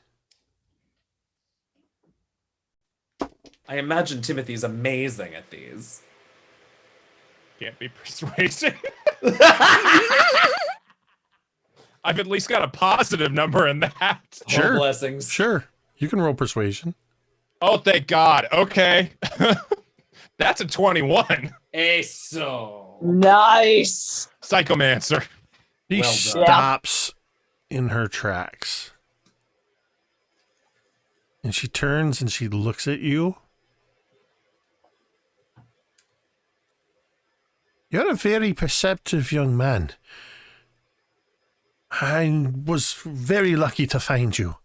I imagine Timothy's amazing at these. Can't be persuasive. I've at least got a positive number in that. Sure. All blessings. Sure. You can roll persuasion. Oh, thank God. Okay. That's a 21. Eso. Nice. Psychomancer. She Well done. stops in her tracks. And she turns and she looks at you. You're a very perceptive young man. I was very lucky to find you.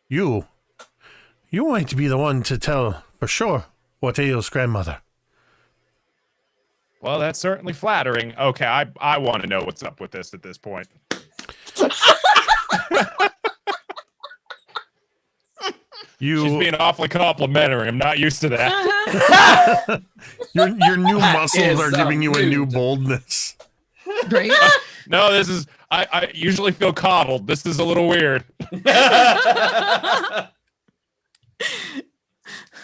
You might be the one to tell for sure what ails grandmother. Well, that's certainly flattering. Okay, I want to know what's up with this at this point. She's being awfully complimentary. I'm not used to that. Your new That muscles is are giving you a new nude. boldness. Right? No, this is, I usually feel coddled. This is a little weird.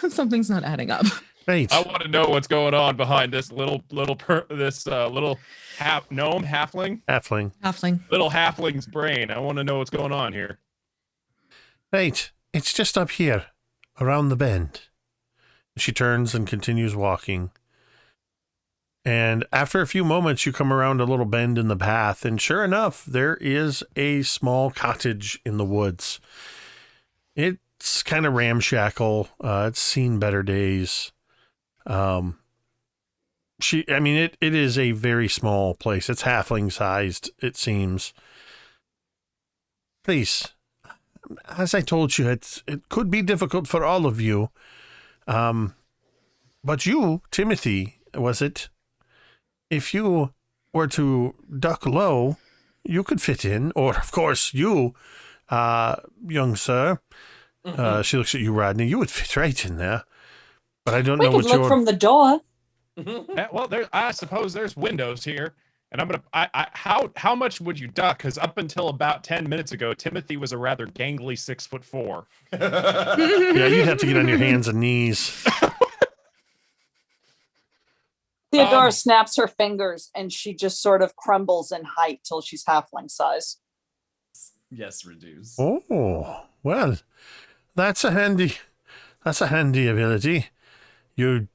Something's not adding up. Right. I want to know what's going on behind this little gnome halfling, Halfling. little halfling's brain. I want to know what's going on here. Right. It's just up here, around the bend. She turns and continues walking. And after a few moments, you come around a little bend in the path, and sure enough, there is a small cottage in the woods. It's kind of ramshackle. It's seen better days. It is a very small place. It's halfling sized, it seems. Please, as I told you, it could be difficult for all of you. But you, Timothy, was it? If you were to duck low, you could fit in. Or, of course, you, young sir. She looks at you, Rodney. You would fit right in there. But I don't We know could what look your... from the door. Well, I suppose there's windows here, and I'm gonna. How much would you duck? Because up until about 10 minutes ago, Timothy was a rather gangly 6'4". Yeah, you'd have to get on your hands and knees. Theodora snaps her fingers and she just sort of crumbles in height till she's halfling size. Yes, reduce. Oh, well, that's a handy ability. You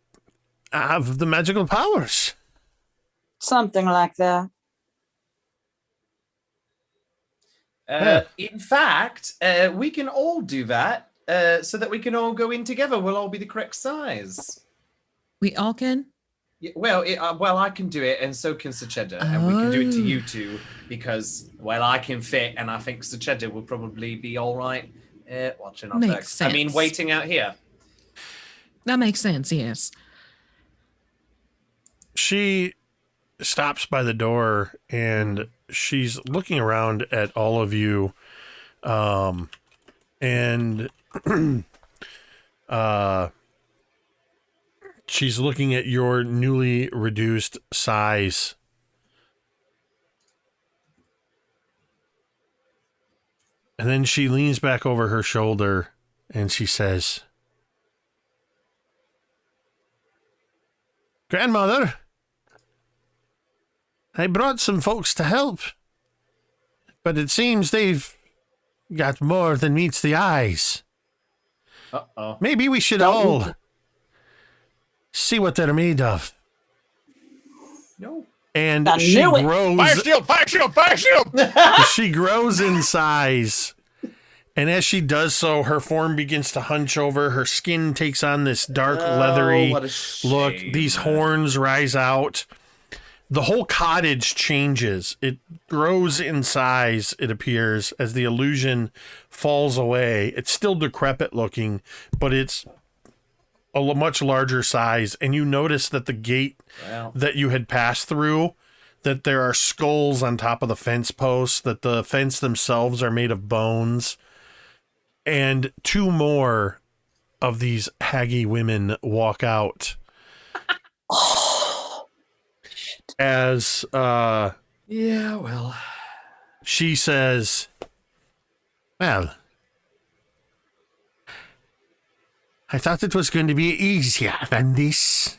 have the magical powers. Something like that. In fact, we can all do that so that we can all go in together. We'll all be the correct size. We all can? Yeah, well, I can do it, and so can Sucheda, and we can do it to you two because, well, I can fit, and I think Sucheda will probably be all right watching our Makes back. I mean, sense. waiting out here. That makes sense, yes. She stops by the door and she's looking around at all of you. She's looking at your newly reduced size. And then she leans back over her shoulder and she says, Grandmother, I brought some folks to help, but it seems they've got more than meets the eyes. Uh-oh. Maybe we should all see what they're made of. No. And I she knew it. grows. Fire shield! Fire shield! Fire shield! She grows in size. And as she does so, her form begins to hunch over. Her skin takes on this dark, leathery what a look. shame. These horns rise out. The whole cottage changes. It grows in size, it appears, as the illusion falls away. It's still decrepit looking, but it's a much larger size. And you notice that the gate that you had passed through, that there are skulls on top of the fence posts, that the fence themselves are made of bones. And 2 more of these haggy women walk out. As Yeah, well, she says, well, I thought it was going to be easier than this.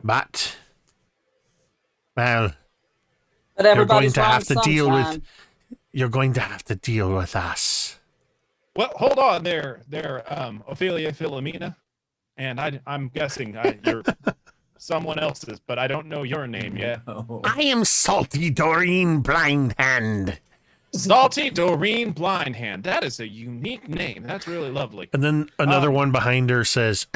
But, well, But you're everybody's going to wrong have to deal with sometime. you're going to have to deal with us. Well, hold on there, Ophelia Philomena, and I'm guessing you're someone else's, but I don't know your name yet. I am Salty Doreen Blindhand. Salty Doreen Blindhand. That is a unique name. That's really lovely. And then another one behind her says,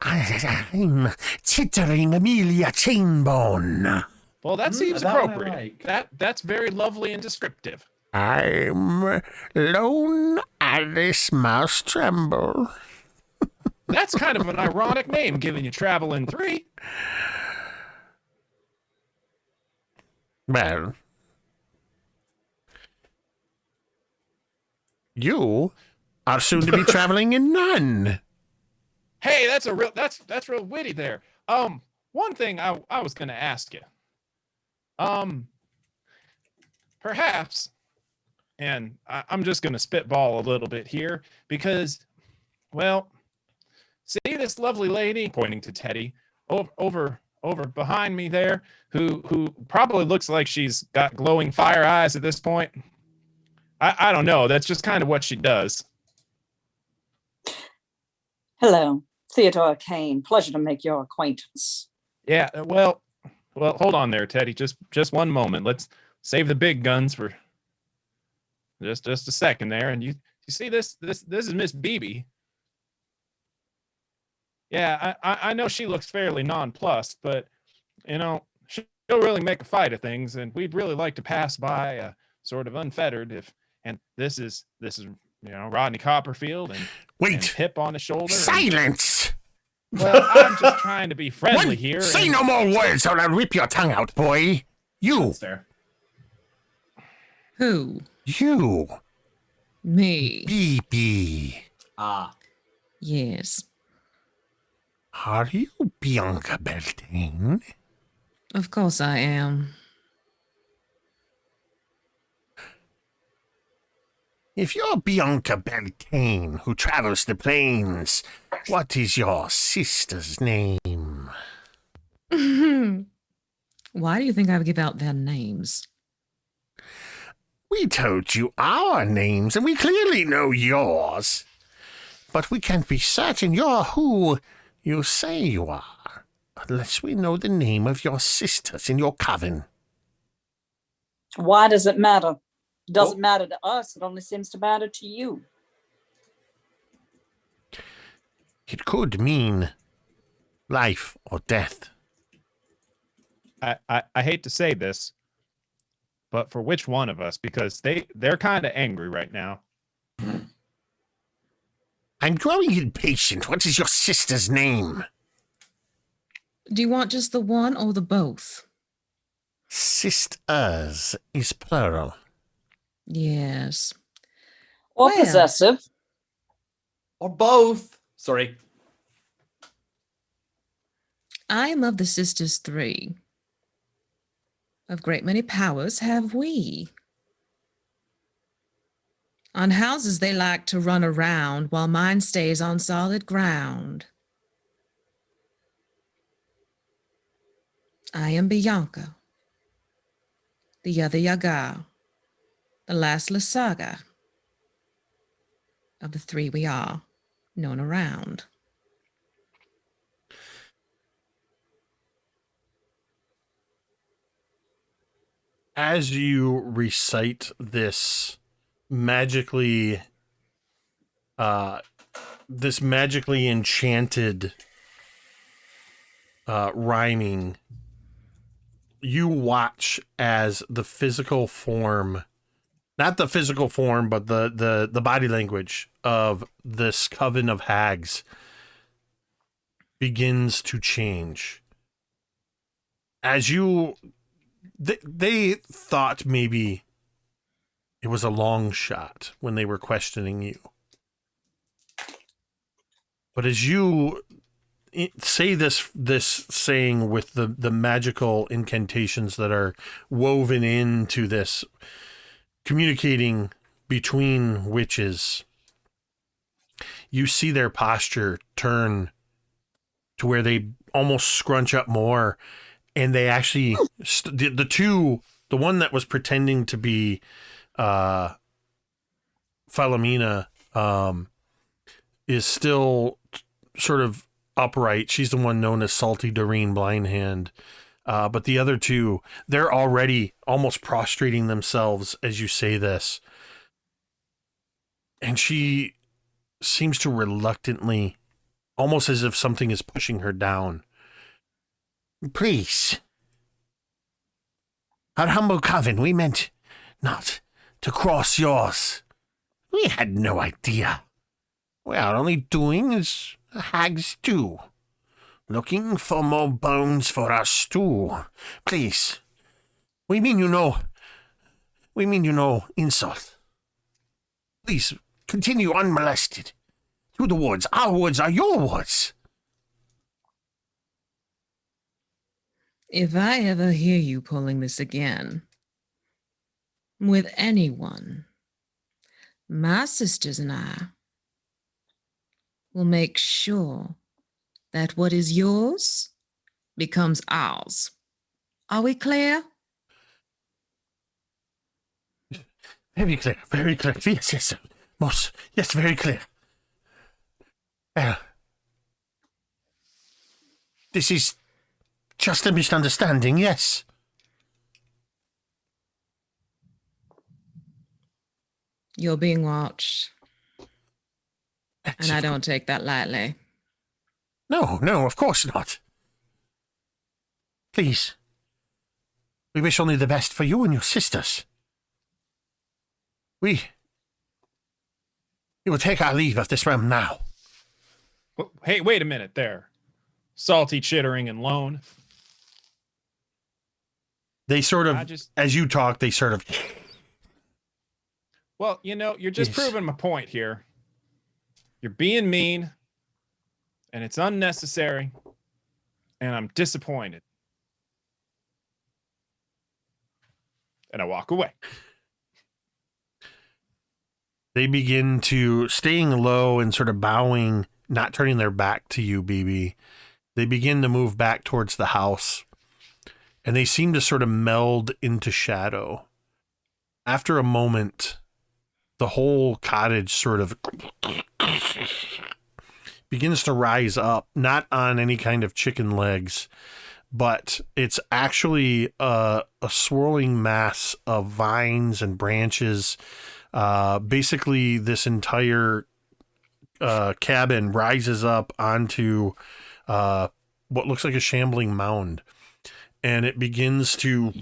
I'm Chittering Amelia Chainbone. Well, that seems that one I appropriate. like. That's very lovely and descriptive. I'm Lone Alice Mouse Tremble. That's kind of an ironic name, given you travel in 3. Well, you are soon to be traveling in none. Hey, that's real witty there. One thing I was going to ask you. Perhaps, and I'm just going to spitball a little bit here because, well, see this lovely lady, pointing to Teddy, over behind me there, who probably looks like she's got glowing fire eyes at this point. I don't know. That's just kind of what she does. Hello, Theodora Cain. Pleasure to make your acquaintance. Yeah, well, hold on there, Teddy. Just one moment. Let's save the big guns for just a second there. And you see this is Miss Beebe. Yeah, I know she looks fairly nonplussed, but you know she'll really make a fight of things, and we'd really like to pass by sort of unfettered. And this is Rodney Copperfield and Wait, Pip on the shoulder. silence. Well, I'm just trying to be friendly here. Say no more words or I'll rip your tongue out, boy. You. That's fair. Who? You. Me. Beebe. Ah, Yes. Are you Bianca Beltane? Of course I am. If you're Bianca Beltane, who travels the plains, what is your sister's name? Why do you think I would give out their names? We told you our names, and we clearly know yours. But we can't be certain you're who you say you are, unless we know the name of your sisters in your coven. Why does it matter? Doesn't matter to us. It only seems to matter to you. It could mean life or death. I hate to say this, but for which one of us? Because they're kind of angry right now. I'm growing impatient. What is your sister's name? Do you want just the one or the both? Sisters is plural. Yes. Or Well. possessive. or both. Sorry. I am of the sisters 3. Of great many powers have we. On houses they like to run around, while mine stays on solid ground. I am Bianca, the other Yaga, the last Lasaga. Of the 3 we are, known around. As you recite this magically enchanted rhyming, you watch as the physical form, not the physical form, but the body language of this coven of hags begins to change. As they thought maybe it was a long shot when they were questioning you. But as you say this saying with the magical incantations that are woven into this, communicating between witches, you see their posture turn to where they almost scrunch up more, and they actually the one that was pretending to be Philomena is still sort of upright. She's the one known as Salty Doreen Blindhand. But the other two, they're already almost prostrating themselves as you say this. And she seems to reluctantly, almost as if something is pushing her down. Please. Our humble coven, we meant not to cross yours. We had no idea. We are only doing as hags do. Looking for more bones for our stew. Please. We mean you no insult. Please, continue unmolested. To the woods. Our woods are your woods. If I ever hear you pulling this again with anyone, my sisters and I will make sure that what is yours becomes ours. Are we clear? Very clear, very clear. Yes, yes, very clear. This is just a misunderstanding, yes. You're being watched, and I don't take that lightly. No, of course not. Please. We wish only the best for you and your sisters. We will take our leave of this realm now. Hey, wait a minute there. Salty, chittering, and lone. They sort of, as you talk, they sort of... Well, you're just proving my point here. You're being mean, and it's unnecessary, and I'm disappointed. And I walk away. They begin to, staying low and sort of bowing, not turning their back to you, BB. They begin to move back towards the house, and they seem to sort of meld into shadow. After a moment, the whole cottage sort of begins to rise up, not on any kind of chicken legs, but it's actually a swirling mass of vines and branches. Basically, this entire cabin rises up onto what looks like a shambling mound, and it begins to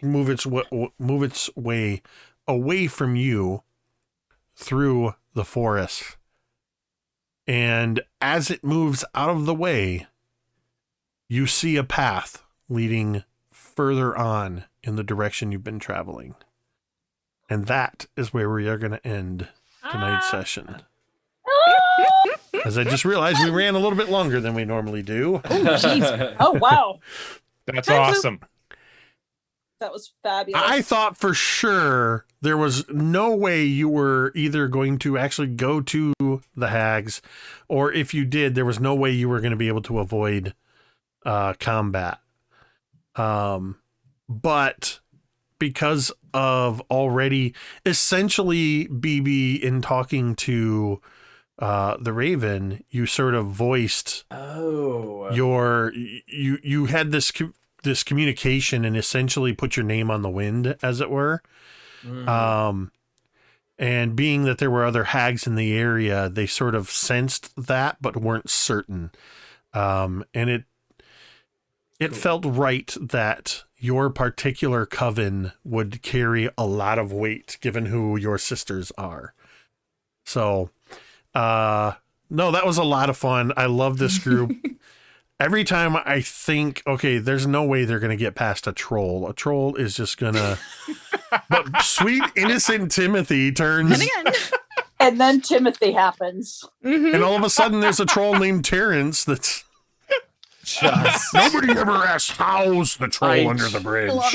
move its way away from you through the forest. And as it moves out of the way, you see a path leading further on in the direction you've been traveling. And that is where we are going to end tonight's session. As I just realized we ran a little bit longer than we normally do. Oh, jeez. Oh, wow. That's awesome. That was fabulous. I thought for sure there was no way you were either going to actually go to the hags, or if you did, there was no way you were going to be able to avoid combat. But because of already essentially BB in talking to the Raven, you sort of voiced you had this communication and essentially put your name on the wind, as it were. And being that there were other hags in the area, they sort of sensed that but weren't certain. And it felt right that your particular coven would carry a lot of weight given who your sisters are. So, no, that was a lot of fun. I love this group. Every time I think, okay, there's no way they're going to get past a troll. A troll is just going to, but sweet, innocent Timothy turns, And again. And then Timothy happens. and all of a sudden there's a troll named Terrence that's, Just nobody ever asked how's the troll under the bridge. It's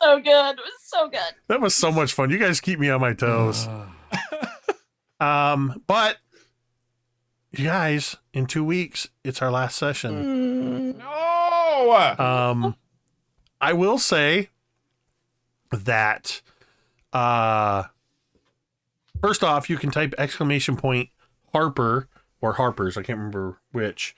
so good. It was so good. That was so much fun. You guys keep me on my toes. But you guys, in 2 weeks, it's our last session. No. I will say that first off, you can type !Harper or Harper's, I can't remember which.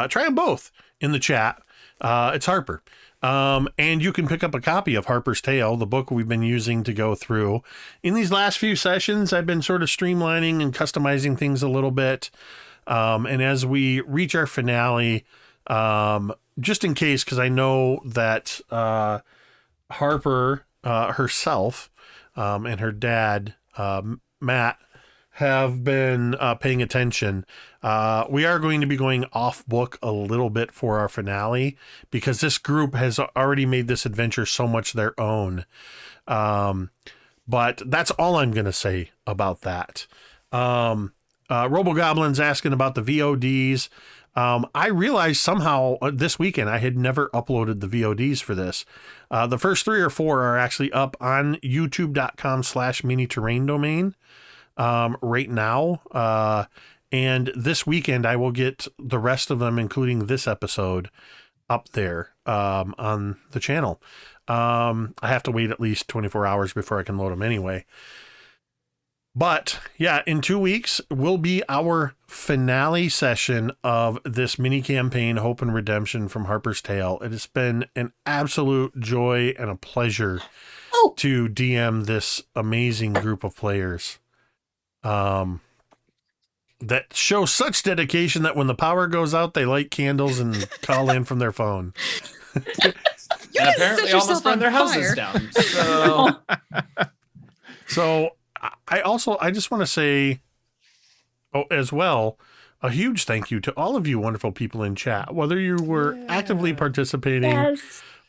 Try them both in the chat. It's Harper. And you can pick up a copy of Harper's Tale, the book we've been using to go through. In these last few sessions, I've been sort of streamlining and customizing things a little bit. And as we reach our finale, just in case, because I know that Harper herself and her dad, Matt, have been paying attention. We are going to be going off book a little bit for our finale because this group has already made this adventure so much their own. But that's all I'm going to say about that. RoboGoblin's asking about the VODs. I realized somehow this weekend I had never uploaded the VODs for this. The first 3 or 4 are actually up on youtube.com/mini-terrain domain. Right now. And this weekend I will get the rest of them, including this episode, up there on the channel. I have to wait at least 24 hours before I can load them anyway. But yeah, in 2 weeks will be our finale session of this mini campaign, Hope and Redemption from Harper's Tale. It has been an absolute joy and a pleasure to DM this amazing group of players. That show such dedication that when the power goes out, they light candles and call in from their phone. and apparently almost burned their houses down. So I just want to say, as well, a huge thank you to all of you wonderful people in chat, whether you were actively participating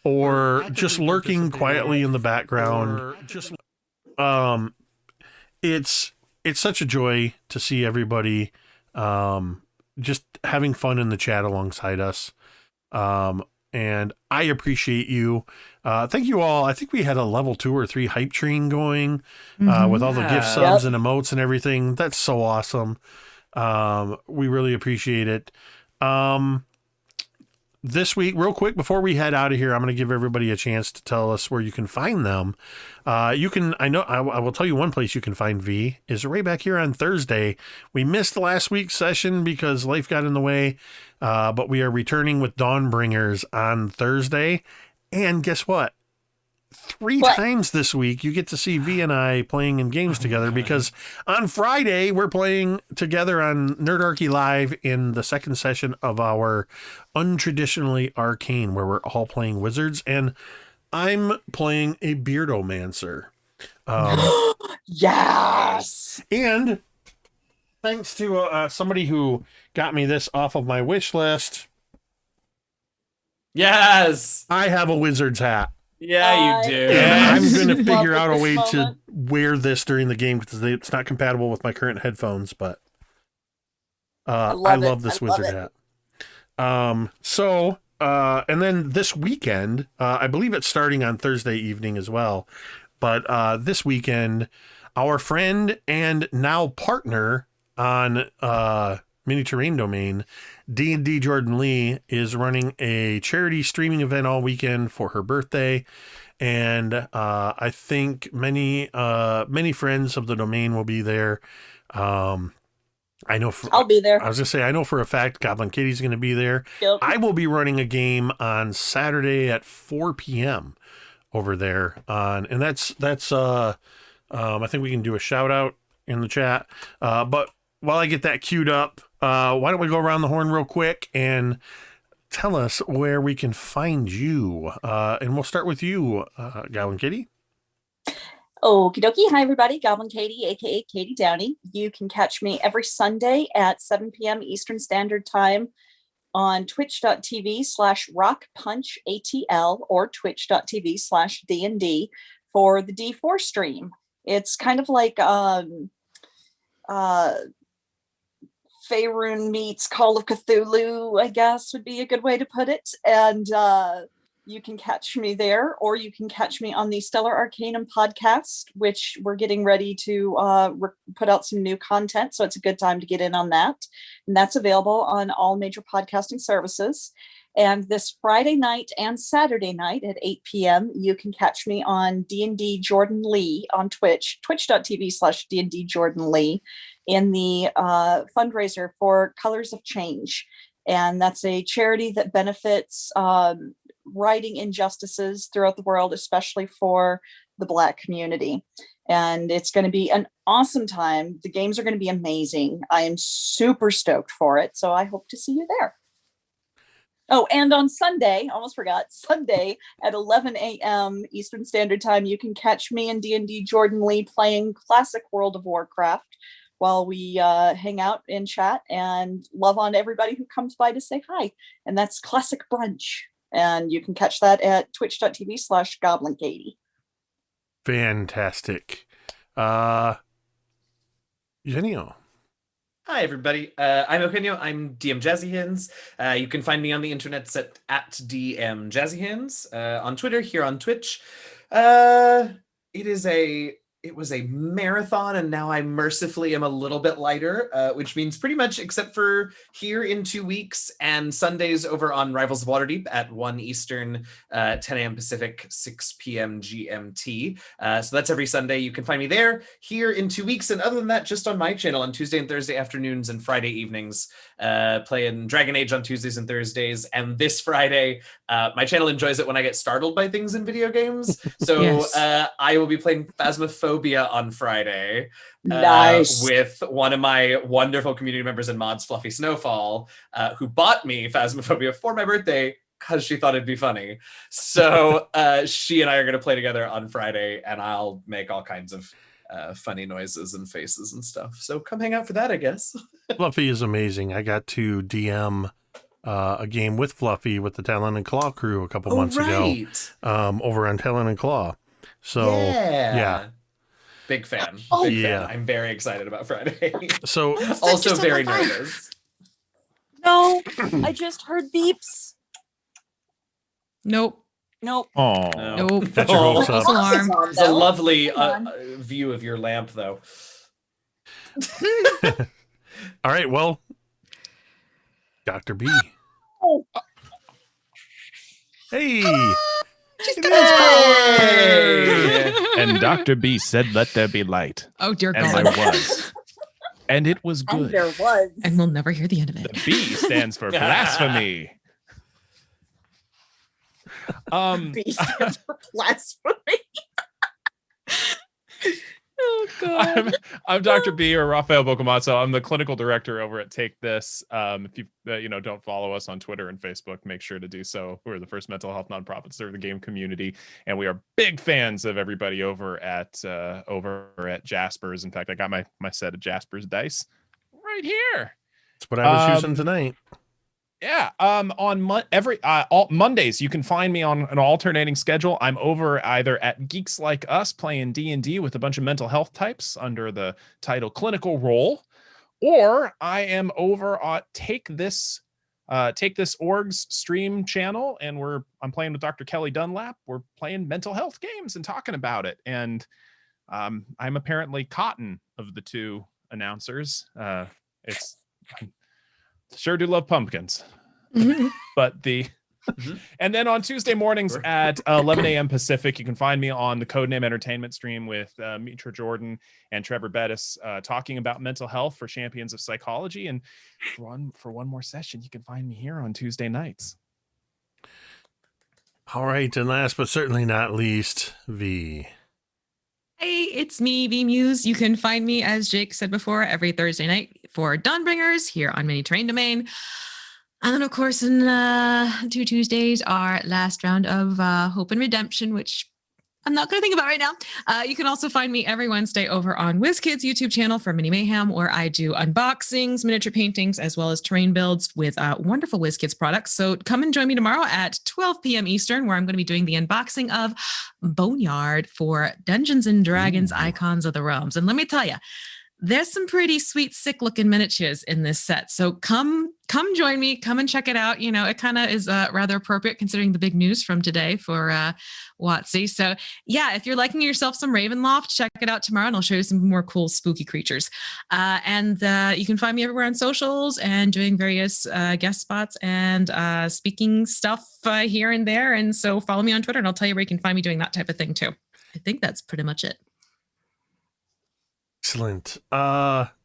or just lurking quietly in the background. It's such a joy to see everybody just having fun in the chat alongside us. And I appreciate you. Thank you all. I think we had a level 2 or 3 hype train going with all the gift subs and emotes and everything. That's so awesome. We really appreciate it. This week, real quick, before we head out of here, I'm going to give everybody a chance to tell us where you can find them. I will tell you one place you can find V is right back here on Thursday. We missed last week's session because life got in the way, but we are returning with Dawnbringers on Thursday. And guess what? 3 times this week you get to see V and I playing in games together because on Friday we're playing together on Nerdarchy Live in the second session of our Untraditionally Arcane, where we're all playing wizards, and I'm playing a Beardomancer. Yes. And thanks to somebody who got me this off of my wish list. Yes, I have a wizard's hat. Yeah, you do. And I'm going to Love figure out a way this to moment. wear this during the game because it's not compatible with my current headphones, but I love this wizard hat. And then this weekend, I believe it's starting on Thursday evening as well, but this weekend, our friend and now partner on Mini Terrain Domain, D&D Jordan Lee, is running a charity streaming event all weekend for her birthday, and I think many friends of the domain will be there. I know I'll be there. I was gonna say I know for a fact GoblinKatie's going to be there. Yep. I will be running a game on Saturday at 4 p.m. over there and that's I think we can do a shout out in the chat. But while I get that queued up, why don't we go around the horn real quick and tell us where we can find you. And we'll start with you, GoblinKatie. Okie dokie. Hi, everybody. GoblinKatie, aka Katie Downey. You can catch me every Sunday at 7 p.m. Eastern Standard Time on twitch.tv/rockpunchatl or twitch.tv/DND for the D4 stream. It's kind of like Faerun meets Call of Cthulhu, I guess would be a good way to put it. And you can catch me there, or you can catch me on the Stellar Arcanum podcast, which we're getting ready to put out some new content. So it's a good time to get in on that. And that's available on all major podcasting services. And this Friday night and Saturday night at 8 p.m., you can catch me on D&D Jordan Lee on Twitch, twitch.tv/D&D Jordan Lee, in the fundraiser for Colors of Change. And that's a charity that benefits righting injustices throughout the world, especially for the Black community. And it's going to be an awesome time. The games are going to be amazing. I am super stoked for it. So I hope to see you there. Oh, and on Sunday, almost forgot, Sunday at 11 a.m. Eastern Standard Time, you can catch me and D&D Jordan Lee playing classic World of Warcraft while we hang out and chat and love on everybody who comes by to say hi. And that's Classic Brunch. And you can catch that at twitch.tv/GoblinKatie. Fantastic. Eugenio. Hi, everybody. I'm Eugenio. I'm DM Jazzy Hands. You can find me on the internet at DM Jazzy Hands, on Twitter, here on Twitch. It was a marathon, and now I mercifully am a little bit lighter, which means pretty much except for here in 2 weeks and Sundays over on Rivals of Waterdeep at 1 Eastern, 10 a.m. Pacific, 6 p.m. GMT. So that's every Sunday. You can find me there here in 2 weeks. And other than that, just on my channel on Tuesday and Thursday afternoons and Friday evenings, playing Dragon Age on Tuesdays and Thursdays. And this Friday, my channel enjoys it when I get startled by things in video games. So Yes. I will be playing Phasmophobia on Friday. Nice. With one of my wonderful community members and mods, Fluffy Snowfall, who bought me Phasmophobia for my birthday because she thought it'd be funny. So she and I are going to play together on Friday, and I'll make all kinds of funny noises and faces and stuff. So come hang out for that, I guess. Fluffy is amazing. I got to DM a game with Fluffy with the Talon and Claw crew a couple months ago over on Talon and Claw. So, yeah. Big fan. Oh, Big yeah. fan. I'm very excited about Friday. So, Also yourself very on fire. nervous. No, I just heard beeps. Nope. Nope. Oh, Nope. That's your hopes up. False alarm. It's a lovely Come on. view of your lamp, though. all right, well, Dr. B. Oh. Hey, She's it done is Hey! power. and Dr. B said, "Let there be light," Oh, dear and God. there was, and it was And good. there was. And we'll never hear the end of The it. B stands for blasphemy. B stands for blasphemy. Oh, God. I'm Dr. B, or Raphael Bocomazo. I'm the clinical director over at Take This. If you don't follow us on Twitter and Facebook, make sure to do so. We're the first mental health nonprofit to serve the game community, and we are big fans of everybody over at Jasper's. In fact, I got my set of Jasper's dice right here. That's what I was using tonight. Yeah. On all Mondays, you can find me on an alternating schedule. I'm over either at Geeks Like Us playing D&D with a bunch of mental health types under the title Clinical Role, or I am over at Take This Org's stream channel, and I'm playing with Dr. Kelly Dunlap. We're playing mental health games and talking about it. And I'm apparently Cotton of the two announcers. It's sure do love pumpkins. Mhm. But Mhm. and then on Tuesday mornings Sure. at 11 a.m. Pacific, you can find me on the Codename Entertainment stream with Mitra Jordan and Trevor Bettis talking about mental health for champions of psychology. And for one more session, you can find me here on Tuesday nights. All right, and last but certainly not least, V. Hey, it's me, V Muse. You can find me, as Jake said before, every Thursday night for Dawnbringers here on Mini Terrain Domain. And then, of course, in 2 Tuesdays, our last round of Hope and Redemption, which I'm not going to think about right now. You can also find me every Wednesday over on WizKids' YouTube channel for Mini Mayhem, where I do unboxings, miniature paintings, as well as terrain builds with wonderful WizKids products. So come and join me tomorrow at 12 p.m. Eastern, where I'm going to be doing the unboxing of Boneyard for Dungeons and Dragons Icons of the Realms. And let me tell you, there's some pretty sweet, sick-looking miniatures in this set. So come join me. Come and check it out. You know, it kind of is rather appropriate considering the big news from today for WotC. So yeah, if you're liking yourself some Ravenloft, check it out tomorrow, and I'll show you some more cool, spooky creatures. And you can find me everywhere on socials and doing various guest spots and speaking stuff here and there. And so follow me on Twitter, and I'll tell you where you can find me doing that type of thing too. I think that's pretty much it. Excellent.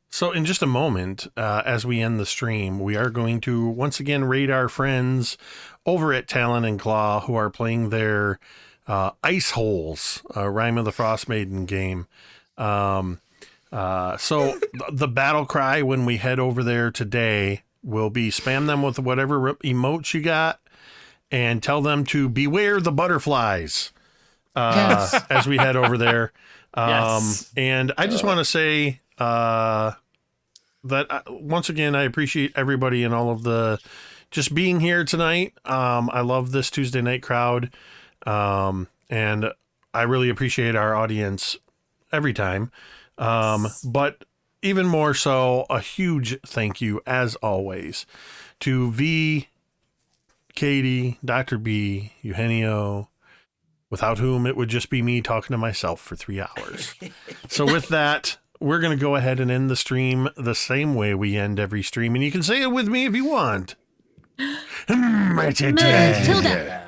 So in just a moment, as we end the stream, we are going to once again raid our friends over at Talon and Claw, who are playing their Ice Holes, Rime of the Frost Maiden game. So the battle cry when we head over there today will be spam them with whatever emotes you got and tell them to beware the butterflies as we head over there. Yes. And I just want to say that once again, I appreciate everybody and all of the just being here tonight. I love this Tuesday night crowd. And I really appreciate our audience every time. But even more so, a huge thank you, as always, to V, Katie, Dr. B, Eugenio, without whom it would just be me talking to myself for 3 hours. So with that, we're going to go ahead and end the stream the same way we end every stream. And you can say it with me if you want. Tilda.